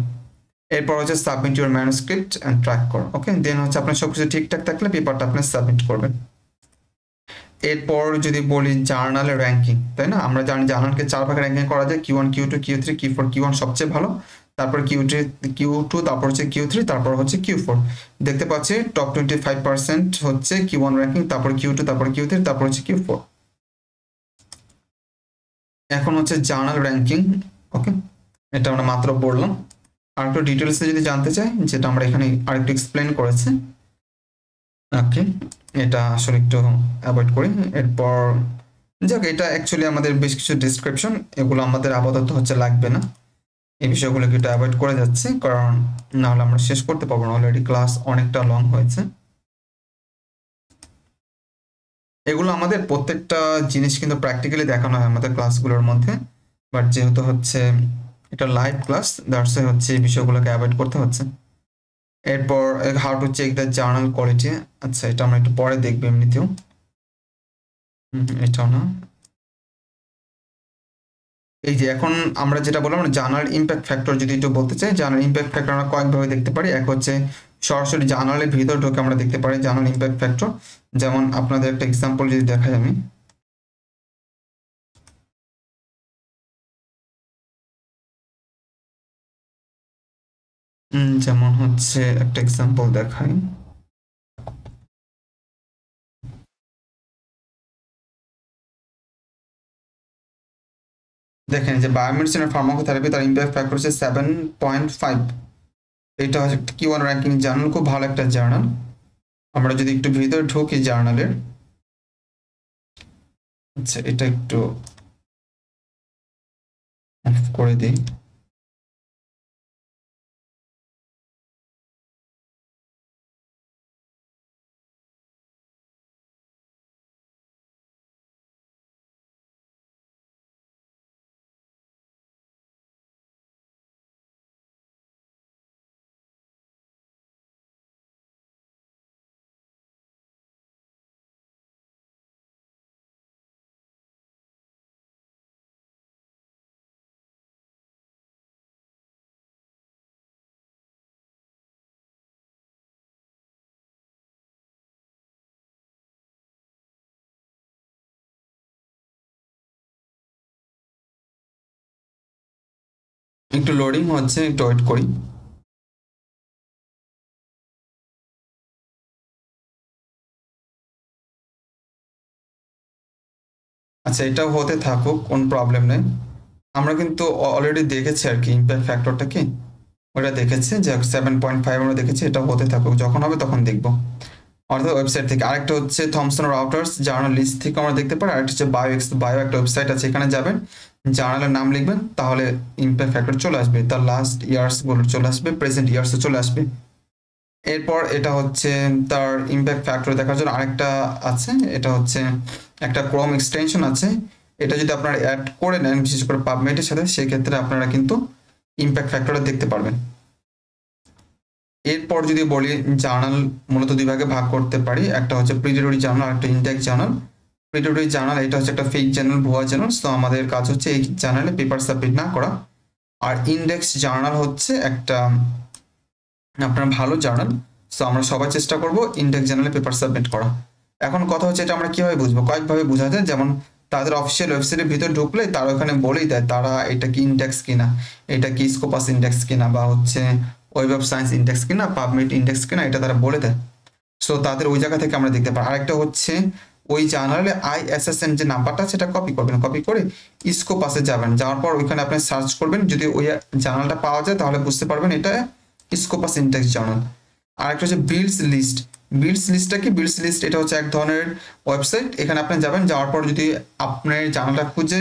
Speaker 1: এরপর হচ্ছে submit your manuscript and track কর। ওকে, দেন হচ্ছে আপনার সবকিছু ঠিকঠাক থাকলে পেপারটা আপনি সাবমিট করবেন। এরপর যদি বলি জার্নালের র্যাঙ্কিং, তাই না? আমরা জানি জার্নালকে 4 ভাগে র্যাঙ্কিং করা যায়, Q1 Q2 Q3 Q4। Q1 সবচেয়ে ভালো, তারপর Q2, তারপর হচ্ছে Q3, তারপর হচ্ছে Q4। দেখতে পাচ্ছি টপ 25% হচ্ছে Q1 র্যাঙ্কিং, তারপর Q2, তারপর Q3, তারপর হচ্ছে Q4। এখন হচ্ছে জার্নাল র্যাঙ্কিং। ওকে, এটা আমরা মাত্র বললাম। আর একটু ডিটেলসে যদি জানতে চাই, যেটা আমরা এখানে আরেকটু এক্সপ্লেন করেছি। ওকে, এটা আসলে একটু অ্যাভয়েড করি। এরপর যাক, এটা অ্যাকচুয়ালি আমাদের বেশ কিছু ডিসক্রিপশন, এগুলো আমাদের আপাতত হচ্ছে লাগবে না। এই বিষয়গুলোকে একটু অ্যাভয়েড করে যাচ্ছি, কারণ না হলে আমরা শেষ করতে পারবো না, অলরেডি ক্লাস অনেকটা লং হয়েছে। এগুলো আমাদের প্রত্যেকটা জিনিস কিন্তু প্র্যাকটিক্যালি দেখানো হয় আমাদের ক্লাসগুলোর মধ্যে, বাট যেহেতু হচ্ছে এটা লাইভ ক্লাস, দ্যাটস হচ্ছে এই বিষয়গুলোকে অ্যাভয়েড করতে হচ্ছে। এরপর how to check the journal quality. আচ্ছা, এটা আমরা একটু পরে দেখবো এমনিতেও। এটাও না। এই যে এখন আমরা যেটা বললাম জার্নাল ইম্প্যাক্ট ফ্যাক্টর, যদি একটু বলতে চাই, জার্নাল ইম্প্যাক্ট ফ্যাক্টর আমরা কয়েকভাবে দেখতে পারি। এক হচ্ছে সরাসরি জার্নালের ভিতর ঢুকে আমরা দেখতে পারি জার্নাল ইম্প্যাক্ট ফ্যাক্টর। যেমন আপনাদের একটা এক্সাম্পল যদি দেখাই আমি, যেমন হচ্ছে একটা এক্সাম্পল দেখাই। দেখেন যে বায়োমেডিসিন আর ফার্মাকোথেরাপি, তার ইম্প্যাক্ট ফ্যাক্টর হচ্ছে 7.5। এটা হচ্ছে একটা Q1 র্যাঙ্কিং জার্নাল, খুব ভালো একটা জার্নাল। আমরা যদি একটু ভিতরে ঢুকি জার্নালের, আচ্ছা এটা একটু অফ করে দিই। একটু লোডিং হচ্ছে, একটু ওয়েট করি। আচ্ছা, এটাও হতে থাকুক, কোন প্রবলেম নেই। আমরা কিন্তু অলরেডি দেখেছি আর কি ইম্প্যাক্ট ফ্যাক্টরটা কি, ওটা দেখেছি যে 7.5 আমরা দেখেছি, এটা হতে থাকুক, যখন হবে তখন দেখবো। অর্থাৎ ওয়েবসাইট থেকে। আরেকটা হচ্ছে থমসন রাউটার্স জার্নাল লিস্ট থেকে আমরা দেখতে পারি। আরেকটা হচ্ছে বায়ো একটা ওয়েবসাইট আছে, এখানে যাবেন, জার্নালের নাম লিখবেন, তাহলে ইম্প্যাক্ট ফ্যাক্টর চলে আসবে, তার লাস্ট ইয়ার্স গুলো চলে আসবে, প্রেজেন্ট ইয়ার্সও চলে আসবে। এরপর এটা হচ্ছে তার ইম্প্যাক্ট ফ্যাক্টর দেখার জন্য আরেকটা আছে, এটা হচ্ছে একটা ক্রোম এক্সটেনশন আছে। এটা যদি আপনারা অ্যাড করে নেন, বিশেষ করে পাবমেটের সাথে, সেক্ষেত্রে আপনারা কিন্তু ইম্প্যাক্ট ফ্যাক্টরটা দেখতে পারবেন। এরপর যদি বলি জার্নাল মূলত দুই ভাগে ভাগ করতে পারি, একটা হচ্ছে প্রিডেটরি জার্নাল আর একটা ইন্ডেক্স জার্নাল। প্রিডেটরি জার্নাল এটা হচ্ছে একটা ফেক জার্নাল, ভুয়া জার্নাল, তো আমাদের কাজ হচ্ছে এই জার্নালে পেপার সাবমিট না করা। আর ইন্ডেক্স জার্নাল হচ্ছে একটা আপনার ভালো জার্নাল, সো আমরা সবাই চেষ্টা করব ইন্ডেক্স জার্নালে পেপার সাবমিট করা। এখন কথা হচ্ছে এটা আমরা কিভাবে বুঝবো, কয়েকভাবে বোঝা যায়। যেমন তাদের অফিসিয়াল ওয়েবসাইটের ভিতরে ঢুকলে তারা ওখানে বলেই দেয় তারা এটা কি ইন্ডেক্স কিনা, এটা কি স্কোপাস ইন্ডেক্স কিনা, বা হচ্ছে ওয়েব অফ সায়েন্স ইন্ডেক্স কিনা, পাবমেড ইন্ডেক্স কিনা, এটা তারা বলে দেয়। সো তাদের ওই জায়গা থেকে আমরা দেখতে পাই। আরেকটা হচ্ছে ওই জার্নালে ISSN যে নাম্বারটা সেটা কপি করবেন, কপি করে স্কোপাসে যাবেন, যাওয়ার পর ওইখানে আপনি সার্চ করবেন, যদি ওই জার্নালটা পাওয়া যায় তাহলে বুঝতে পারবেন এটা স্কোপাস ইন্ডেক্স জার্নাল। আরেকটা হচ্ছে বিল্ডস লিস্ট, বিটস লিস্টটা কি? বিটস লিস্ট এটা হচ্ছে এক ধরনের ওয়েবসাইট। এখানে আপনি যাবেন, যাওয়ার পর যদি আপনার জার্নালটা খুঁজে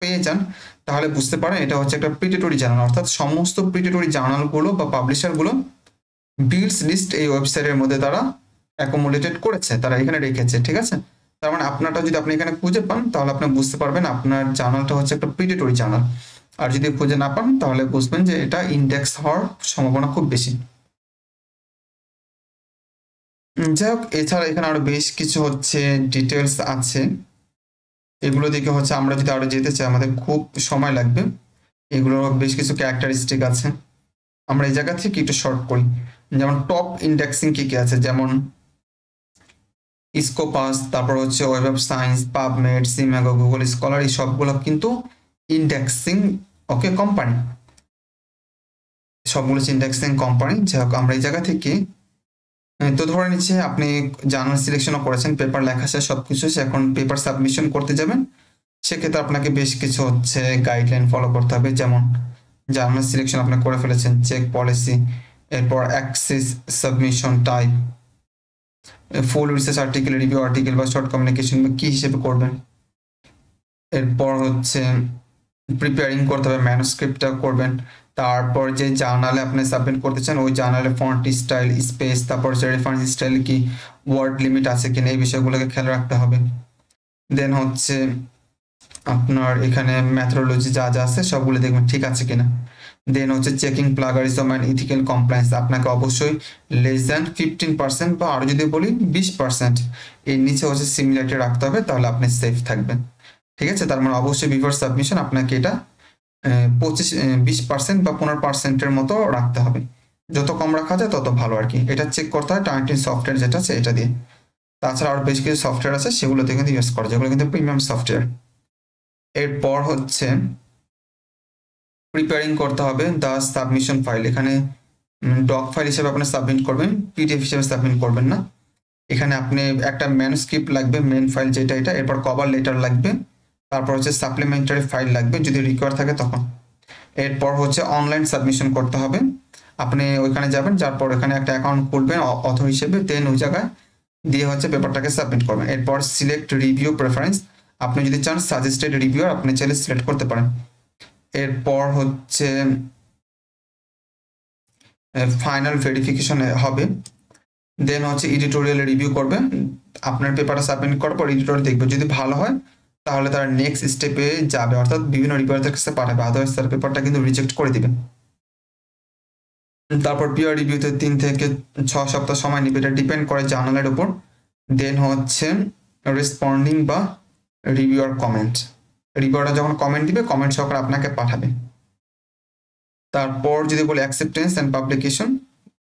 Speaker 1: পেয়ে যান তাহলে বুঝতে পারেন এটা হচ্ছে একটা প্রিটেটরি জার্নাল, অর্থাৎ সমস্ত প্রিটেটরি জার্নালগুলো বা পাবলিশারগুলো বিটস লিস্ট এই ওয়েবসাইটের মধ্যে তারা অ্যাকোমোডেটেড করেছে, তারা এখানে রেখেছে, ঠিক আছে? তার মানে আপনারটা যদি আপনি এখানে খুঁজে পান তাহলে আপনি বুঝতে পারবেন আপনার জার্নালটা হচ্ছে একটা প্রিটেটরি জার্নাল। আর যদি খুঁজে না পান তাহলে বুঝবেন যে এটা ইন্ডেক্স হওয়ার সম্ভাবনা খুব বেশি। যাই হোক, এছাড়া এখানে আরো বেশ কিছু হচ্ছে ডিটেলস আছে, এগুলো দিকে হচ্ছে আমরা যদি আরো যেতে চাই আমাদের খুব সময় লাগবে। এগুলোর বেশ কিছু ক্যারেক্টারিস্টিক আছে, আমরা এই জায়গা থেকে একটু শর্ট করি। যেমন টপ ইন্ডেক্সিং কি কি আছে, যেমন স্কোপাস, তারপর হচ্ছে Web of Science, PubMed, SCImago, Google Scholar, এই সবগুলো কিন্তু ইন্ডেক্সিং ওকে কোম্পানি, সবগুলো হচ্ছে ইন্ডেক্সিং কোম্পানি। যাই হোক, আমরা এই জায়গা থেকে তো ধরে নিচ্ছে আপনি জার্নাল সিলেকশনও করেছেন, পেপার লেখা শেষ, সবকিছু শেষ, এখন পেপার সাবমিশন করতে যাবেন। সেক্ষেত্রে আপনাকে বেশ কিছু হচ্ছে গাইডলাইন ফলো করতে হবে, যেমন জার্নাল সিলেকশন আপনি করে ফেলেছেন, চেক পলিসি, এরপর অ্যাক্সেস, সাবমিশন টাইপ, ফুল রিসার্চ আর্টিকেল, রিভিউ আর্টিকেল বা শর্ট কমিউনিকেশন কি হিসেবে করবেন। এরপর হচ্ছে প্রিপেয়ারিং করতে হবে, ম্যানুস্ক্রিপ্টটা করবেন। তারপর যে জার্নালে আপনি সাবমিট করতে চান ওই জার্নালে ফন্ট স্টাইল, স্পেস, তারপর হচ্ছে রেফারেন্স স্টাইল কি, ওয়ার্ড লিমিট আছে কিনা, এই বিষয়গুলোকে খেয়াল রাখতে হবে। দেন হচ্ছে আপনার এখানে ম্যাথোডোলজি যা যা আছে সবগুলো দেখবেন ঠিক আছে কিনা। দেন হচ্ছে checking plagiarism and ethical compliance, আপনাকে অবশ্যই লেস দ্যান 15% বা আরো যদি বলি 20% এর নিচে হচ্ছে সিমিলারিটি রাখতে হবে, তাহলে আপনি সেফ থাকবেন, ঠিক আছে? তার মানে অবশ্যই বিফোর সাবমিশন আপনাকে এটা 20% বা 15%-এর মতো রাখতে হবে, যত কম রাখা যায় তত ভালো আর কি। এটা চেক করতে হয় টার্নটিন সফটওয়্যার যেটা আছে এটা দিয়ে। তাছাড়া আরো বেশ কিছু সফটওয়্যার আছে সেগুলোতে কিন্তু ইউজ করা যায়, যেগুলো কিন্তু প্রিমিয়াম সফটওয়্যার। এরপর হচ্ছে প্রিপেয়ারিং করতে হবে দ্য সাবমিশন ফাইল। এখানে ডক ফাইল হিসেবে আপনি সাবমিট করবেন, পিডিএফ হিসেবে সাবমিট করবেন না। এখানে আপনি একটা ম্যানুস্ক্রিপ্ট লাগবে, মেন ফাইল যেটা এটা, এরপর কভার লেটার লাগবে, তারপর হচ্ছে সাপ্লিমেন্টারি ফাইল লাগবে যদি রিকোয়ার থাকে তখন। এরপর হচ্ছে অনলাইন সাবমিশন করতে হবে, আপনি ওইখানে যাবেন, যারপর এখানে একটা অ্যাকাউন্ট খুলবেন অথর হিসেবে, দেন ওই জায়গায় দিয়ে হচ্ছে পেপারটাকে সাবমিট করবেন। এরপর সিলেক্ট রিভিউ প্রেফারেন্স, আপনি যদি চান সাজেস্টেড রিভিউয়ার আপনি চাইলে সিলেক্ট করতে পারেন। এরপর হচ্ছে ফাইনাল ভেরিফিকেশন হবে, দেন হচ্ছে এডিটোরিয়াল রিভিউ করবে। আপনার পেপারটা সাবমিট করার পর এডিটর দেখবে, যদি ভালো হয় তাহলে তারা নেক্সট স্টেপে যাবে, অর্থাৎ বিভিন্ন রিভিউয়ারদের কাছে পাঠাবে, আদারওয়াইজ তার পেপারটা কিন্তু রিজেক্ট করে দিবে। তারপর পিয়ার রিভিউতে 3 থেকে 6 সপ্তাহ সময় নেবে, এটা ডিপেন্ড করে জার্নালের উপর। দেন হচ্ছে রেসপন্ডিং বা রিভিউয়ার কমেন্ট, রিভিউয়াররা যখন কমেন্ট দিবে কমেন্ট সহকারে আপনাকে পাঠাবে। তারপর যদি বলি acceptance and publication,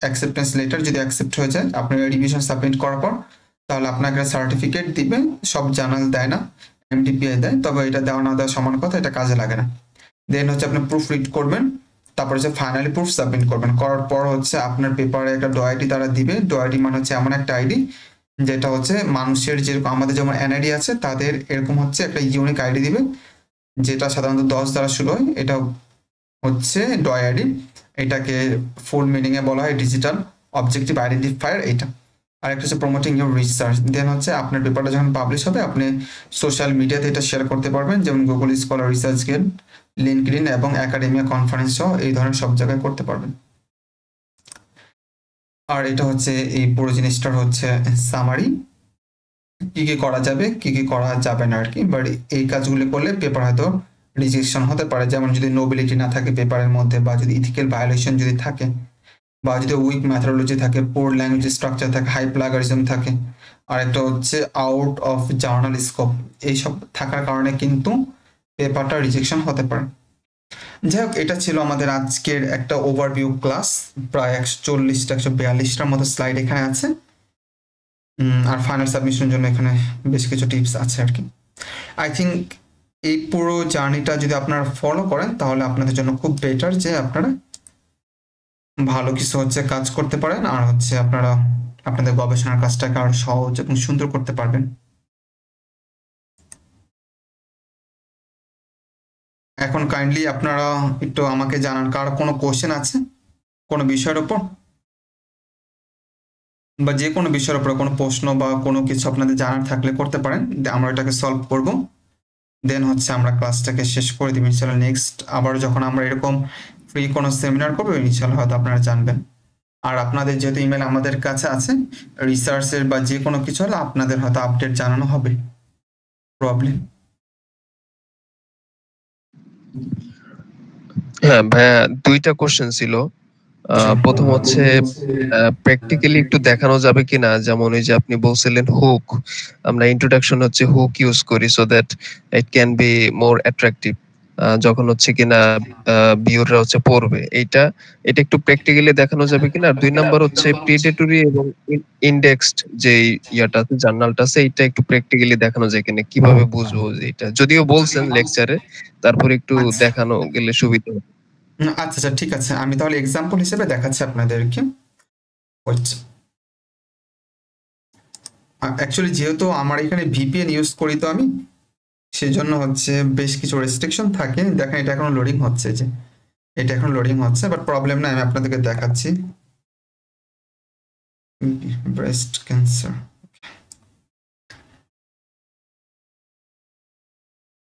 Speaker 1: acceptance letter যদি অ্যাকসেপ্ট হয়ে যায় আপনার রিভিশন সাবমিট করার পর, তাহলে আপনাকে সার্টিফিকেট দিবে। সব জার্নাল দেয় না, এমডিপিআই দেয়, তবে এটা দেওয়া না দেওয়া সমান কথা, এটা কাজে লাগে না। দেন হচ্ছে আপনি প্রুফ রিড করবেন, তারপর হচ্ছে ফাইনালি প্রুফ সাবমিট করবেন। করার পর হচ্ছে আপনার পেপারে একটা ডোআইডি তারা দিবে। ডোআইডি মানে হচ্ছে এমন একটা আইডি যেটা হচ্ছে মানুষের যেরকম আমাদের যেমন এনআইডি আছে তাদের এরকম হচ্ছে একটা ইউনিক আইডি দিবে, যেটা সাধারণত 10 দ্বারা শুরু হয়। এটা হচ্ছে ডোআইডি, এটাকে ফুল মিনিংয়ে বলা হয় ডিজিটাল অবজেক্টিভ আইডেন্টিফায়ার এটা। আর একটা হচ্ছে প্রমোটিং ইউর রিসার্চ। দেন হচ্ছে আপনার পেপারটা যখন পাবলিশ হবে আপনি সোশ্যাল মিডিয়াতে এটা শেয়ার করতে পারবেন, যেমন Google Scholar, ResearchGate, LinkedIn এবং একাডেমিয়া কনফারেন্স সহ এই ধরনের সব জায়গায় করতে পারবেন। আর এটা হচ্ছে এই পুরো জিনিসটার হচ্ছে সামারি, কি কি করা যাবে কি কি করা যাবে না আর কি। বাট এই কাজগুলি করলে পেপার হয়তো রিজেকশন হতে পারে, যেমন যদি নোবিলিটি না থাকে পেপারের মধ্যে, বা যদি ইথিক্যাল ভায়োলেশন যদি থাকে, বা যদি উইক ম্যাথোডোলজি থাকে, পোর ল্যাঙ্গুয়েজ স্ট্রাকচার থাকে, হাই প্লাগারিজম থাকে, আর একটা হচ্ছে আউট অফ জার্নাল স্কোপ, এইসব থাকার কারণে কিন্তু পেপারটা রিজেকশন হতে পারে। যাই হোক, এটা ছিল আমাদের আজকের একটা ওভারভিউ ক্লাস, প্রায় 140টা 142টার মতো স্লাইড এখানে আছে। আর ফাইনাল সাবমিশনের জন্য এখানে বেশ কিছু টিপস আছে আর কি। আই থিঙ্ক এই পুরো জার্নিটা যদি আপনারা ফলো করেন তাহলে আপনাদের জন্য খুব বেটার, যে আপনারা ভালো কিছু হচ্ছে কাজ করতে পারেন, আর হচ্ছে আপনারা আপনাদের গবেষণার কাজটাকে আরো সহজ এবং সুন্দর করতে পারবেন। এখন কাইন্ডলি আপনারা একটু আমাকে জানান কার কোনো কোশ্চেন আছে কোনো বিষয়ের উপর। বা যে কোনো বিষয়ের উপরে কোনো প্রশ্ন বা কোনো কিছু আপনাদের জানার থাকলে করতে পারেন, আমরা এটাকে সলভ করব। দেন হচ্ছে আমরা ক্লাসটাকে শেষ করে দিব ইনশাল্লাহ। নেক্সট আবার যখন আমরা এরকম ফ্রি কোনো সেমিনার করবো ইনশাল্লাহ হয়তো আপনারা জানবেন। আর আপনাদের যেহেতু ইমেল আমাদের কাছে আছে, রিসার্চের বা যে কোনো কিছু হলে আপনাদের হয়তো আপডেট জানানো হবে। প্রবলেম?
Speaker 2: হ্যাঁ ভাইয়া, 2টা কোশ্চেন ছিল। প্রথম হচ্ছে প্র্যাকটিক্যালি একটু দেখানো যাবে কিনা, যেমন ওই যে আপনি বলছিলেন হুক, আমরা ইন্ট্রোডাকশন হচ্ছে হুক ইউজ করি so that it can be more attractive যখন হচ্ছে কিনা ভিউয়াররা হচ্ছে পড়বে। এটা এটা একটু প্র্যাকটিক্যালি দেখানো যাবে কিনা। আর 2 নাম্বার হচ্ছে প্রিডেটরি এবং ইন্ডেক্সড যে ইয়াটা আছে, জার্নালটা আছে, এটা একটু প্র্যাকটিক্যালি দেখানো যায় কিনা, কিভাবে বুঝবো যে এটা। যদিও বলছেন লেকচারে, তারপর একটু
Speaker 1: আচ্ছা
Speaker 2: দেখানো গেলে সুবিধা হবে।
Speaker 1: আচ্ছা আচ্ছা, ঠিক আছে, আমি তাহলে এক্সাম্পল হিসেবে দেখাচ্ছি আপনাদেরকে। অ্যাকচুয়ালি যেহেতু আমার এখানে ভিপিএন ইউজ করি তো আমি, সেজন্য হচ্ছে বেশ কিছু রেস্ট্রিকশন থাকে। দেখেন এটা এখন লোডিং হচ্ছে, যে এটা এখন লোডিং হচ্ছে, বাট প্রবলেম না, আমি আপনাদেরকে দেখাচ্ছি। ব্রেস্ট ক্যান্সার,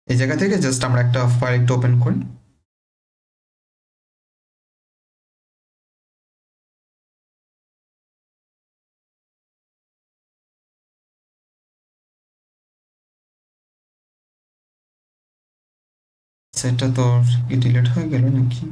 Speaker 1: এই জায়গা থেকে জাস্ট আমরা একটা ফাইলটা ওপেন করি। সেটা তো কি ডিলিট হয়ে গেল নাকি?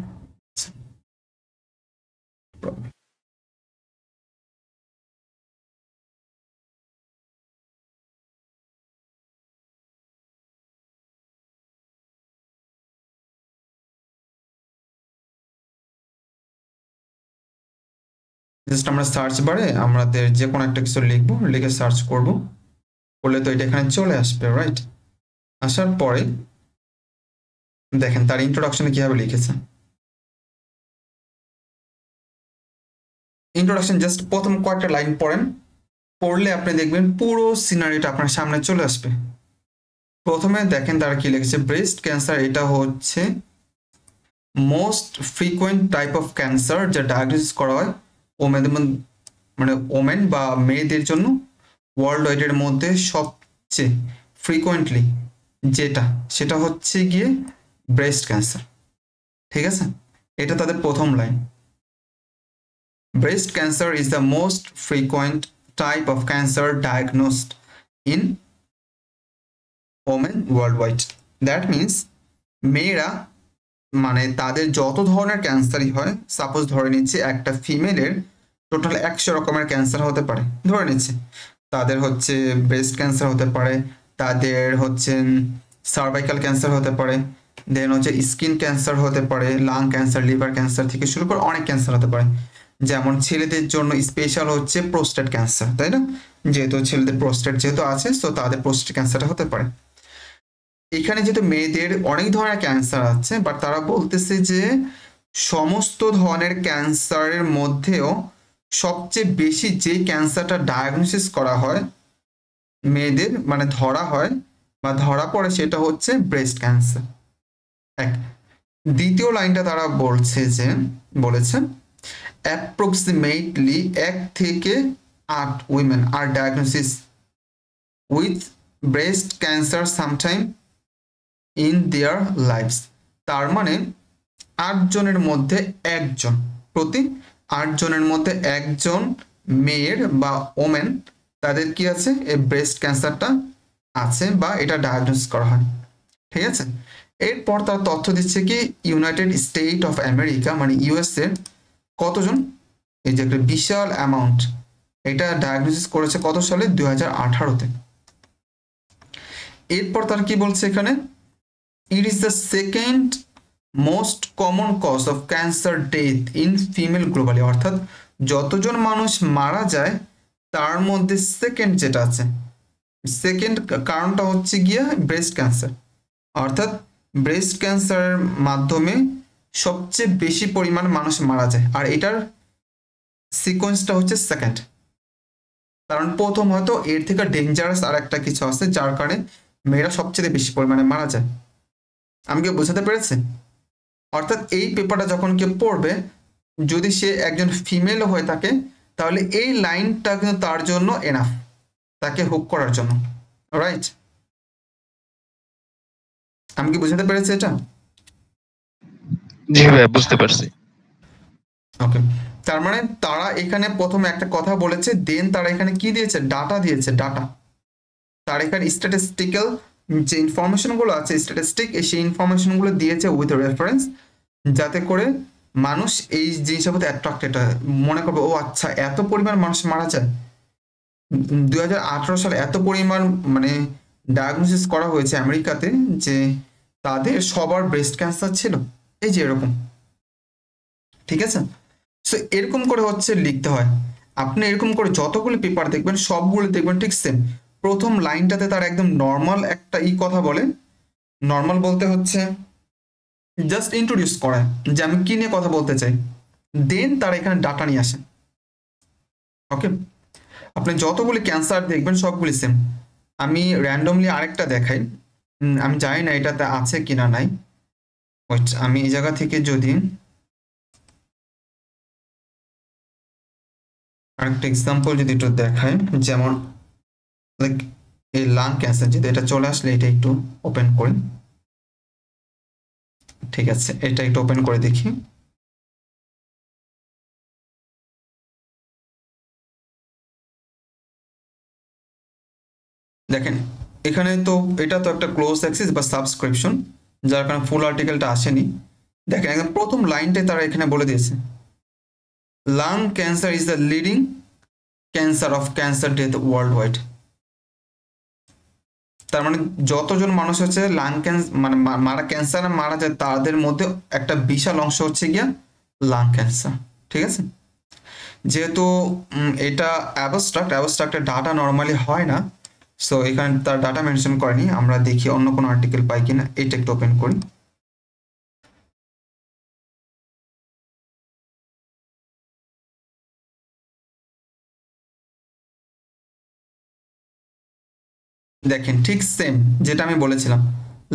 Speaker 1: জাস্ট আমরা সার্চ বারে আমাদের যে কোনো একটা কিছু লিখবো, লিখে সার্চ করব, করলে তো এটা এখানে চলে আসবে, রাইট? আসার পরে দেখেন তার ইন্ট্রোডাকশনে কিভাবে লিখেছে। ইন্ট্রোডাকশন জাস্ট প্রথম কয়েকটা লাইন পড়েন, পড়লে আপনি দেখবেন পুরো সিনারিটা আপনার সামনে চলে আসবে। প্রথমে দেখেন তারা কি লিখেছে, ব্রেস্ট ক্যান্সার এটা হচ্ছে most frequent type of cancer যা ডায়াগনোসিস করা হয় ওমেন, মানে ওমেন বা মেয়েদের জন্য ওয়ার্ল্ড ওয়াইডের মধ্যে সবচেয়ে ফ্রিকোয়েন্টলি যেটা, সেটা হচ্ছে গিয়ে ব্রেস্ট ক্যান্সার। ঠিক আছে, এটা তাদের প্রথম line. Breast cancer is the most frequent type of cancer diagnosed in women worldwide. That means মেয়েরা মানে তাদের যত ধরনের ক্যান্সারই হয়, সাপোজ ধরে নিচ্ছি একটা ফিমেলের টোটাল 100 রকমের ক্যান্সার হতে পারে, ধরে নিচ্ছি তাদের হচ্ছে ব্রেস্ট ক্যান্সার হতে পারে, তাদের হচ্ছে সার্ভাইকাল ক্যান্সার হতে পারে, দেন হচ্ছে স্কিন ক্যান্সার হতে পারে, লাং ক্যান্সার, লিভার ক্যান্সার থেকে শুরু করে অনেক ক্যান্সার হতে পারে। যেমন ছেলেদের জন্য স্পেশাল হচ্ছে প্রোস্টেট ক্যান্সার, তাই না? যেহেতু ছেলেদের প্রোস্টেট যেহেতু আছে, তো তাদের প্রোস্টেট ক্যান্সারটা হতে পারে। এখানে যেহেতু মেয়েদের অনেক ধরনের ক্যান্সার আছে, বাট তারা বলতেছে যে সমস্ত ধরনের ক্যান্সারের মধ্যেও সবচেয়ে বেশি যে ক্যান্সারটা ডায়াগনোসিস করা হয় মেয়েদের, মানে ধরা হয় বা ধরা পড়ে, সেটা হচ্ছে ব্রেস্ট ক্যান্সার। এক, দ্বিতীয় লাইনটা তারা বলেছে অ্যাপ্রক্সিমেটলি 1 থেকে 8 women are diagnosis with breast cancer sometime in their lifes. তার মানে 8 জনের মধ্যে একজন, প্রতি 8 জনের মধ্যে একজন মেয়ের বা ওমেন, তাদের কি আছে, এই ব্রেস্ট ক্যান্সারটা আছে বা এটা ডায়াগনোসিস করা হয়। ঠিক আছে, এরপর তার তথ্য দিচ্ছে কি ইউনাইটেড স্টেট অফ আমেরিকা মানে ইউএসএ কতজন, এই যে একটা বিশাল অ্যামাউন্ট, এটা ডায়াগনোসিস করেছে কত সালে, 2018-তে। এরপর তার কি বলছে এখানে, it is the second most common cause of cancer death in female globally, অর্থাৎ যতজন মানুষ মারা যায় তার মধ্যে সেকেন্ড যেটা আছে, সেকেন্ড কারণটা হচ্ছে গিয়ে ব্রেস্ট ক্যান্সার, অর্থাৎ ব্রেস্ট ক্যান্সারের মাধ্যমে সবচেয়ে বেশি পরিমাণ মানুষ মারা যায়। আর এটার সিকোয়েন্সটা হচ্ছে সেকেন্ড, কারণ প্রথম হয়তো এর থেকে ডেঞ্জারাস আর একটা কিছু আছে যার কারণে মেয়েরা সবচেয়ে বেশি পরিমাণে মারা যায়। আমি কি বোঝাতে পেরেছি? অর্থাৎ এই পেপারটা যখন কেউ পড়বে, যদি সে একজন ফিমেল হয়ে থাকে তাহলে এই লাইনটা কিন্তু তার জন্য এনাফ, তাকে হুক করার জন্য। রাইট? আমি কি বুঝাতে পেরেছি এটা?
Speaker 2: জি ভাইয়া, বুঝতে পারছি।
Speaker 1: ওকে, তার মানে তারা এখানে প্রথমে একটা কথা বলেছে, দেন তারা এখানে কি দিয়েছে, ডাটা দিয়েছে, ডাটা। তার এখানে স্ট্যাটিস্টিক্যাল যে ইনফরমেশনগুলো আছে, স্ট্যাটিস্টিক, সেই ইনফরমেশনগুলো দিয়েছে উইথ রেফারেন্স, যাতে করে মানুষ এই জিনিসের প্রতি অ্যাট্রাক্টেড হয়, মনে করবে ও আচ্ছা এত পরিমাণ মানুষ মারা যায়। 2018 সালে এত পরিমাণ মানে ডায়াগনোসিস করা হয়েছে আমেরিকাতে যে তাদের সবার ব্রেস্ট ক্যান্সার ছিল, এই যে এরকম। ঠিক আছে? সো এরকম করে হচ্ছে লিখতে হয়। আপনি এরকম করে যতগুলো পেপার দেখবেন সবগুলো দেখবেন ঠিক সেম। প্রথম লাইনটাতে তার একদম নর্মাল একটা কথা বলে, নর্মাল বলতে হচ্ছে জাস্ট ইন্ট্রোডিউস করা যে আমি কি নিয়ে কথা বলতে চাই, দেন তারা এখানে ডাটা নিয়ে আসে। ওকে, আপনি যতগুলি ক্যান্সার দেখবেন সবগুলি সেম। আমি র্যান্ডমলি আরেকটা দেখাই, আমি জানি না এটাতে আছে কিনা নাই। ওয়েট, আমি এই জায়গা থেকে যদি আরেকটা এক্সাম্পল যদি একটু দেখাই, যেমন লাইক এই লাং ক্যান্সার, যদি এটা চলে আসলে এটা একটু ওপেন করি। ঠিক আছে, এটা একটু ওপেন করে দেখি। দেখেন এখানে তো এটা তো একটা ক্লোজ অ্যাক্সেস বা সাবস্ক্রিপশন, যার কারণে ফুল আর্টিকেলটা আসেনি। দেখেন একদম প্রথম লাইনটাই তারা এখানে বলে দিয়েছে, lung cancer is the leading cancer of cancer death world wide. তার মানে যতজন মানুষ হচ্ছে লাং ক্যান্সার মানে ক্যান্সারে মারা যায়, তাদের মধ্যে একটা বিশাল অংশ হচ্ছে গিয়া লাং ক্যান্সার। ঠিক আছে? যেহেতু এটা অ্যাবস্ট্রাক্টের ডাটা নর্মালি হয় না, সো এখানে তার ডাটা মেনশন করেনি। আমরা দেখি অন্য কোনো আর্টিকেল পাই কিনা, এটা একটু ওপেন করি। দেখেন ঠিক সেম যেটা আমি বলেছিলাম,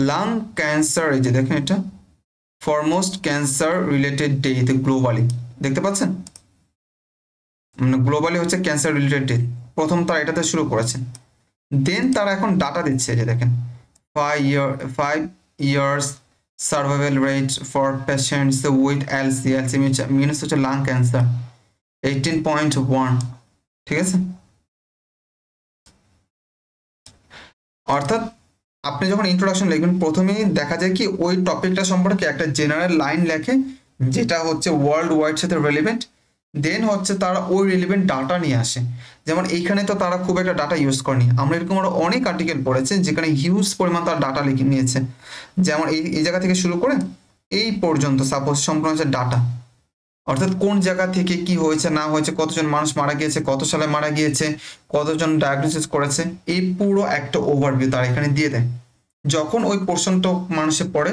Speaker 1: লাং ক্যান্সার, এই যে দেখেন এটা foremost cancer related death globally, দেখতে পাচ্ছেন? মানে গ্লোবালি হচ্ছে ক্যান্সার রিলেটেড ডেথ, প্রথম তারা এটাতে শুরু করেছে, দেন তারা এখন ডাটা দিচ্ছে, যে দেখেন 5 years survival rate for patients with LC, LC means হচ্ছে লাং ক্যান্সার 18.1। ঠিক আছে? অর্থাৎ আপনি যখন ইন্ট্রোডাকশন লিখবেন প্রথমেই দেখা যায় কি ওই টপিকটা সম্পর্কে একটা জেনারেল লাইন লেখে, যেটা হচ্ছে ওয়ার্ল্ড ওয়াইড সাথে রেলিভেন্ট, দেন হচ্ছে তারা ওই রিলেভেন্ট ডাটা নিয়ে আসে। যেমন এইখানে তো তারা খুব একটা ডাটা ইউজ করেনি, আমরা এরকম আরো অনেক আর্টিকেল পড়েছে যেখানে হিউজ পরিমাণ তারা ডাটা লিখে নিয়েছে। যেমন এই জায়গা থেকে শুরু করে এই পর্যন্ত সাপোজ সম্পূর্ণ হচ্ছে ডাটা, অর্থাৎ কোন জায়গা থেকে কি হয়েছে না হয়েছে, কতজন মানুষ মারা গিয়েছে, কত সালে মারা গিয়েছে, কতজন ডায়াগনোসিস করেছে, এই পুরো একটা ওভারভিউ তারা এখানে দিয়ে দেয়। যখন ওই পোর্শনটা মানুষে পড়ে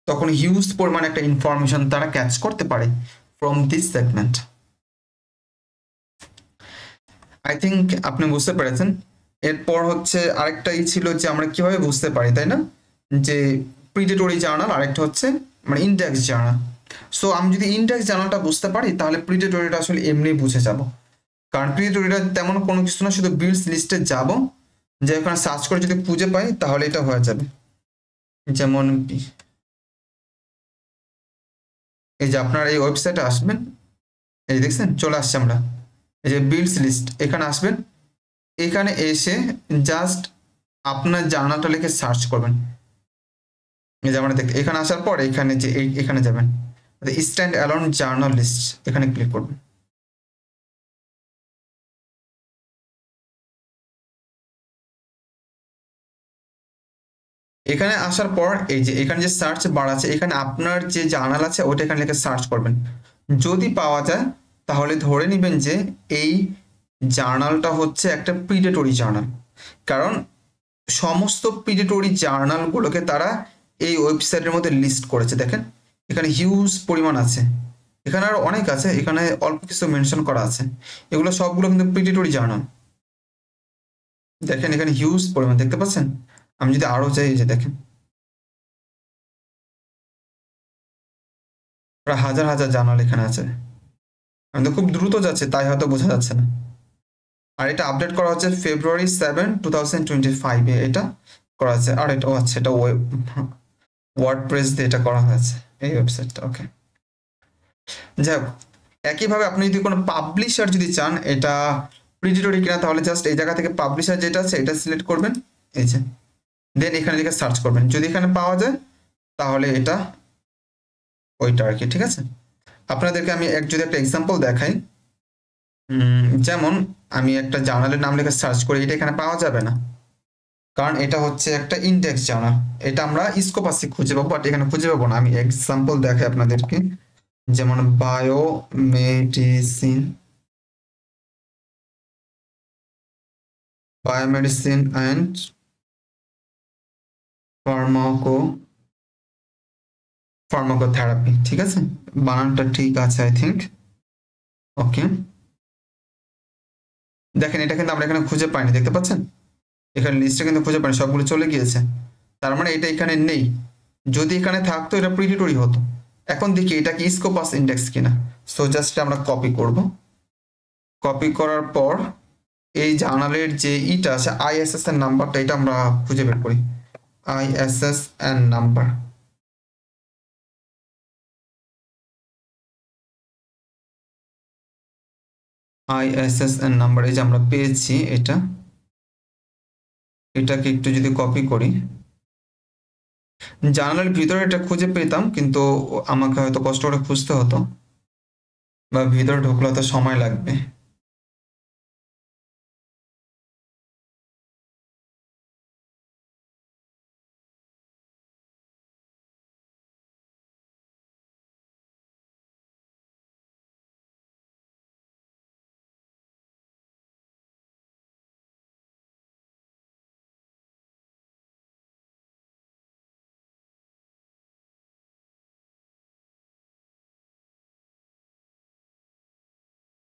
Speaker 1: তখন হিউজ পরিমাণ একটা ইনফরমেশন তারা ক্যাচ করতে পারে from this segment. I think আপনি বুঝতে পেরেছেন। এরপর হচ্ছে আরেকটা ছিল যে আমরা কিভাবে বুঝতে পারি, তাই না, যে প্রিডেটরি জার্নাল, আরেকটা হচ্ছে মানে ইন্ডেক্স জার্নাল। সো আমি যদি ইন্ডেক্স জার্নালটা বুঝতে পারি তাহলে প্রিডেটরিটা আসলে এমনি বুঝে যাব। কারণ প্রিডেটরিটা তেমন কোনো কিছু না, শুধু বিল্ডস লিস্টে যাব, যে ওখানে সার্চ করে যদি খুঁজে পাই তাহলে এটা হয়ে যাবে। যেমন এই যে আপনার এই ওয়েবসাইটে আসবেন, এই দেখছেন চলে আসছে, আমরা এই যে বিল্ডস লিস্ট এখানে আসবেন, এখানে এসে জাস্ট আপনার জার্নালটা লিখে সার্চ করবেন। এই যে আমরা দেখতে এখানে আসার পর এখানে যে এখানে যাবেন, স্ট্যান্ড অ্যালোন জার্নাল লিস্ট, এখানে ক্লিক করবেন। এখানে আসার পর এই যে এখানে যে সার্চ বার আছে, এখানে আপনার যে জার্নাল আছে ওটা এখানে লিখে সার্চ করবেন। যদি পাওয়া যায় তাহলে ধরে নেবেন যে এই জার্নালটা হচ্ছে একটা প্রিডেটরি জার্নাল, কারণ সমস্ত প্রিডেটরি জার্নালগুলোকে তারা এই ওয়েবসাইটের মধ্যে লিস্ট করেছে। দেখেন এখানে হিউজ পরিমাণ আছে, এখানে আরো অনেক আছে, এখানে অল্প কিছু মেনশন করা আছে, এগুলো সবগুলো কিন্তু প্রিডেটরি জার্নাল। দেখেন এখানে হিউজ পরিমাণ দেখতে পাচ্ছেন। আমি যদি আরো চাই, এই যে দেখেন প্রায় হাজার হাজার জার্নাল এখানে আছে। আমাদের খুব দ্রুত যাচ্ছে, তাই হয়তো বোঝা যাচ্ছে না। আর এটা আপডেট করা হচ্ছে February 7, 2025 এ এটা করা আছে। আর এটা আচ্ছা, এটা ওয়ার্ডপ্রেস দিয়ে এটা করা হয়েছে, এই ওয়েবসাইটটা। ওকে, যাই হোক, একইভাবে আপনি যদি কোনো পাবলিশার যদি চান এটা প্রিডিটরি কিনা, তাহলে জাস্ট এই জায়গা থেকে পাবলিশার যেটা আছে এটা সিলেক্ট করবেন, এই যে, দেন এখানে লিখে সার্চ করবেন। যদি এখানে পাওয়া যায় তাহলে এটা ওইটা আর কি, ঠিক আছে। আপনাদেরকে আমি যদি একটা এক্সাম্পল দেখাই, যেমন আমি একটা জার্নালের নাম লিখে সার্চ করি, এটা এখানে পাওয়া যাবে না, কারণ এটা হচ্ছে একটা ইন্ডেক্স জার্নাল। এটা আমরা স্কোপাসে খুঁজে পাবো, বাট এখানে খুঁজে পাবো না। আমি এক্সাম্পল দেখাই আপনাদেরকে, যেমন বায়োমেডিসিন অ্যান্ড ফার্মাকোথেরাপি, ঠিক আছে, বানানটা ঠিক আছে আই থিঙ্ক। ওকে, দেখেন এটা কিন্তু আমরা এখানে খুঁজে পাইনি, দেখতে পাচ্ছেন এখানে লিস্টে কিন্তু খুঁজে পাইনি, সবগুলো চলে গিয়েছে। তার মানে এটা এখানে নেই। যদি এখানে থাকতো এটা প্রিডিটরি হতো। এখন দেখি এটা কি স্কোপাস ইন্ডেক্স কিনা। সো জাস্ট আমরা কপি করব। কপি করার পর এই জার্নালের যে ইটা আছে ISSN নাম্বারটা, এটা আমরা খুঁজে বের করি। ISSN নাম্বার, ISSN নাম্বার, এই যে আমরা পেয়েছি এটা। এটাকে একটু যদি কপি করি, জার্নালের ভিতরে এটা খুঁজে পেতাম, কিন্তু আমাকে হয়তো কষ্ট করে খুঁজতে হতো, বা ভিতরে ঢুকলে হয়তো সময় লাগবে।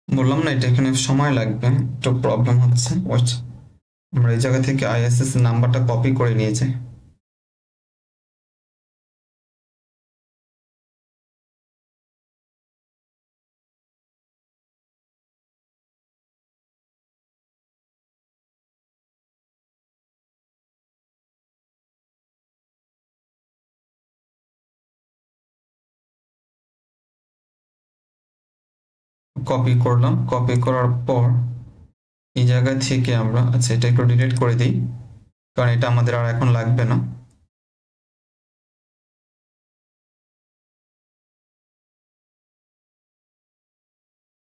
Speaker 1: বললাম না এটা এখানে সময় লাগবে, একটু প্রবলেম হচ্ছে। ওয়েট, আমরা এই জায়গা থেকে ISSN নাম্বারটা কপি করে নিয়েছি। কপি করলাম, কপি করার পর এই জায়গা থেকে আমরা, আচ্ছা এটা একটু ডিলিট করে দিই, কারণ এটা আমাদের আর এখন লাগবে না।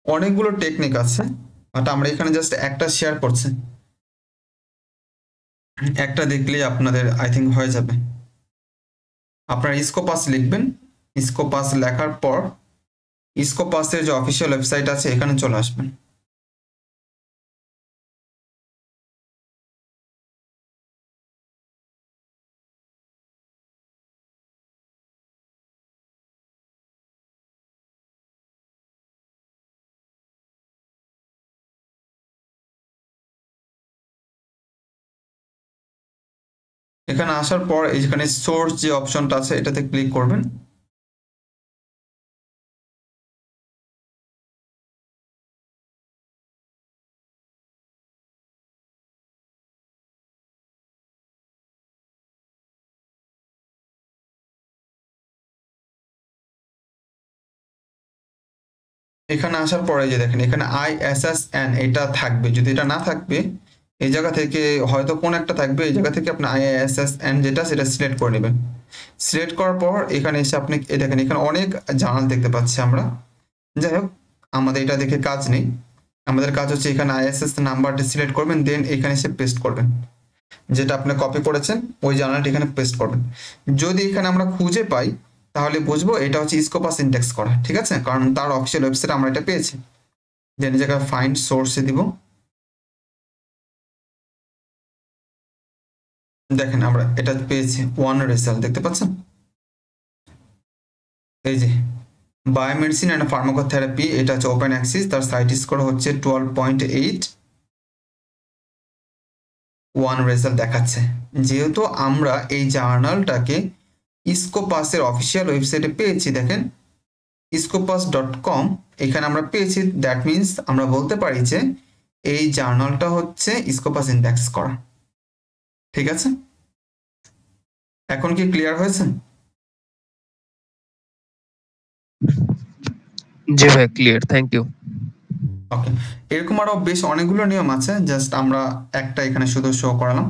Speaker 1: অনেকগুলো টেকনিক আছে, বাট আমরা এখানে জাস্ট একটা শেয়ার করছি। একটা দেখলেই আপনাদের আই থিঙ্ক হয়ে যাবে। আপনারা স্কোপাস লিখবেন, স্কোপাস লেখার পর স্কোপাসের যে অফিসিয়াল ওয়েবসাইট আছে এখানে চলে আসবেন। এখানে আসার পর এখানে সোর্স যে অপশনটা আছে এটাতে ক্লিক করবেন। এখানে আসার পরে যে দেখেন এখানে ISSN এটা থাকবে, যদি এটা না থাকবে এই জায়গা থেকে হয়তো কোন একটা থাকবে, এই জায়গা থেকে আপনি ISSN যেটা সেটা সিলেক্ট করে নেবেন। সিলেক্ট করার পর এখানে এসে আপনি এই দেখেন এখানে অনেক জার্নাল দেখতে পাচ্ছি আমরা। যাই হোক, আমাদের এটা দেখে কাজ নেই, আমাদের কাজ হচ্ছে এখানে ISSN নাম্বারটা সিলেক্ট করবেন, দেন এখানে এসে পেস্ট করবেন। যেটা আপনি কপি করেছেন ওই জার্নালটা এখানে পেস্ট করবেন। যদি এখানে আমরা খুঁজে পাই তাহলে বুঝবো এটা হচ্ছে স্কোপাস ইন্ডেক্স করা, ঠিক আছে, কারণ তার অফিসিয়াল ওয়েবসাইটে আমরা এটা পেয়েছি। দেন এই জায়গায় ফাইন্ড সোর্সে দিব। দেখেন আমরা এটা পেয়েছি, ওয়ান রেজাল্ট দেখতে পাচ্ছেন, এই যে বায়োমেডিসিন অ্যান্ড ফার্মাকোথেরাপি, এটা হচ্ছে ওপেন অ্যাক্সিস, তার সাইট স্কোর হচ্ছে 12.8, ওয়ান রেজাল্ট দেখাচ্ছে। যেহেতু আমরা এই জার্নালটাকে স্কোপাসের অফিসিয়াল ওয়েবসাইটে পেয়েছি, দেখেন scopus.com এখানে আমরা পেয়েছি, দ্যাট মিনস আমরা বলতে পারি যে এই জার্নালটা হচ্ছে স্কোপাস ইন্ডেক্স করা। ঠিক আছে, এখন কি ক্লিয়ার হয়েছে?
Speaker 2: জি ভাই, ক্লিয়ার, থ্যাংক ইউ।
Speaker 1: ওকে, এরকম আরো বেশ অনেকগুলো নিয়ম আছে, জাস্ট আমরা একটা এখানে শুধু শো করালাম।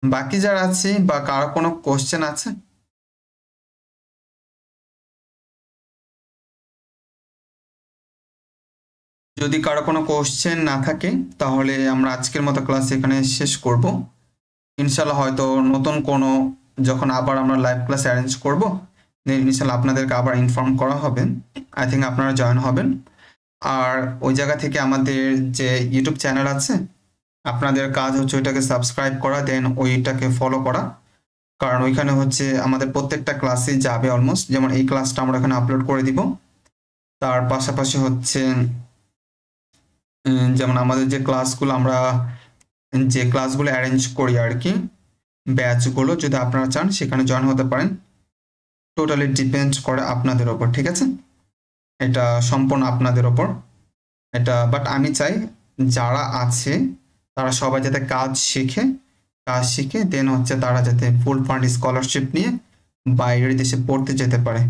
Speaker 1: বাকি যারা আছে বা কারো কোনো কোশ্চেন আছে? যদি কারো কোনো কোশ্চেন না থাকে তাহলে আমরা আজকের মতো ক্লাস এখানে শেষ করব। ইনশাল্লাহ হয়তো নতুন কোনো যখন আবার আমরা লাইভ ক্লাস অ্যারেঞ্জ করব, ইনশাল্লাহ আপনাদেরকে আবার ইনফর্ম করা হবে। আই থিঙ্ক আপনারা জয়েন হবেন। আর ওই জায়গা থেকে আমাদের যে ইউটিউব চ্যানেল আছে, আপনাদের কাজ হচ্ছে ওইটাকে সাবস্ক্রাইব করা, দেন ওইটাকে ফলো করা, কারণ ওইখানে হচ্ছে আমাদের প্রত্যেকটা ক্লাসে যাবে অলমোস্ট। যেমন এই ক্লাসটা আমরা এখানে আপলোড করে দিব, তার পাশাপাশি হচ্ছে যেমন আমাদের যে ক্লাসগুলো অ্যারেঞ্জ করি আর কি, ব্যাচগুলো যদি আপনারা চান সেখানে জয়েন হতে পারেন। টোটালি ডিপেন্ড করে আপনাদের ওপর, ঠিক আছে? এটা সম্পূর্ণ আপনাদের ওপর এটা। বাট আমি চাই যারা আছে তারা সবাই যাতে কাজ শিখে দেন হচ্ছে তারা যাতে ফুল ফান্ড স্কলারশিপ নিয়ে বাইরের দেশে পড়তে যেতে পারে,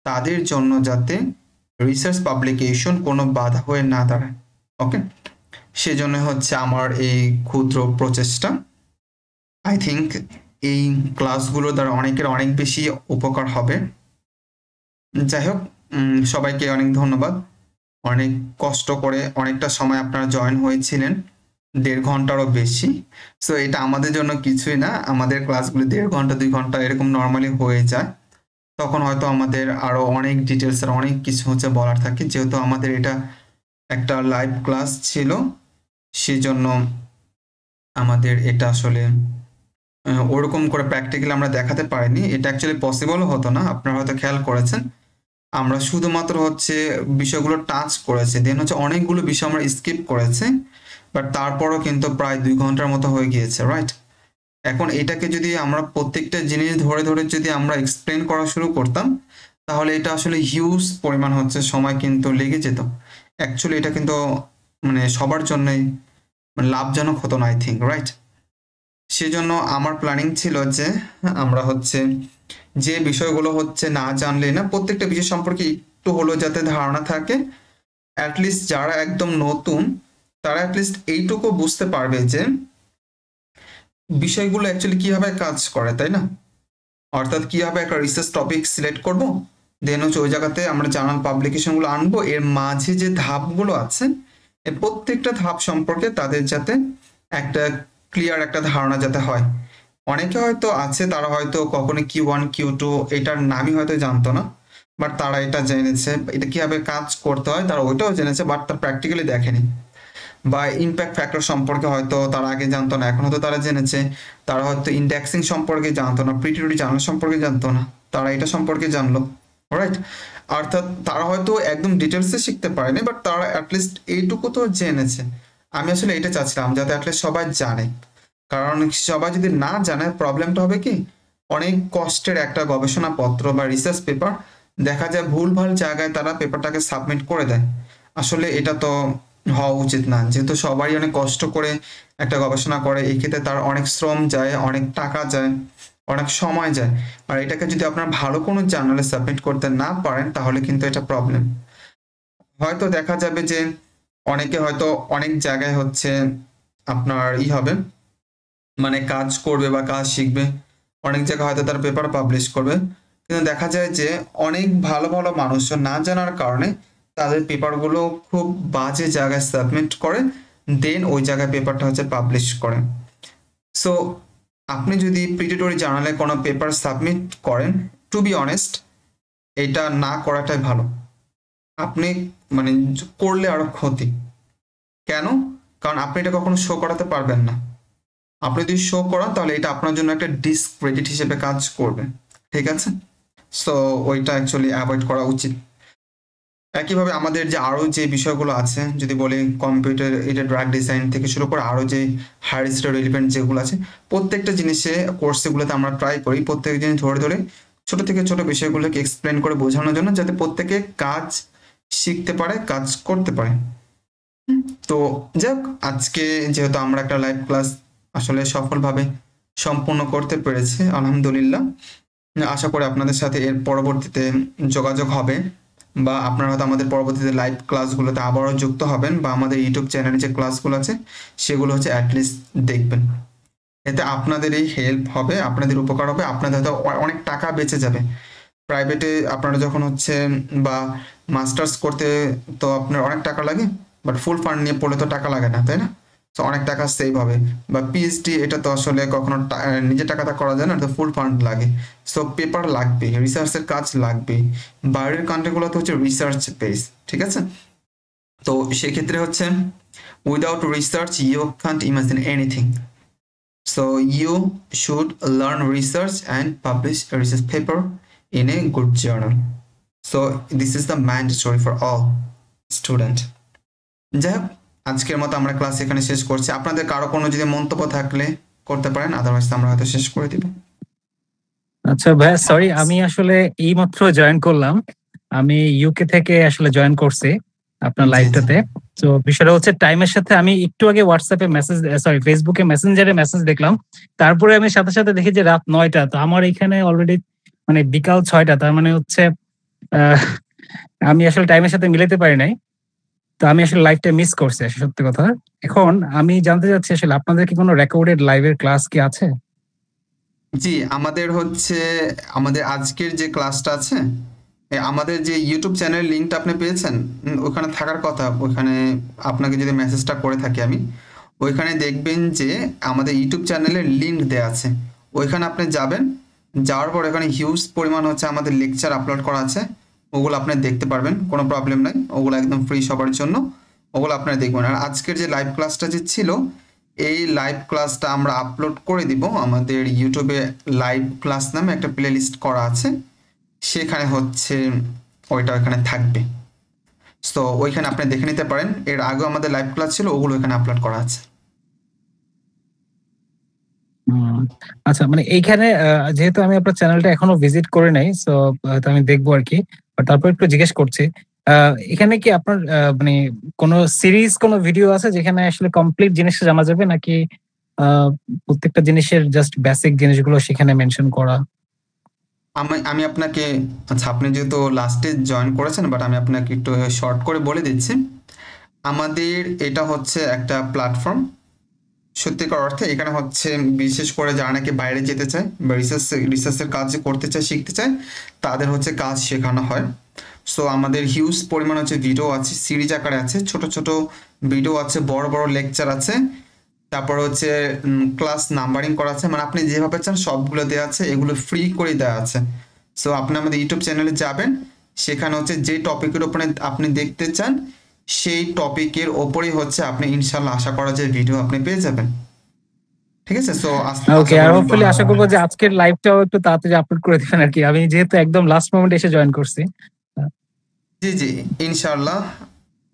Speaker 1: তাদের জন্য যাতে রিসার্চ পাবলিকেশন কোনো বাধা হয়ে না দাঁড়ায়। ওকে, সেজন্য হচ্ছে আমার এই ক্ষুদ্র প্রচেষ্টা। আই থিঙ্ক এই ক্লাসগুলো দ্বারা অনেকের অনেক বেশি উপকার হবে। যাই হোক, সবাইকে অনেক ধন্যবাদ। অনেক কষ্ট করে অনেকটা সময় আপনারা জয়েন হয়েছিলেন, 1.5 ঘন্টারও বেশি। সো এটা আমাদের জন্য কিছুই না, আমাদের ক্লাসগুলো 1.5 ঘন্টা 2 ঘন্টা এরকম নর্মালি হয়ে যায়। তখন হয়তো আমাদের আরো অনেক ডিটেলসের অনেক কিছু হচ্ছে বলার থাকে, যেহেতু আমাদের এটা একটা লাইভ ক্লাস ছিল, সেজন্য আমাদের এটা আসলে ওরকম করে প্র্যাকটিক্যালি আমরা দেখাতে পারিনি। এটা অ্যাকচুয়ালি পসিবলও হতো না, আপনারা হয়তো খেয়াল করেছেন। আমরা শুধুমাত্র হচ্ছে বিষয়গুলো টাচ করেছি, দেন হচ্ছে অনেকগুলো বিষয় আমরা স্কিপ করেছি, বাট তারপরও কিন্তু প্রায় 2 ঘন্টার মতো হয়ে গিয়েছে, রাইট? এখন এটাকে যদি আমরা প্রত্যেকটা জিনিস ধরে যদি আমরা এক্সপ্লেন করা শুরু করতাম, তাহলে এটা আসলে হিউজ পরিমাণ হচ্ছে সময় কিন্তু লেগে যেত। অ্যাকচুয়ালি এটা কিন্তু মানে সবার জন্যই লাভজনক হতো না, আই থিঙ্ক, রাইট? সেজন্য আমার প্ল্যানিং ছিল যে আমরা হচ্ছে যে বিষয়গুলো হচ্ছে না জানলে না, প্রত্যেকটা বিষয় সম্পর্কে একটু হলেও যাতে ধারণা থাকে, অ্যাটলিস্ট যারা একদম নতুন তারা অ্যাটলিস্ট এইটুকু বুঝতে পারবে যে বিষয়গুলো অ্যাকচুয়ালি কিভাবে কাজ করে, তাই না? অর্থাৎ কিভাবে একটা রিসার্চ টপিক সিলেক্ট করব, দেন হচ্ছে ওই জায়গাতে আমরা জার্নাল পাবলিকেশনগুলো আনবো, এর মাঝে যে ধাপগুলো আছে এই প্রত্যেকটা ধাপ সম্পর্কে তাদের যাতে একটা ক্লিয়ার একটা ধারণা যাতে হয়। অনেকে হয়তো আছে তারা হয়তো কখনো Q1 Q2 এটার নামই হয়তো জানতো না, বাট তারা এটা জেনেছে, এটা কিভাবে কাজ করতে হয় তারা ওইটাও জেনেছে, বাট তারা প্র্যাকটিক্যালি দেখেনি। বা ইম্প্যাক্ট ফ্যাক্টর সম্পর্কে হয়তো তারা আগে জানতো না, এখন হয়তো তারা জেনেছে। তারা হয়তো ইন্ডেক্সিং সম্পর্কে জানতো না, প্রিটিউরি জার্নাল সম্পর্কে জানতো না, তারা এটা সম্পর্কে জানলো, রাইট? অর্থাৎ তারা হয়তো একদম ডিটেলসে শিখতে পারেনি, বাট তারা অ্যাটলিস্ট এইটুকু তো জেনেছে। আমি আসলে এটা চাচ্ছিলাম যাতে অ্যাটলিস্ট সবাই জানে, কারণ সবাই যদি না জানে প্রবলেমটা হবে কি, অনেক কষ্টের একটা গবেষণাপত্র বা রিসার্চ পেপার দেখা যায় ভুলভাল জায়গায় তারা পেপারটাকে সাবমিট করে দেয়। আসলে এটা তো হওয়া উচিত না, যেহেতু সবাই অনেক কষ্ট করে একটা গবেষণা করে, এই ক্ষেত্রে তার অনেক শ্রম যায়, অনেক টাকা যায়, অনেক সময় যায়। আর এটাকে যদি আপনার ভালো কোনো জার্নালে সাবমিট করতে না পারেন তাহলে কিন্তু এটা প্রবলেম। হয়তো দেখা যাবে যে অনেকে হয়তো অনেক জায়গায় হচ্ছে আপনার হবে, মানে কাজ করবে বা কাজ শিখবে, অনেক জায়গায় হয়তো তার পেপার পাবলিশ করবে, কিন্তু দেখা যায় যে অনেক ভালো ভালো মানুষজন না জানার কারণে তাদের পেপারগুলো খুব বাজে জায়গায় সাবমিট করে, দেন ওই জায়গায় পেপারটা হচ্ছে পাবলিশ করে। সো আপনি যদি প্রিটিটরি জার্নালে কোনো পেপার সাবমিট করেন, টু বি অনেস্ট এটা না করাটাই ভালো। আপনি মানে করলে আরো ক্ষতি। কেন? কারণ আপনি এটা কখনো শো করাতে পারবেন না। আপনি যদি শো করান তাহলে এটা আপনার জন্য একটা ডিসক্রেডিট হিসেবে কাজ করবে, ঠিক আছে? সো ওইটা অ্যাকচুয়ালি অ্যাভয়েড করা উচিত। একইভাবে আমাদের যে আরো যে বিষয়গুলো আছে, যদি বলি কম্পিউটার এটা ড্রাগ ডিজাইন থেকে শুরু করে আরো যে হায়ার স্টাডি রিলেভেন্ট যেগুলো আছে, প্রত্যেকটা জিনিসে কোর্সগুলোতে আমরা ট্রাই করি প্রত্যেক জিনিস ধরে ছোট থেকে ছোট বিষয়গুলোকে এক্সপ্লেন করে বোঝানোর জন্য, যাতে প্রত্যেকে কাজ শিখতে পারে, কাজ করতে পারে। তো যাক, আজকে যেহেতু আমরা একটা লাইভ ক্লাস আসলে সফলভাবে সম্পূর্ণ করতে পেরেছি, আলহামদুলিল্লাহ। আশা করি আপনাদের সাথে এর পরবর্তীতে যোগাযোগ হবে, বা আপনারা হয়তো আমাদের পরবর্তীতে লাইভ ক্লাসগুলোতে আবারও যুক্ত হবেন, বা আমাদের ইউটিউব চ্যানেলে যে ক্লাসগুলো আছে সেগুলো হচ্ছে অ্যাটলিস্ট দেখবেন। এতে আপনাদেরই হেল্প হবে, আপনাদের উপকার হবে, আপনাদের হয়তো অনেক টাকা বেঁচে যাবে। প্রাইভেটে আপনারা যখন হচ্ছে বা মাস্টার্স করতে তো আপনার অনেক টাকা লাগে, বাট ফুল ফান্ড নিয়ে পড়লে তো টাকা লাগে না, তাই না? তো অনেক টাকা সেভ হবে। বা পিএইচডি, এটা তো আসলে কখনো নিজের টাকাটা করা যায় না, তো ফুল ফান্ড লাগে। সো পেপার লাগবে, রিসার্চের কাজ লাগবে। বাইরের কান্ট্রিগুলোতে হচ্ছে রিসার্চ বেস, ঠিক আছে? তো সেক্ষেত্রে হচ্ছে without research you can't imagine anything. So you should learn research and publish a research paper in a good journal. So this is the mandatory for all student. যাই হোক, আজকের মতো আমরা ক্লাস এখানে শেষ করছি। আপনাদের কারো কোনো যদি মন্তব্য থাকলে করতে পারেন, আদারওয়াইজ আমরা হয়তো শেষ করে দিব।
Speaker 3: আচ্ছা ভাইয়া, সরি, আমি আসলে এইমাত্র জয়েন করলাম। আমি ইউকে থেকে আসলে জয়েন করছি আপনার লাইভটাতে। তো বিষয়টা হচ্ছে টাইমের সাথে আমি একটু আগে হোয়াটসঅ্যাপে মেসেজ, সরি ফেসবুকে মেসেঞ্জারে মেসেজ দেখলাম, তারপরে আমি সাথে সাথে দেখি যে রাত 9টা। তো আমার এখানে অলরেডি মানে বিকাল 6টা, তার মানে হচ্ছে আমি আসলে টাইমের সাথে মিলাতে পারি নাই। তো আমি আসলে লাইভটা মিস করছি আসলে, সত্যি কথা। এখন আমি জানতে চাচ্ছি আসলে আপনাদের কি কোনো রেকর্ডেড লাইভের ক্লাস কি আছে?
Speaker 1: জি, আমাদের হচ্ছে আমাদের আজকের যে ক্লাসটা আছে, আমাদের যে ইউটিউব চ্যানেল লিঙ্কটা আপনি পেয়েছেন, ওখানে থাকার কথা। ওইখানে আপনাকে যদি মেসেজটা করে থাকি আমি, ওইখানে দেখবেন যে আমাদের ইউটিউব চ্যানেলের লিঙ্ক দেওয়া আছে। ওইখানে আপনি যাবেন, যাওয়ার পর এখানে হিউজ পরিমাণ হচ্ছে আমাদের লেকচার আপলোড করা আছে, ওগুলো আপনি দেখতে পারবেন, কোনো প্রবলেম নাই। ওগুলো একদম ফ্রি সবার জন্য, ওগুলো আপনারা দেখবেন। আর আজকের যে লাইভ ক্লাসটা যে ছিল, এই লাইভ ক্লাসটা আমরা আপলোড করে দিব আমাদের ইউটিউবে। লাইভ ক্লাস নামে একটা প্লে লিস্ট করা আছে, সেখানে হচ্ছে ওইটা ওইখানে থাকবে। তো ওইখানে আপনি দেখে নিতে পারেন। এর আগেও আমাদের লাইভ ক্লাস ছিল, ওগুলো এখানে আপলোড করা আছে।
Speaker 3: আচ্ছা, মানে এইখানে যেহেতু আমি আপনার চ্যানেলটা এখনো ভিজিট করে নাই, সো আমি দেখবো আর কি। তারপর একটু জিজ্ঞেস করছি, এখানে কি আপনার মানে কোনো সিরিজ, কোনো ভিডিও আছে যেখানে আসলে কমপ্লিট জিনিসটা জানা যাবে, নাকি প্রত্যেকটা জিনিসের জাস্ট বেসিক জিনিসগুলো সেখানে মেনশন করা?
Speaker 1: আমি আপনাকে, আচ্ছা আপনি যেহেতু লাস্টে জয়েন করেছেন, বাট আমি আপনাকে একটু শর্ট করে বলে দিচ্ছি। আমাদের এটা হচ্ছে একটা প্ল্যাটফর্ম, সত্যিকার অর্থে এখানে হচ্ছে বিশেষ করে যারা নাকি বাইরে যেতে চায় বা রিসার্চের কাজ করতে চায়, শিখতে চায়, তাদের হচ্ছে কাজ শেখানো হয়। সো আমাদের হিউজ পরিমাণ হচ্ছে ভিডিও আছে, সিরিজ আকারে আছে, ছোট ছোট ভিডিও আছে, বড় বড় লেকচার আছে, তারপর হচ্ছে ক্লাস নাম্বারিং করা আছে, মানে আপনি যেভাবে চান সবগুলো দেওয়া আছে, এগুলো ফ্রি করে দেওয়া আছে। সো আপনি আমাদের ইউটিউব চ্যানেলে যাবেন, সেখানে হচ্ছে যে টপিকের উপরে আপনি দেখতে চান সেই টপিকের ওপরেই হচ্ছে আপনি ইনশাল্লাহ আশা করা যায় ভিডিও আপনি পেয়ে যাবেন, ঠিক আছে? সো
Speaker 3: ওকে, আর হোপফুলি আশা করবো যে আজকের লাইভটাও একটু তাড়াতাড়ি আপলোড করে দিবেন আর কি। আমি যেহেতু একদম লাস্ট মোমেন্টে এসে জয়েন করছি।
Speaker 1: জি জি, ইনশাল্লাহ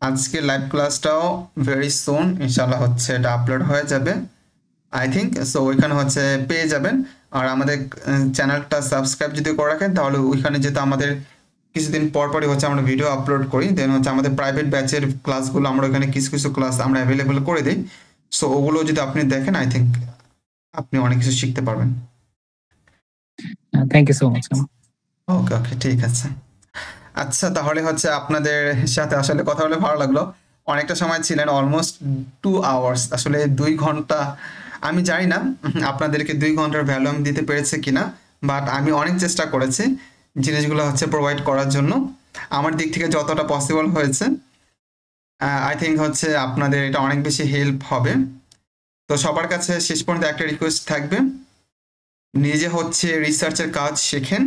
Speaker 1: আজকের লাইভ ক্লাসটাও ভেরি সুন ইনশাল্লাহ হচ্ছে এটা আপলোড হয়ে যাবে, আই থিঙ্ক। সো ওইখানে হচ্ছে পেয়ে যাবেন। আর আমাদের চ্যানেলটা সাবস্ক্রাইব যদি করে রাখেন, তাহলে ওইখানে যেহেতু আমাদের কিছুদিন পর পরই হচ্ছে আমরা ভিডিও আপলোড করি, দেন হচ্ছে আমাদের প্রাইভেট ব্যাচের ক্লাসগুলো আমরা ওইখানে কিছু কিছু ক্লাস আমরা অ্যাভেলেবল করে দিই। সো ওগুলো যদি আপনি দেখেন, আই থিঙ্ক আপনি অনেক কিছু শিখতে পারবেন।
Speaker 3: Thank you so much.
Speaker 1: Okay okay, ঠিক আছে। আচ্ছা, তাহলে হচ্ছে আপনাদের সাথে আসলে কথা বলে ভালো লাগলো। অনেকটা সময় ছিলেন, অলমোস্ট 2 আওয়ার্স, আসলে 2 ঘন্টা। আমি জানি না আপনাদেরকে 2 ঘন্টার ভ্যালু আমি দিতে পেরেছি কিনা, বাট আমি অনেক চেষ্টা করেছি জিনিসগুলো হচ্ছে প্রোভাইড করার জন্য, আমার দিক থেকে যতটা পসিবল হয়েছে। আই থিঙ্ক হচ্ছে আপনাদের এটা অনেক বেশি হেল্প হবে। তো সবার কাছে শেষ পর্যন্ত একটা রিকোয়েস্ট থাকবে, নিজে হচ্ছে রিসার্চের কাজ শেখেন,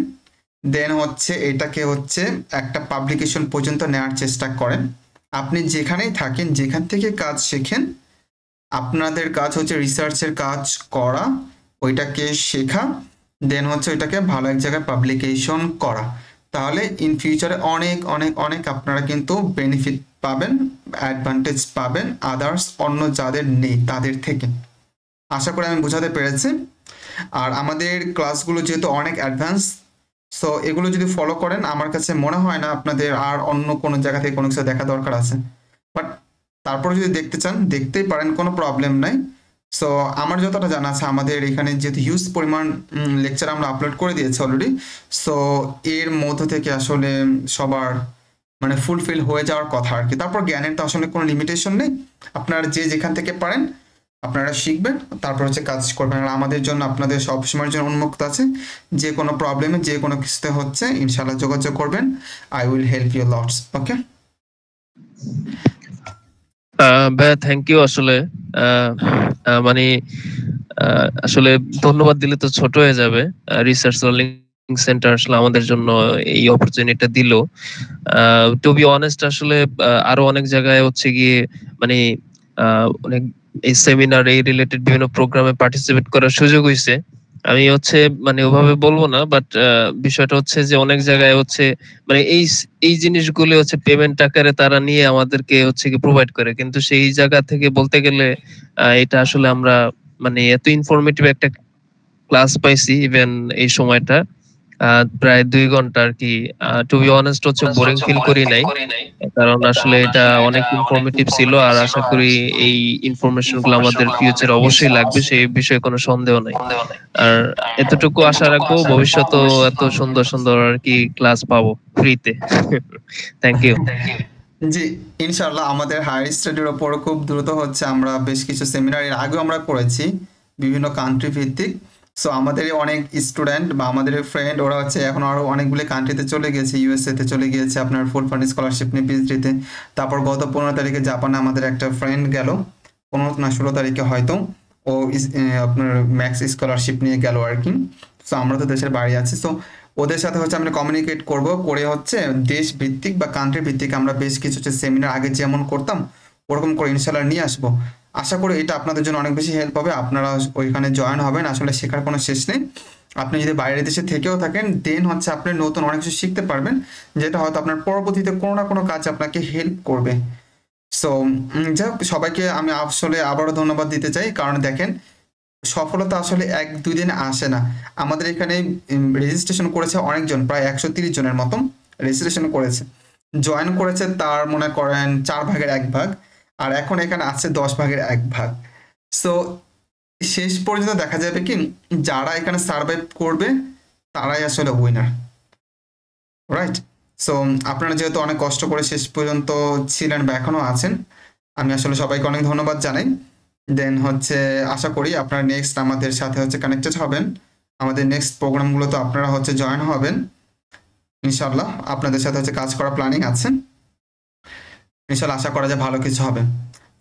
Speaker 1: দেন হচ্ছে এটাকে হচ্ছে একটা পাবলিকেশন পর্যন্ত নেওয়ার চেষ্টা করেন। আপনি যেখানেই থাকেন, যেখান থেকে কাজ শেখেন, আপনাদের কাজ হচ্ছে রিসার্চের কাজ করা, ওইটাকে শেখা, দেন হচ্ছে ওইটাকে ভালো এক জায়গায় পাবলিকেশন করা। তাহলে ইন ফিউচারে অনেক অনেক অনেক আপনারা কিন্তু বেনিফিট পাবেন, অ্যাডভান্টেজ পাবেন আদার্স অন্য যাদের নেই তাদের থেকে। আশা করি আমি বোঝাতে পেরেছি। আর আমাদের ক্লাসগুলো যেহেতু অনেক অ্যাডভান্স, সো এগুলো যদি ফলো করেন আমার কাছে মনে হয় না আপনাদের আর অন্য কোনো জায়গা থেকে কোনো কিছু দেখা দরকার আছে। বাট তারপরে যদি দেখতে চান দেখতেই পারেন, কোনো প্রবলেম নাই। সো আমার যতটা জানা আছে আমাদের এখানে যেহেতু হিউজ পরিমাণ লেকচার আমরা আপলোড করে দিয়েছি অলরেডি, সো এর মধ্য থেকে আসলে সবার মানে ফুলফিল হয়ে যাওয়ার কথা আর কি। তারপর জ্ঞানের তো আসলে কোনো লিমিটেশন নেই, আপনারা যে যেখান থেকে পারেন আপনারা শিখবেন, তারপর হচ্ছে কাজ করবেন। আর আমাদের জন্য আপনাদের সব সময়ের জন্য উন্মুক্ত আছে, যে কোনো প্রবলেমে যে কোনো কিছুতে হচ্ছে ইনশাল্লাহ যোগাযোগ করবেন। I will help you lots. Okay
Speaker 2: ভাইয়া থ্যাংক ইউ আসলে মানে আসলে ধন্যবাদ দিলে তো ছোট হয়ে যাবে। রিসার্চ লার্নিং সেন্টার আসলে আমাদের জন্য এই অপরচুনিটিটা দিল। টু বি অনেস্ট আসলে আরো অনেক জায়গায় হচ্ছে গিয়ে মানে অনেক এই সেমিনার এই রিলেটেড বিভিন্ন প্রোগ্রামে পার্টিসিপেট করার সুযোগ হয়েছে। আমি হচ্ছে মানে ওভাবে বলবো না, বাট বিষয়টা হচ্ছে যে অনেক জায়গায় হচ্ছে মানে এই জিনিসগুলো হচ্ছে পেমেন্ট আকারে তারা নিয়ে আমাদেরকে হচ্ছে কি প্রোভাইড করে, কিন্তু সেই জায়গা থেকে বলতে গেলে এটা আসলে আমরা মানে এত ইনফরমেটিভ একটা ক্লাস পাইছি ইভেন এই সময়টা প্রায় 2 ঘন্টা আর কি। টু বি অনেস্ট হচ্ছে বোরিং ফিল করি নাই, কারণ আসলে এটা অনেক ইনফরমেটিভ ছিল। আর আশা করি এই ইনফরমেশন গুলো আমাদের ফিউচার অবশ্যই লাগবে, সেই বিষয়ে কোনো সন্দেহ নাই। আর এতটুকু আশা রাখবো ভবিষ্যতেও এত সুন্দর সুন্দর আর কি ক্লাস পাবো ফ্রিতে। Thank you.
Speaker 1: জি ইনশাল্লাহ আমাদের হায়ার স্টাডির ওপর খুব দ্রুত হচ্ছে, আমরা বেশ কিছু সেমিনার এর আগেও আমরা করেছি বিভিন্ন কান্ট্রি ভিত্তিক। সো আমাদের অনেক স্টুডেন্ট বা আমাদের ফ্রেন্ড ওরা হচ্ছে এখন আরও অনেকগুলো কান্ট্রিতে চলে গিয়েছে, ইউএসএতে চলে গিয়েছে আপনার ফুল ফান্ড স্কলারশিপ নিয়ে পিএইচডিতে। তারপর গত 15 তারিখে জাপানে আমাদের একটা ফ্রেন্ড গেল, 15 না 16 তারিখে হয়তো, ও আপনার ম্যাক্স স্কলারশিপ নিয়ে গেল আর কি। সো আমরা তো দেশের বাইরে আছি, সো ওদের সাথে হচ্ছে আমরা কমিউনিকেট করব, করে হচ্ছে দেশ ভিত্তিক বা কান্ট্রি ভিত্তিক আমরা বেশ কিছু হচ্ছে সেমিনার আগে যেমন করতাম ওরকম করে ইনশাল্লাহ নিয়ে আসবো। আশা করি এটা আপনাদের জন্য অনেক বেশি হেল্প হবে, আপনারা ওইখানে জয়েন হবেন। আসলে শেখার কোনো শেষ নেই, আপনি যদি বাইরের দেশে থেকেও থাকেন দেন হচ্ছে আপনি নতুন অনেক কিছু শিখতে পারবেন, যেটা হয়তো আপনার পরবর্তীতে কোনো না কোনো কাজ আপনাকে হেল্প করবে। সো যাই হোক, সবাইকে আমি আসলে আবারও ধন্যবাদ দিতে চাই, কারণ দেখেন সফলতা আসলে 1-2 দিনে আসে না। আমাদের এখানে রেজিস্ট্রেশন করেছে অনেকজন, প্রায় 130 জনের মতন রেজিস্ট্রেশন করেছে, জয়েন করেছে তার মনে করেন 4 ভাগের 1 ভাগ, আর এখন এখানে আছে 10 ভাগের 1 ভাগ। সো শেষ পর্যন্ত দেখা যাবে কি যারা এখানে সার্ভাইভ করবে তারাই আসলে উইনার, রাইট? সো আপনারা যেহেতু অনেক কষ্ট করে শেষ পর্যন্ত ছিলেন বা এখনো আছেন, আমি আসলে সবাইকে অনেক ধন্যবাদ জানাই। দেন হচ্ছে আশা করি আপনারা নেক্সট আমাদের সাথে হচ্ছে কানেক্টেড হবেন, আমাদের নেক্সট প্রোগ্রামগুলোতে আপনারা হচ্ছে জয়েন হবেন ইনশাল্লাহ। আপনাদের সাথে হচ্ছে কাজ করা প্ল্যানিং আছে ইনশাল্লাহ, আশা করা যায় ভালো কিছু হবে।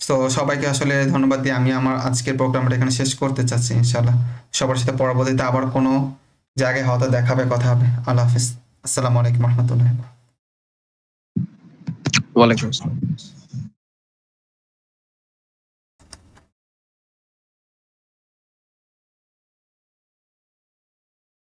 Speaker 1: সো সবাইকে আসলে ধন্যবাদ দিয়ে আমি আমার আজকের প্রোগ্রামটা এখানে শেষ করতে চাচ্ছি ইনশাল্লাহ। সবার সাথে পরবর্তীতে আবার কোনো জায়গায় হয়তো দেখা হবে, কথা হবে। আল্লাহ হাফিজ, আসসালামু আলাইকুম রহমতুল্লাহ।
Speaker 2: ওয়ালাইকুম আসসালাম।